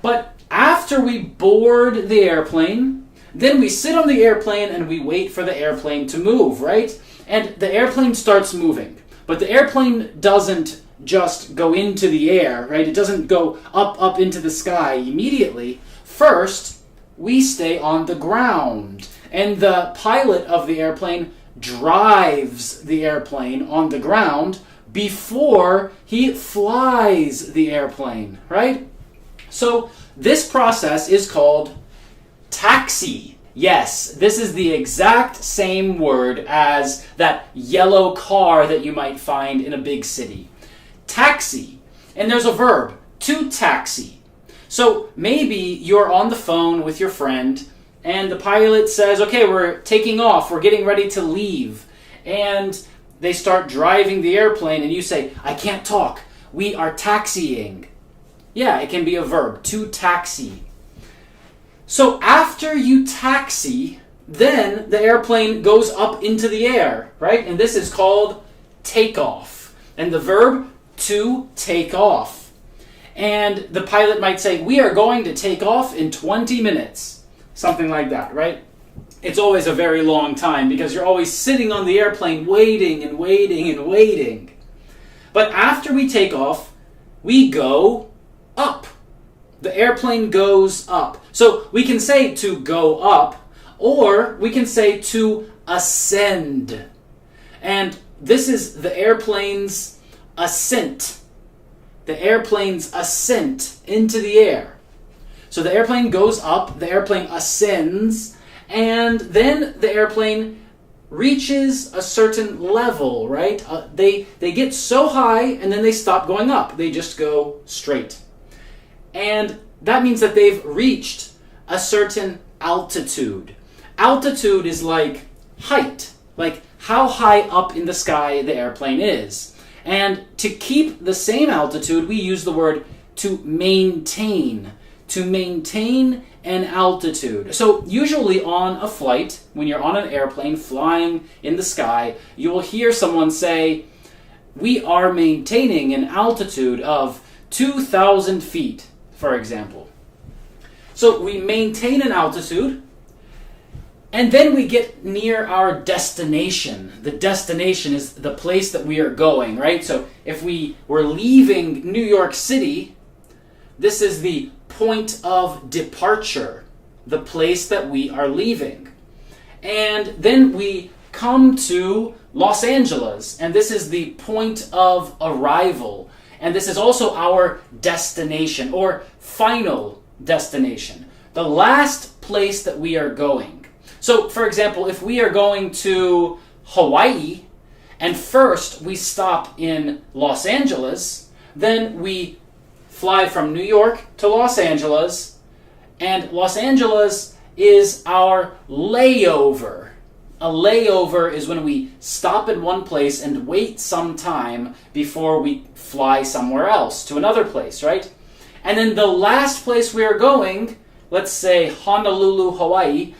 But after we board the airplane, then we sit on the airplane and we wait for the airplane to move, right? And the airplane starts moving. But the airplane doesn't just go into the air, right? It doesn't go up into the sky immediately. First, we stay on the ground. And the pilot of the airplane drives the airplane on the ground before he flies the airplane, right? So this process is called taxi. Yes, this is the exact same word as that yellow car that you might find in a big city. Taxi. And there's a verb, to taxi. So maybe you're on the phone with your friend and the pilot says, okay, we're taking off, we're getting ready to leave. And they start driving the airplane and you say, I can't talk, we are taxiing. Yeah, it can be a verb, to taxi. So after you taxi, then the airplane goes up into the air, right? And this is called takeoff. And the verb, to take off. And the pilot might say, we are going to take off in 20 minutes. Something like that, right? It's always a very long time because you're always sitting on the airplane waiting and waiting and waiting. But after we take off, we go up. The airplane goes up. So we can say to go up, or we can say to ascend. And this is the airplane's ascent. The airplane's ascent into the air. So the airplane goes up, the airplane ascends, and then the airplane reaches a certain level, right? They get so high and then they stop going up. They just go straight. And that means that they've reached a certain altitude. Altitude is like height, like how high up in the sky the airplane is. And to keep the same altitude, we use the word to maintain. To maintain an altitude. So usually on a flight, when you're on an airplane flying in the sky, you will hear someone say, we are maintaining an altitude of 2,000 feet, for example. So we maintain an altitude, and then we get near our destination. The destination is the place that we are going, right? So if we were leaving New York City, this is the point of departure, the place that we are leaving. And then we come to Los Angeles, and this is the point of arrival. And this is also our destination, or final destination, the last place that we are going. So, for example, if we are going to Hawaii, and first we stop in Los Angeles, then we fly from New York to Los Angeles, and Los Angeles is our layover a layover is when we stop at one place and wait some time before we fly somewhere else to another place, right? And then the last place we are going, let's say Honolulu, Hawaii,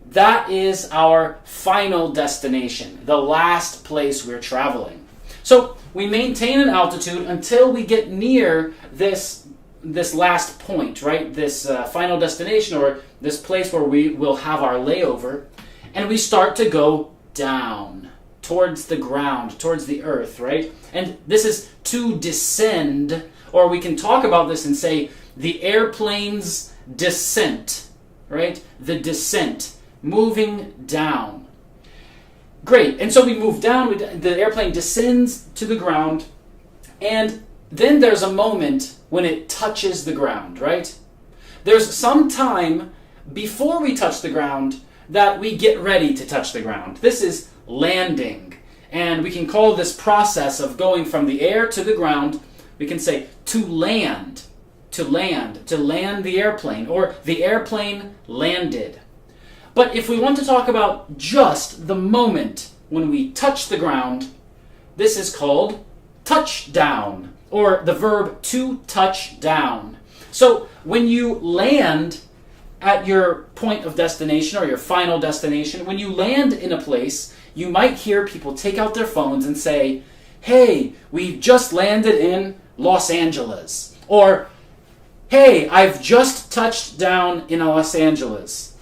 that is our final destination, the last place we're traveling. So we maintain an altitude until we get near this last point, right? This final destination, or this place where we will have our layover, and we start to go down towards the ground, towards the earth, right? And this is to descend, or we can talk about this and say the airplane's descent, right? The descent, moving down. Great, and so we move down, the airplane descends to the ground, and then there's a moment when it touches the ground, right? There's some time before we touch the ground that we get ready to touch the ground. This is landing, and we can call this process of going from the air to the ground, we can say to land the airplane, or the airplane landed. But if we want to talk about just the moment when we touch the ground, this is called touchdown, or the verb to touch down. So when you land at your point of destination or your final destination, when you land in a place, you might hear people take out their phones and say, "Hey, we've just landed in Los Angeles," or "Hey, I've just touched down in Los Angeles."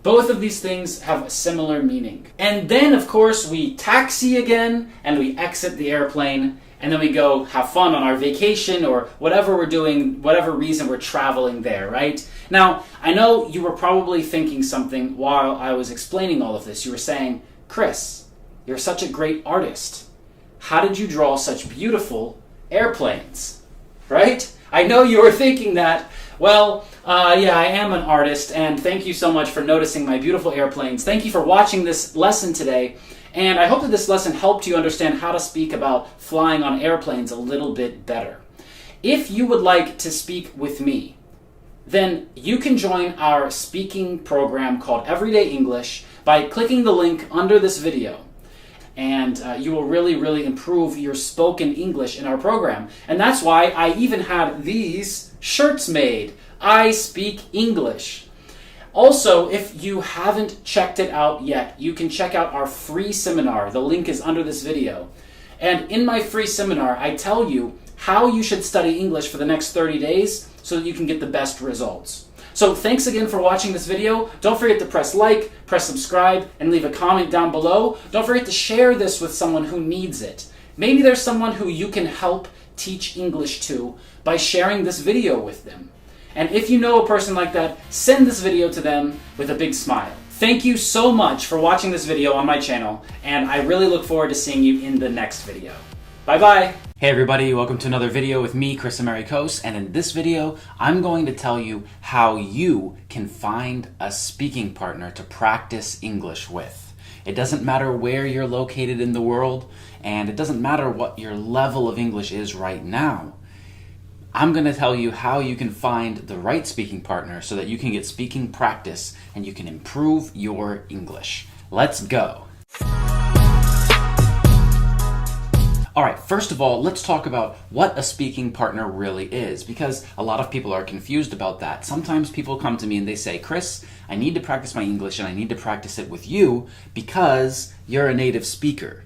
Both of these things have a similar meaning. And then, of course, we taxi again and we exit the airplane, and then we go have fun on our vacation or whatever we're doing, whatever reason we're traveling there, right? Now, I know you were probably thinking something while I was explaining all of this. You were saying, "Chris, you're such a great artist. How did you draw such beautiful airplanes?" Right? I know you were thinking that. Well, yeah, I am an artist, and thank you so much for noticing my beautiful airplanes. Thank you for watching this lesson today, and I hope that this lesson helped you understand how to speak about flying on airplanes a little bit better. If you would like to speak with me, then you can join our speaking program called Everyday English by clicking the link under this video. And you will really improve your spoken English in our program. And that's why I even had these shirts made. I speak English. Also, if you haven't checked it out yet, you can check out our free seminar. The link is under this video. And in my free seminar, I tell you how you should study English for the next 30 days so that you can get the best results. So thanks again for watching this video. Don't forget to press like, press subscribe, and leave a comment down below. Don't forget to share this with someone who needs it. Maybe there's someone who you can help teach English to by sharing this video with them. And if you know a person like that, send this video to them with a big smile. Thank you so much for watching this video on my channel, and I really look forward to seeing you in the next video. Bye-bye. Hey everybody, welcome to another video with me, Chris Americos, and in this video, I'm going to tell you how you can find a speaking partner to practice English with. It doesn't matter where you're located in the world, and it doesn't matter what your level of English is right now. I'm going to tell you how you can find the right speaking partner so that you can get speaking practice and you can improve your English. Let's go. All right, first of all, let's talk about what a speaking partner really is, because a lot of people are confused about that. Sometimes people come to me and they say, "Chris, I need to practice my English and I need to practice it with you because you're a native speaker."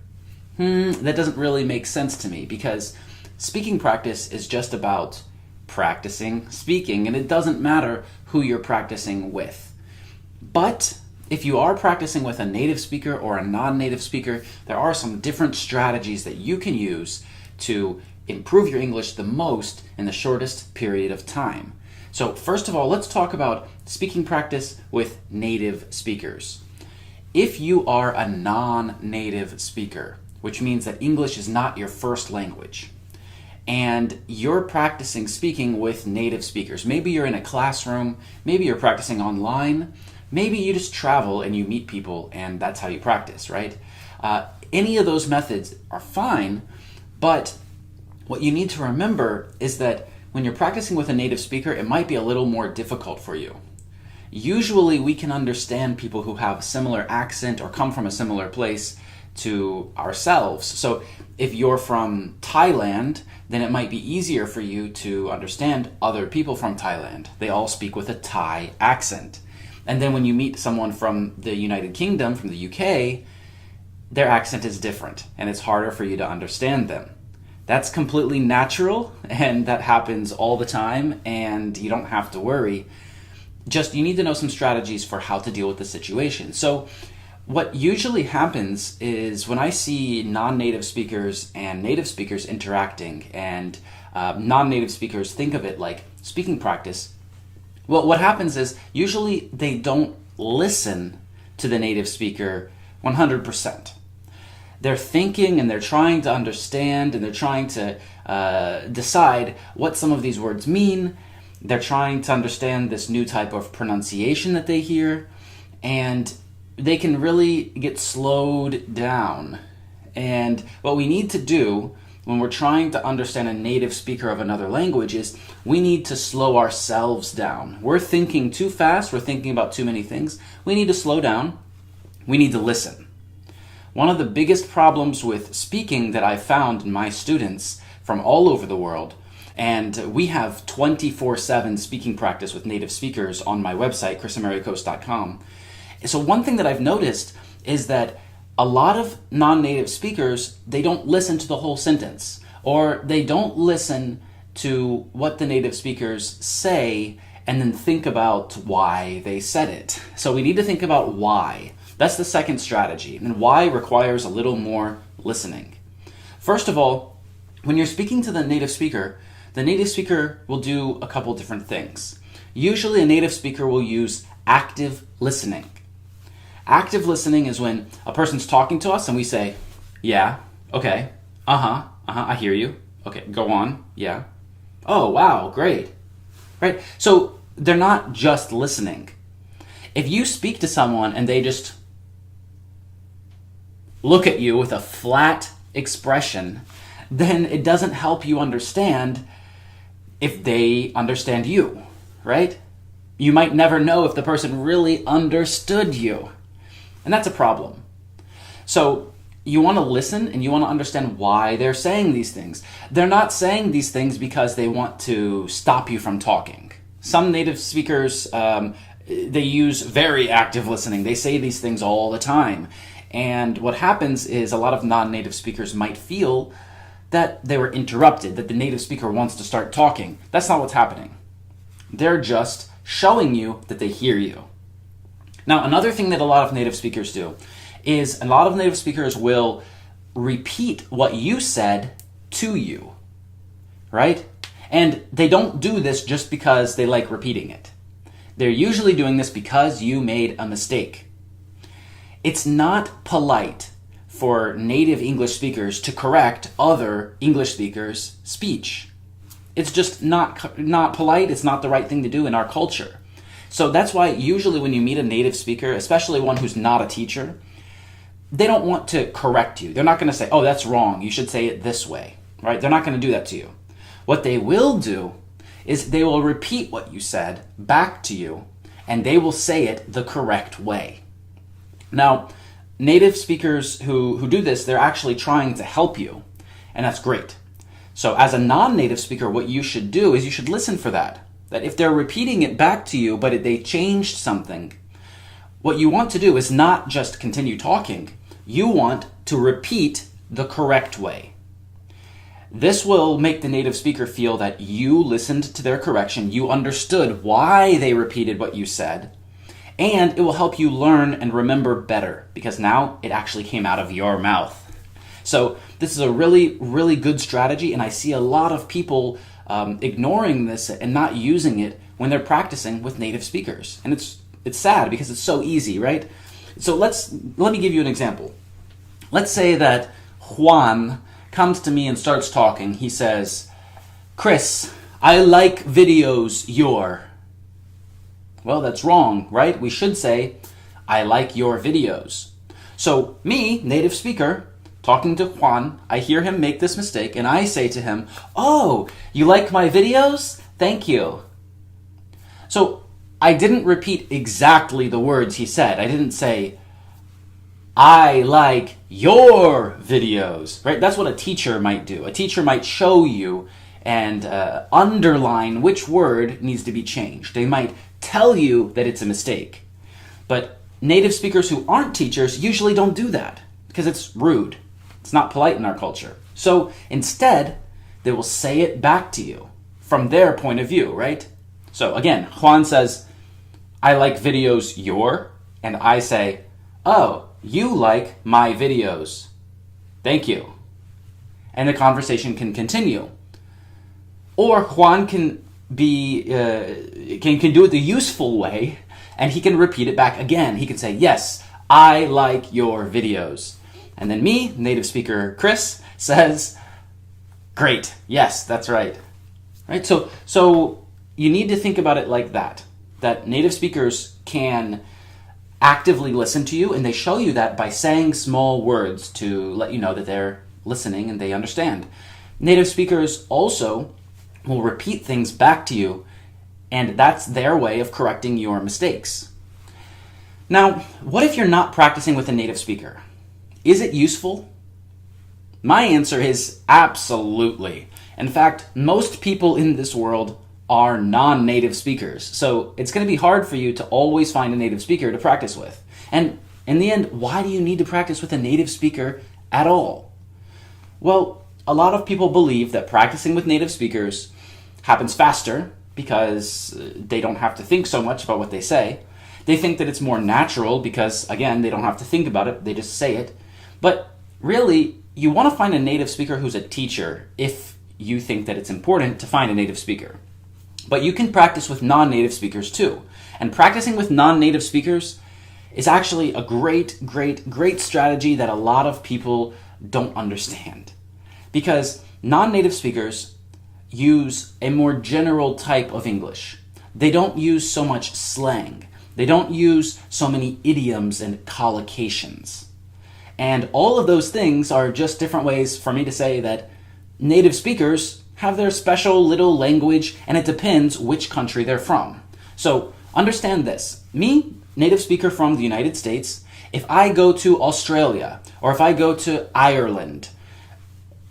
That doesn't really make sense to me, because speaking practice is just about practicing speaking, and it doesn't matter who you're practicing with. But if you are practicing with a native speaker or a non-native speaker, there are some different strategies that you can use to improve your English the most in the shortest period of time. So first of all, let's talk about speaking practice with native speakers. If you are a non-native speaker, which means that English is not your first language, and you're practicing speaking with native speakers, maybe you're in a classroom, maybe you're practicing online, maybe you just travel and you meet people and that's how you practice, right? Any of those methods are fine, but what you need to remember is that when you're practicing with a native speaker, it might be a little more difficult for you. usually we can understand people who have a similar accent or come from a similar place to ourselves. So if you're from Thailand, then it might be easier for you to understand other people from Thailand. They all speak with a Thai accent. And then when you meet someone from the United Kingdom, from the UK, their accent is different and it's harder for you to understand them. That's completely natural and that happens all the time and you don't have to worry. Just you need to know some strategies for how to deal with the situation. So what usually happens is when I see non-native speakers and native speakers interacting and non-native speakers think of it like speaking practice, well, what happens is usually they don't listen to the native speaker 100%. They're thinking and they're trying to understand and they're trying to decide what some of these words mean. They're trying to understand this new type of pronunciation that they hear, and they can really get slowed down. And what we need to do when we're trying to understand a native speaker of another language is we need to slow ourselves down. We're thinking too fast, we're thinking about too many things. We need to slow down. We need to listen. One of the biggest problems with speaking that I've found in my students from all over the world, and we have 24/7 speaking practice with native speakers on my website, chrisamericos.com. So one thing that I've noticed is that a lot of non-native speakers, they don't listen to the whole sentence, or they don't listen to what the native speakers say and then think about why they said it. So we need to think about why. That's the second strategy, and why requires a little more listening. First of all, when you're speaking to the native speaker will do a couple different things. Usually a native speaker will use active listening. Active listening is when a person's talking to us and we say, yeah, okay, I hear you. Okay, go on, yeah. Oh, wow, great. Right? So they're not just listening. If you speak to someone and they just look at you with a flat expression, then it doesn't help you understand if they understand you, right? You might never know if the person really understood you. And that's a problem. So you want to listen and you want to understand why they're saying these things. They're not saying these things because they want to stop you from talking. Some native speakers, they use very active listening. They say these things all the time. And what happens is a lot of non-native speakers might feel that they were interrupted, that the native speaker wants to start talking. That's not what's happening. They're just showing you that they hear you. Now, another thing that a lot of native speakers do is a lot of native speakers will repeat what you said to you, right? And they don't do this just because they like repeating it. They're usually doing this because you made a mistake. It's not polite for native English speakers to correct other English speakers' speech. It's just not polite. It's not the right thing to do in our culture. So that's why usually when you meet a native speaker, especially one who's not a teacher, they don't want to correct you. They're not going to say, oh, that's wrong. You should say it this way, right? They're not going to do that to you. What they will do is they will repeat what you said back to you, and they will say it the correct way. Now, native speakers who do this, they're actually trying to help you, and that's great. So as a non-native speaker, what you should do is you should listen for that. That if they're repeating it back to you, but they changed something, what you want to do is not just continue talking. You want to repeat the correct way. This will make the native speaker feel that you listened to their correction, you understood why they repeated what you said, and it will help you learn and remember better because now it actually came out of your mouth. So this is a really, really good strategy, and I see a lot of people ignoring this and not using it when they're practicing with native speakers. And it's sad because it's so easy, right? So let me give you an example. Let's say that Juan comes to me and starts talking. He says, Chris, I like videos your. Well, that's wrong, right? We should say, I like your videos. So me, native speaker, talking to Juan, I hear him make this mistake, and I say to him, oh, you like my videos? Thank you. So I didn't repeat exactly the words he said. I didn't say, I like your videos, right? That's what a teacher might do. A teacher might show you and underline which word needs to be changed. They might tell you that it's a mistake. But native speakers who aren't teachers usually don't do that because it's rude. It's not polite in our culture. So instead, they will say it back to you from their point of view, right? So again, Juan says, I like videos your, and I say, oh, you like my videos. Thank you. And the conversation can continue. Or Juan can be can do it the useful way, and he can repeat it back again. He can say, yes, I like your videos. And then me, native speaker Chris, says, great, yes, that's right. Right? So you need to think about it like that native speakers can actively listen to you, and they show you that by saying small words to let you know that they're listening and they understand. Native speakers also will repeat things back to you, and that's their way of correcting your mistakes. Now, what if you're not practicing with a native speaker? Is it useful? My answer is absolutely. In fact, most people in this world are non-native speakers, so it's going to be hard for you to always find a native speaker to practice with. And in the end, why do you need to practice with a native speaker at all? Well, a lot of people believe that practicing with native speakers happens faster because they don't have to think so much about what they say. They think that it's more natural because, again, they don't have to think about it, they just say it. But really, you want to find a native speaker who's a teacher if you think that it's important to find a native speaker. But you can practice with non-native speakers too. And practicing with non-native speakers is actually a great strategy that a lot of people don't understand. Because non-native speakers use a more general type of English. They don't use so much slang. They don't use so many idioms and collocations. And all of those things are just different ways for me to say that native speakers have their special little language, and it depends which country they're from. So understand this. Me, native speaker from the United States, if I go to Australia or if I go to Ireland,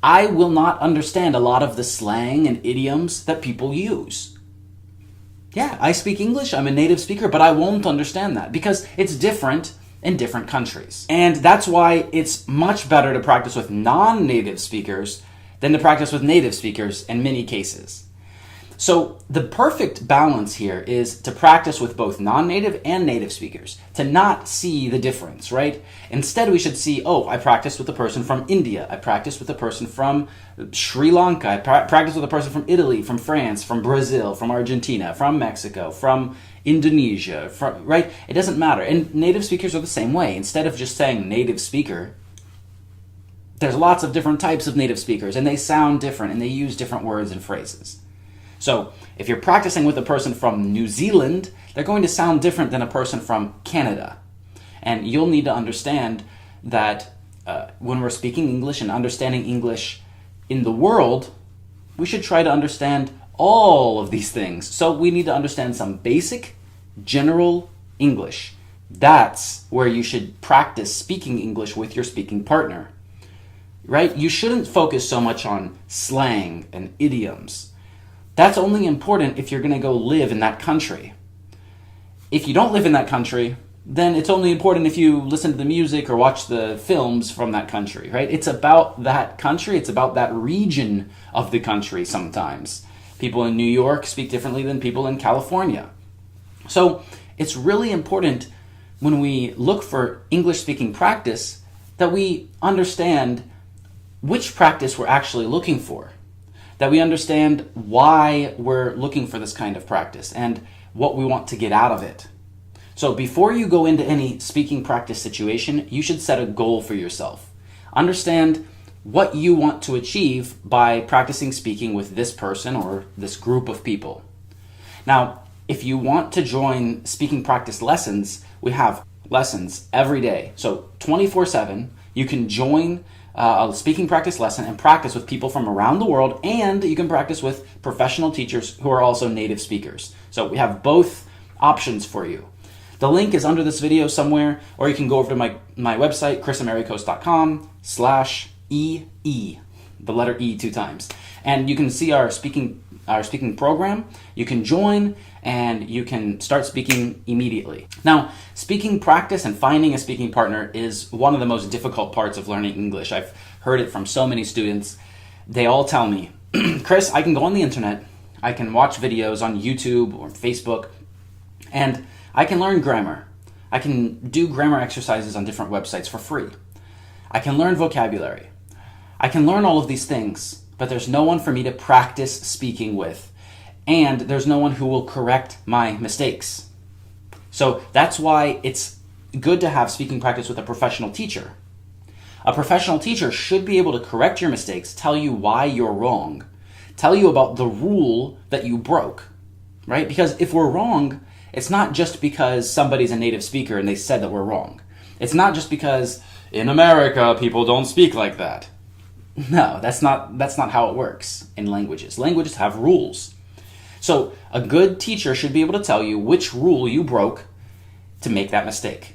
I will not understand a lot of the slang and idioms that people use. Yeah, I speak English, I'm a native speaker, but I won't understand that because it's different in different countries. And that's why it's much better to practice with non-native speakers than to practice with native speakers in many cases. So the perfect balance here is to practice with both non-native and native speakers, to not see the difference, right? Instead, we should see, oh, I practiced with a person from India, I practiced with a person from Sri Lanka, I practiced with a person from Italy, from France, from Brazil, from Argentina, from Mexico, from Indonesia, right? It doesn't matter. And native speakers are the same way. Instead of just saying native speaker, there's lots of different types of native speakers, and they sound different, and they use different words and phrases. So if you're practicing with a person from New Zealand, they're going to sound different than a person from Canada. And you'll need to understand that when we're speaking English and understanding English in the world, we should try to understand all of these things. So we need to understand some basic, general English. That's where you should practice speaking English with your speaking partner. Right? You shouldn't focus so much on slang and idioms. That's only important if you're going to go live in that country. If you don't live in that country, then it's only important if you listen to the music or watch the films from that country, right? It's about that country. It's about that region of the country sometimes. People in New York speak differently than people in California. So it's really important when we look for English-speaking practice that we understand which practice we're actually looking for, that we understand why we're looking for this kind of practice and what we want to get out of it. So before you go into any speaking practice situation, you should set a goal for yourself. Understand what you want to achieve by practicing speaking with this person or this group of people. Now, if you want to join speaking practice lessons, we have lessons every day. So 24/7, you can join a speaking practice lesson and practice with people from around the world, and you can practice with professional teachers who are also native speakers. So we have both options for you. The link is under this video somewhere, or you can go over to my website, chrisamericos.com/EE, the letter E 2 times. And you can see our speaking program. You can join and you can start speaking immediately. Now, speaking practice and finding a speaking partner is one of the most difficult parts of learning English. I've heard it from so many students. They all tell me, Chris, I can go on the internet, I can watch videos on YouTube or Facebook, and I can learn grammar. I can do grammar exercises on different websites for free. I can learn vocabulary. I can learn all of these things, but there's no one for me to practice speaking with, and there's no one who will correct my mistakes. So that's why it's good to have speaking practice with a professional teacher. A professional teacher should be able to correct your mistakes, tell you why you're wrong, tell you about the rule that you broke, right? Because if we're wrong, it's not just because somebody's a native speaker and they said that we're wrong. It's not just because in America people don't speak like that. No, that's not how it works in languages. Languages have rules. So a good teacher should be able to tell you which rule you broke to make that mistake.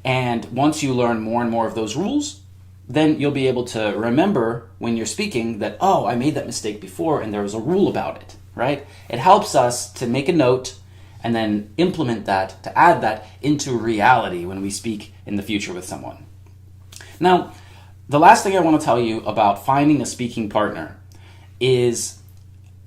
And once you learn more and more of those rules, then you'll be able to remember when you're speaking that, oh, I made that mistake before and there was a rule about it, right? It helps us to make a note and then implement that, to add that into reality when we speak in the future with someone. Now, the last thing I want to tell you about finding a speaking partner is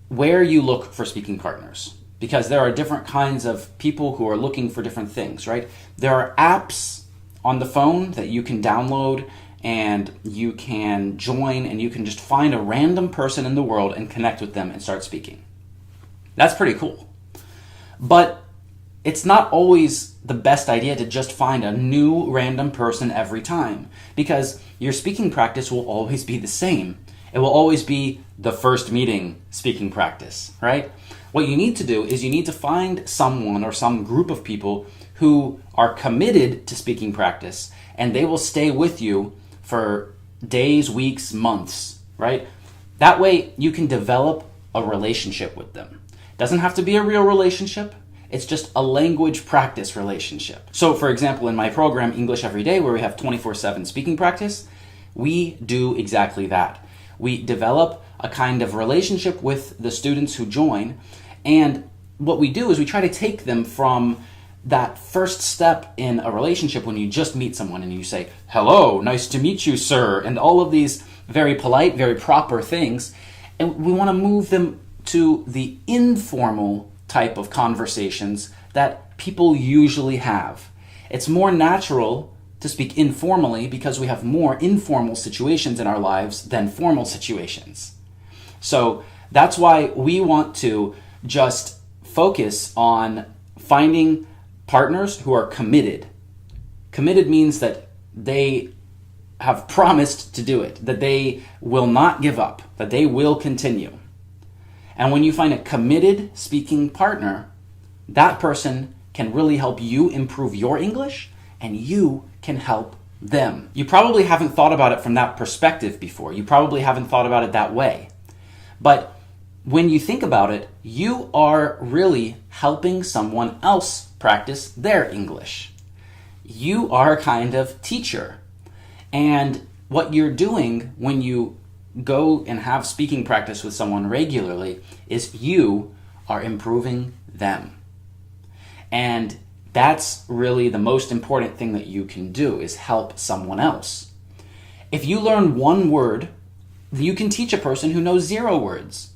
where you look for speaking partners, because there are different kinds of people who are looking for different things, right? There are apps on the phone that you can download and you can join and you can just find a random person in the world and connect with them and start speaking. That's pretty cool. But it's not always the best idea to just find a new random person every time, because your speaking practice will always be the same. It will always be the first meeting speaking practice, right? What you need to do is you need to find someone or some group of people who are committed to speaking practice, and they will stay with you for days, weeks, months, right? That way you can develop a relationship with them. Doesn't have to be a real relationship. It's just a language practice relationship. So for example, in my program, English Every Day, where we have 24/7 speaking practice, we do exactly that. We develop a kind of relationship with the students who join, and what we do is we try to take them from that first step in a relationship when you just meet someone and you say, hello, nice to meet you, sir, and all of these very polite, very proper things, and we want to move them to the informal type of conversations that people usually have. It's more natural to speak informally because we have more informal situations in our lives than formal situations. So that's why we want to just focus on finding partners who are committed. Committed means that they have promised to do it, that they will not give up, that they will continue. And when you find a committed speaking partner, that person can really help you improve your English, and you can help them. You probably haven't thought about it from that perspective before. You probably haven't thought about it that way. But when you think about it, you are really helping someone else practice their English. You are a kind of teacher. And what you're doing when you go and have speaking practice with someone regularly is you are improving them. And that's really the most important thing that you can do, is help someone else. If you learn one word, you can teach a person who knows 0 words.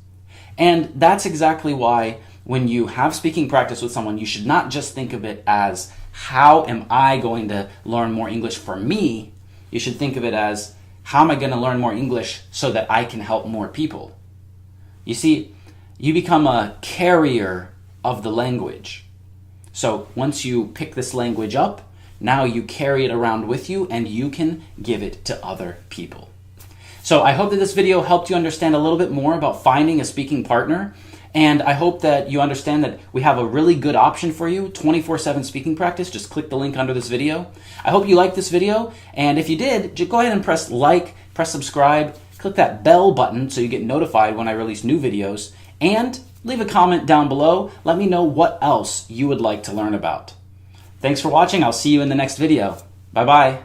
And that's exactly why when you have speaking practice with someone, you should not just think of it as, how am I going to learn more English for me? You should think of it as, how am I going to learn more English so that I can help more people? You see, you become a carrier of the language. So once you pick this language up, now you carry it around with you and you can give it to other people. So I hope that this video helped you understand a little bit more about finding a speaking partner. And I hope that you understand that we have a really good option for you, 24/7 speaking practice. Just click the link under this video. I hope you liked this video. And if you did, just go ahead and press like, press subscribe, click that bell button so you get notified when I release new videos. And Leave a comment down below. Let me know what else you would like to learn about. Thanks for watching. I'll see you in the next video. Bye-bye.